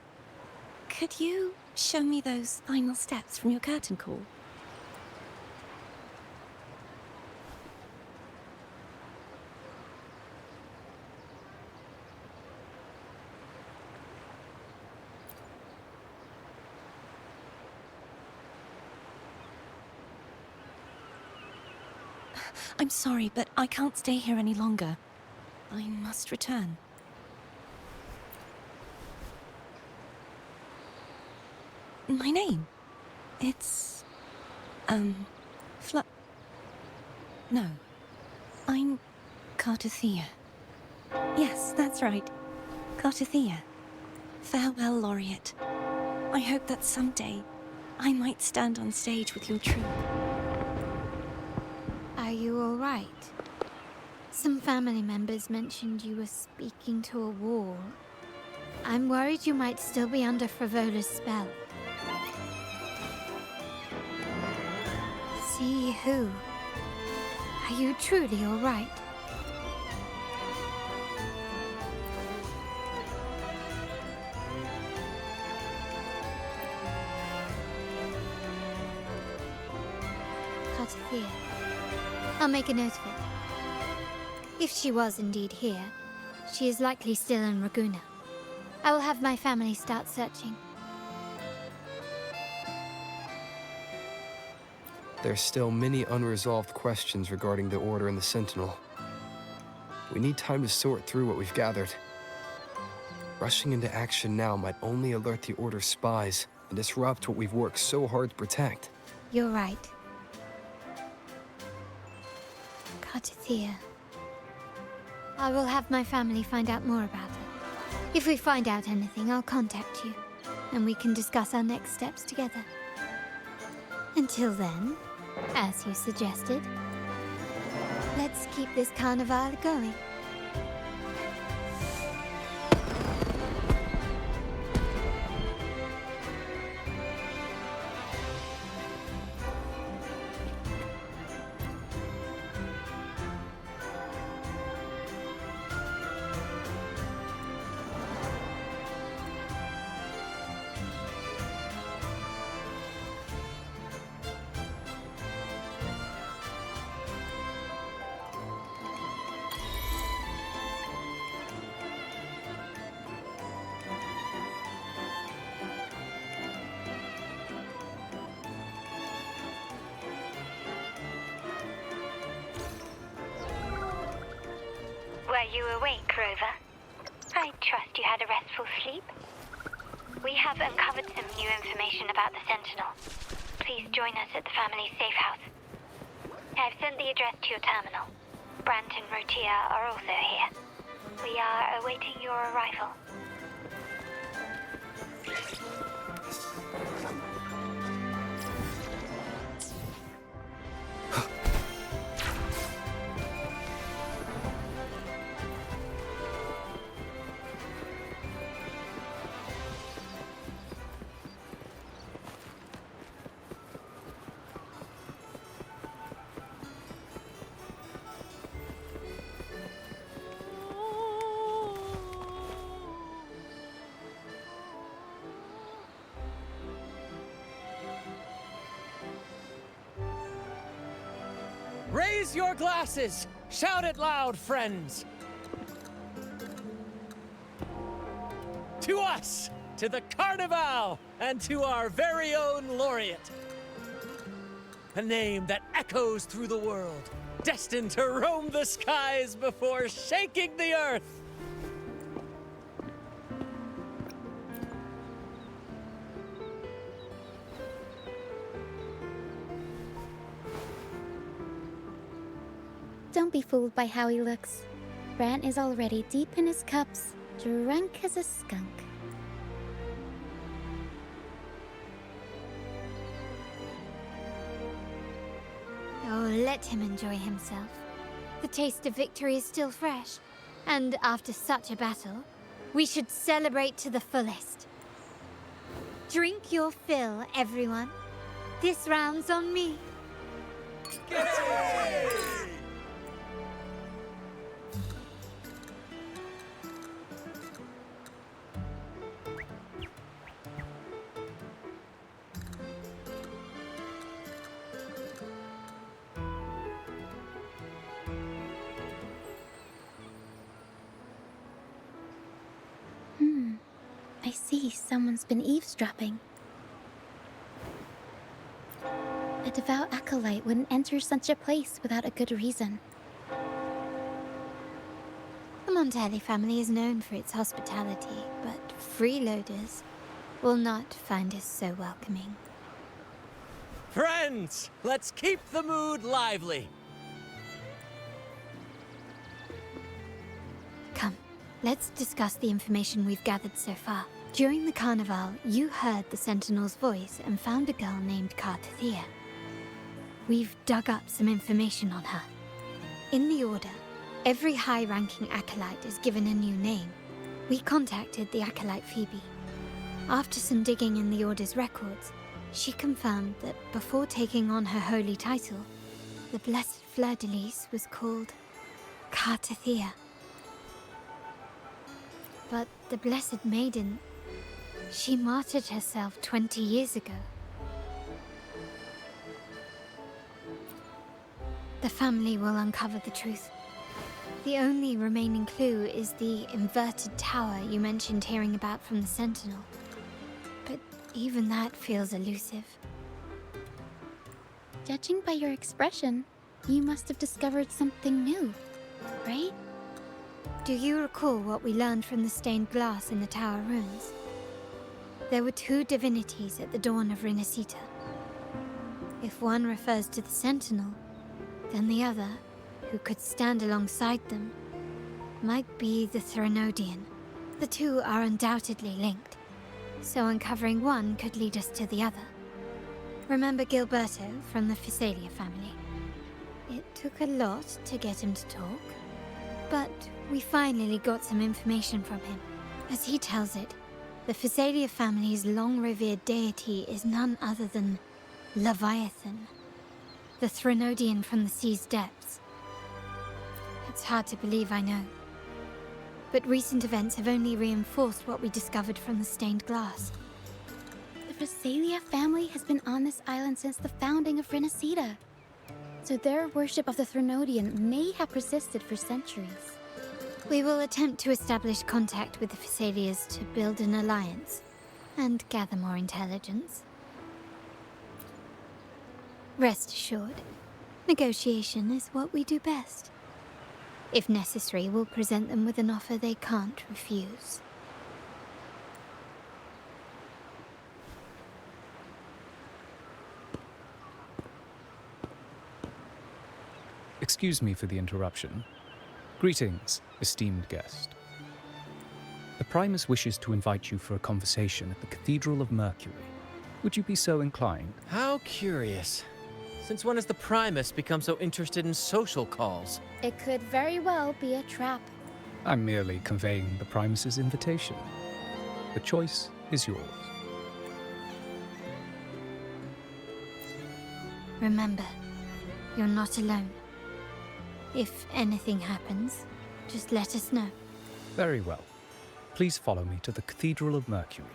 could you show me those final steps from your curtain call? I'm sorry, but I can't stay here any longer. I must return. My name? It's... No. I'm... Cartothea. Yes, that's right. Cartothea. Farewell, Laureate. I hope that someday I might stand on stage with your troupe.
Are you all right? Some family members mentioned you were speaking to a wall. I'm worried you might still be under Frivola's spell. See who? Are you truly all right? Cartothea. I'll make a note of it. If she was indeed here, she is likely still in Raguna. I will have my family start searching.
There's still many unresolved questions regarding the Order and the Sentinel. We need time to sort through what we've gathered. Rushing into action now might only alert the Order's spies and disrupt what we've worked so hard to protect.
You're right. Cartothea. I will have my family find out more about her. If we find out anything, I'll contact you. and we can discuss our next steps together. Until then, as you suggested, let's keep this carnival going.
Were you awake, Rover? I trust you had a restful sleep. We have uncovered some new information about the Sentinel. Please join us at the family's safe house. I've sent the address to your terminal. Brant and Rotia are also here. We are awaiting your arrival.
Raise your glasses! Shout it loud, friends! To us! To the Carnival! And to our very own laureate! A name that echoes through the world, destined to roam the skies before shaking the earth!
Don't be fooled by how he looks. Brant is already deep in his cups, drunk as a skunk.
Oh, let him enjoy himself. The taste of victory is still fresh, and after such a battle, we should celebrate to the fullest. Drink your fill, everyone. This round's on me.
I see someone's been eavesdropping. A devout acolyte wouldn't enter such a place without a good reason.
The Montelli family is known for its hospitality, but freeloaders will not find us so welcoming.
Friends, let's keep the mood lively!
Come, let's discuss the information we've gathered so far. During the carnival, you heard the Sentinel's voice and found a girl named Cartathea. We've dug up some information on her. In the Order, every high-ranking acolyte is given a new name. We contacted the acolyte Phoebe. After some digging in the Order's records, she confirmed that before taking on her holy title, the Blessed Fleur-de-Lis was called Cartathea. But the Blessed Maiden, she martyred herself 20 years ago. The family will uncover the truth. The only remaining clue is the inverted tower you mentioned hearing about from the Sentinel. But even that feels elusive.
Judging by your expression, you must have discovered something new, right?
Do you recall what we learned from the stained glass in the tower ruins? There were two divinities at the dawn of Rinascita. If one refers to the Sentinel, then the other, who could stand alongside them, might be the Threnodian. The two are undoubtedly linked. so uncovering one could lead us to the other. Remember Gilberto from the Physalia family? It took a lot to get him to talk, but we finally got some information from him. As he tells it, the Physalia family's long-revered deity is none other than Leviathan, the Threnodian from the sea's depths. It's hard to believe, I know. But recent events have only reinforced what we discovered from the stained glass.
The Physalia family has been on this island since the founding of Rinascita. So their worship of the Threnodian may have persisted for centuries.
We will attempt to establish contact with the Physalias to build an alliance and gather more intelligence. Rest assured, negotiation is what we do best. If necessary, we'll present them with an offer they can't refuse.
Excuse me for the interruption. Greetings, esteemed guest. The Primus wishes to invite you for a conversation at the Cathedral of Mercury. Would you be so inclined?
How curious. Since when has the Primus become so interested in social calls?
It could very well be a trap.
I'm merely conveying the Primus's invitation. The choice is yours.
Remember, you're not alone. If anything happens, just let us know.
Very well. Please follow me to the Cathedral of Mercury.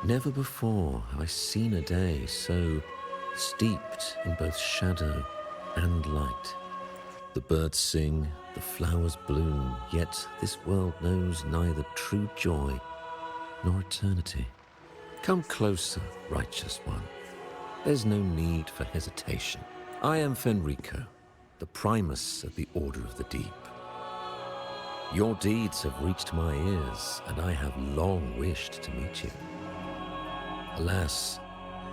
Never before have I seen a day so steeped in both shadow and light. The birds sing, the flowers bloom, yet this world knows neither true joy nor eternity. Come closer, righteous one. There's no need for hesitation. I am Fenrico, the Primus of the Order of the Deep. Your deeds have reached my ears, and I have long wished to meet you. Alas,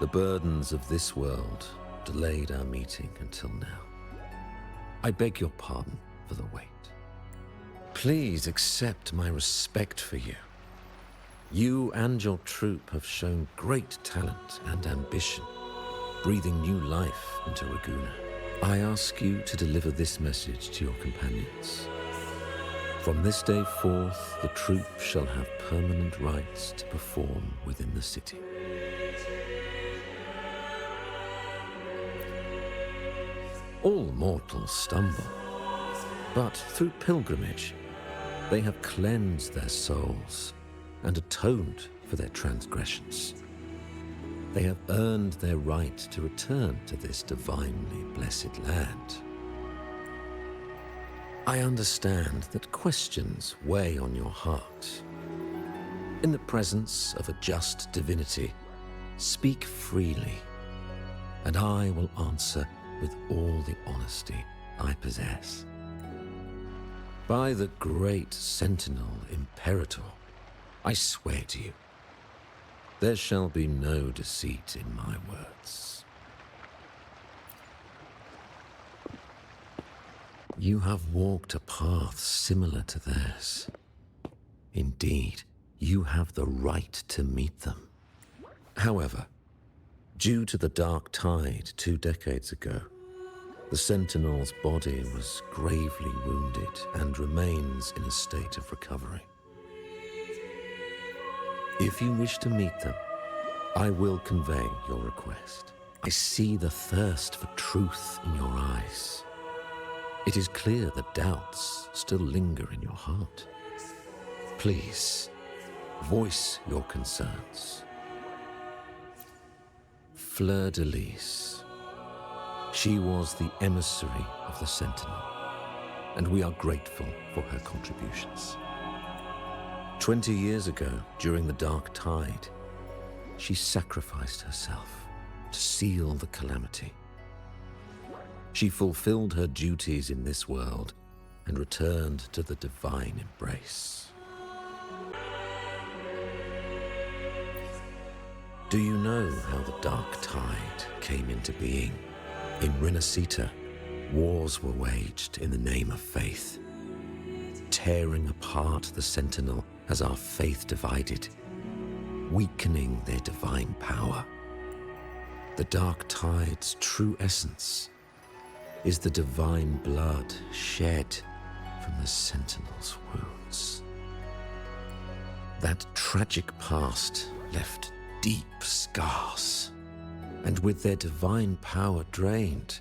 the burdens of this world delayed our meeting until now. I beg your pardon for the wait. Please accept my respect for you. You and your troop have shown great talent and ambition, breathing new life into Raguna. I ask you to deliver this message to your companions. From this day forth, the troop shall have permanent rights to perform within the city. All mortals stumble, but through pilgrimage, they have cleansed their souls and atoned for their transgressions. They have earned their right to return to this divinely blessed land. I understand that questions weigh on your heart. In the presence of a just divinity, speak freely, and I will answer with all the honesty I possess. By the great Sentinel Imperator, I swear to you, there shall be no deceit in my words. You have walked a path similar to theirs. Indeed, you have the right to meet them. However, due to the dark tide 2 decades ago, The Sentinel's body was gravely wounded and remains in a state of recovery. If you wish to meet them, I will convey your request. I see the thirst for truth in your eyes. It is clear that doubts still linger in your heart. Please, voice your concerns. Fleur de Lis. She was the emissary of the Sentinel, and we are grateful for her contributions. 20 years ago, during the Dark Tide, she sacrificed herself to seal the calamity. She fulfilled her duties in this world and returned to the divine embrace. Do you know how the Dark Tide came into being? In Rinascita, wars were waged in the name of faith, tearing apart the Sentinel as our faith divided, weakening their divine power. The Dark Tide's true essence is the divine blood shed from the Sentinel's wounds. That tragic past left deep scars, and with their divine power drained,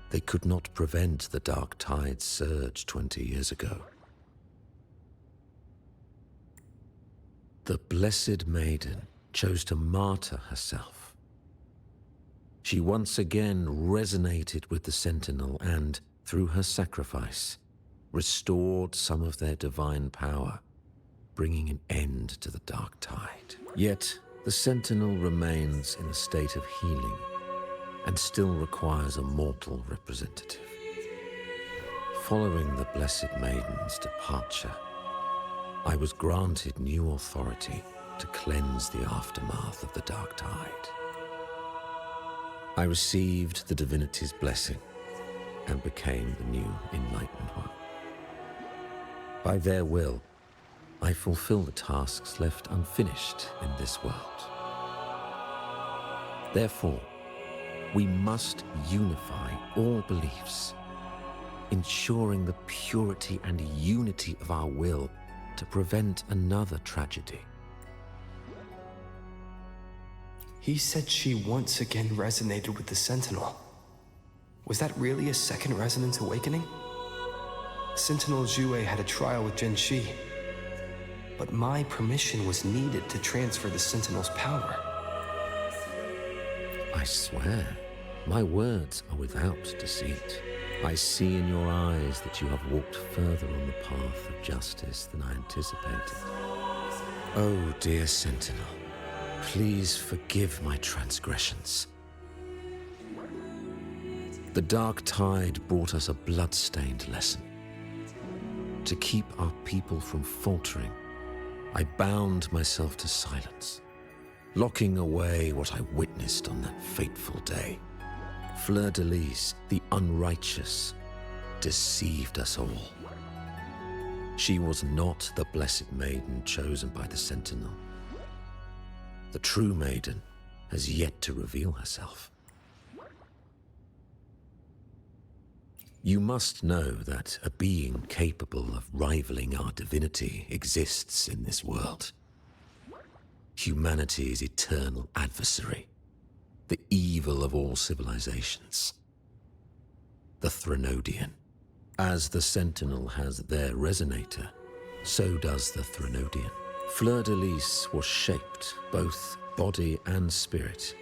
they could not prevent the Dark Tide's surge 20 years ago. The Blessed Maiden chose to martyr herself. She once again resonated with the Sentinel and, through her sacrifice, restored some of their divine power, bringing an end to the Dark Tide. Yet, the Sentinel remains in a state of healing and still requires a mortal representative. Following the Blessed Maiden's departure, I was granted new authority to cleanse the aftermath of the Dark Tide. I received the divinity's blessing and became the new Enlightened One. By their will, I fulfill the tasks left unfinished in this world. Therefore, we must unify all beliefs, ensuring the purity and unity of our will to prevent another tragedy.
He said she once again resonated with the Sentinel. Was that really a second resonance awakening? Sentinel Jue had a trial with Genshi, but my permission was needed to transfer the Sentinel's power.
I swear, my words are without deceit. I see in your eyes that you have walked further on the path of justice than I anticipated. Oh, dear Sentinel, please forgive my transgressions. The Dark Tide brought us a blood-stained lesson. To keep our people from faltering, I bound myself to silence, locking away what I witnessed on that fateful day. Fleur de Lis, the unrighteous, deceived us all. She was not the Blessed Maiden chosen by the Sentinel. The true Maiden has yet to reveal herself. You must know that a being capable of rivaling our divinity exists in this world. Humanity's eternal adversary, the evil of all civilizations, the Threnodian. As the Sentinel has their resonator, so does the Threnodian. Fleur de Lis was shaped, both body and spirit,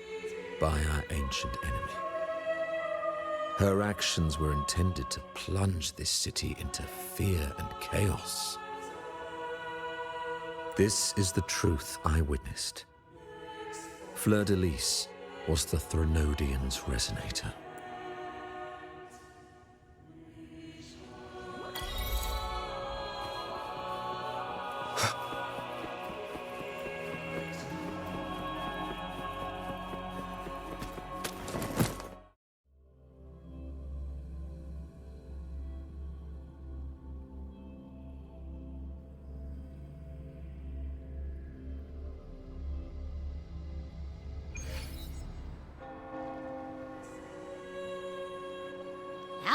by our ancient enemy. Her actions were intended to plunge this city into fear and chaos. This is the truth I witnessed. Fleur de Lis was the Threnodian's resonator.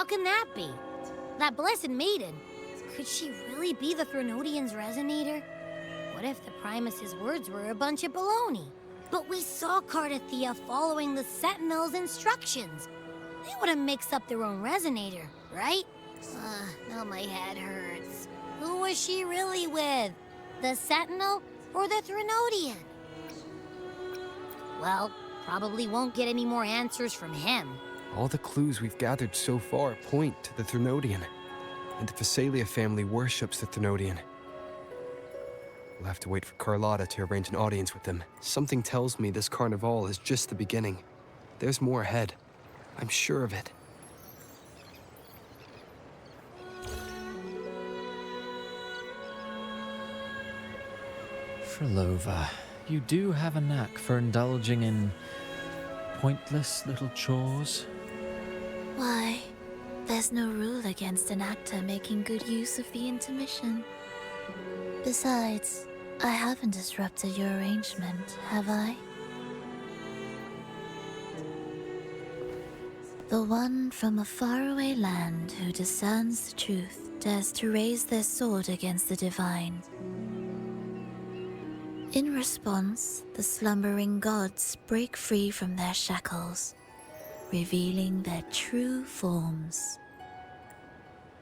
How can that be? That blessed maiden, could she really be the Threnodian's resonator? What if the Primus's words were a bunch of baloney? But we saw Cardathea following the Sentinel's instructions. They wouldn't mix up their own resonator, right? Now my head hurts. Who was she really with? The Sentinel or the Threnodian? Well, probably won't get any more answers from him.
All the clues we've gathered so far point to the Threnodian, and the Phasalia family worships the Threnodian. We'll have to wait for Carlotta to arrange an audience with them. Something tells me this carnival is just the beginning. There's more ahead. I'm sure of it.
Frolova, you do have a knack for indulging in pointless little chores.
Why? There's no rule against an actor making good use of the intermission. Besides, I haven't disrupted your arrangement, have I? The one from a faraway land who discerns the truth dares to raise their sword against the divine. In response, the slumbering gods break free from their shackles, revealing their true forms.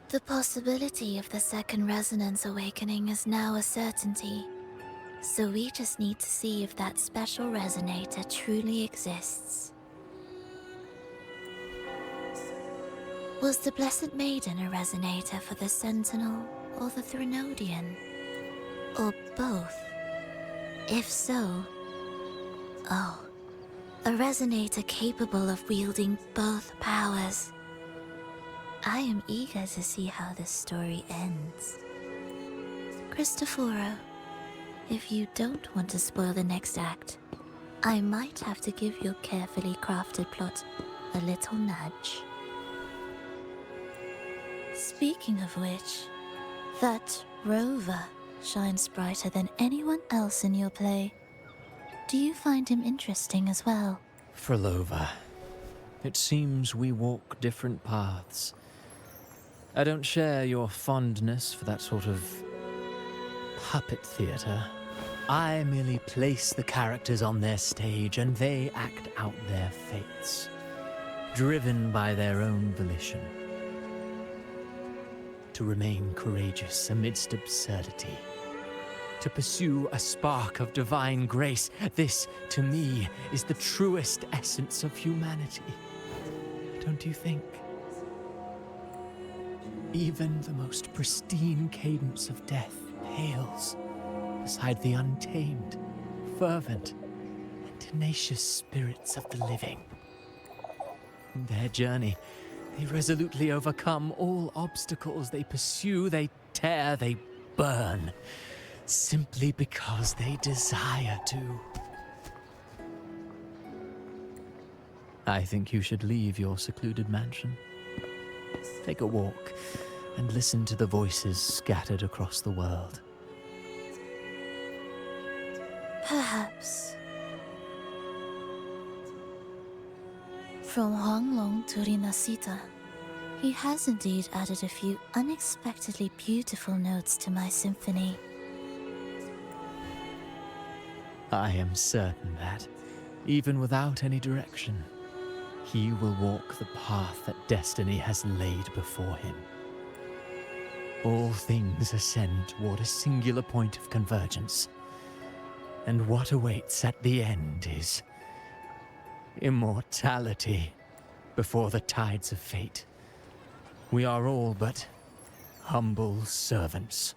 The possibility of the second resonance awakening is now a certainty, so we just need to see if that special resonator truly exists. Was the Blessed Maiden a resonator for the Sentinel or the Threnodian? Or both? If so, a resonator capable of wielding both powers. I am eager to see how this story ends. Cristoforo, if you don't want to spoil the next act, I might have to give your carefully crafted plot a little nudge. Speaking of which, that rover shines brighter than anyone else in your play. Do you find him interesting as well?
Frolova, it seems we walk different paths. I don't share your fondness for that sort of puppet theater. I merely place the characters on their stage and they act out their fates, driven by their own volition. To remain courageous amidst absurdity. To pursue a spark of divine grace. This, to me, is the truest essence of humanity. Don't you think? Even the most pristine cadence of death pales beside the untamed, fervent, and tenacious spirits of the living. In their journey, they resolutely overcome all obstacles. They pursue, they tear, they burn, simply because they desire to. I think you should leave your secluded mansion. Take a walk and listen to the voices scattered across the world.
Perhaps. From Huanglong to Rinascita, he has indeed added a few unexpectedly beautiful notes to my symphony.
I am certain that, even without any direction, he will walk the path that destiny has laid before him. All things ascend toward a singular point of convergence, and what awaits at the end is immortality before the tides of fate. We are all but humble servants.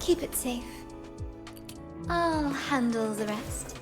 Keep it safe. I'll handle the rest.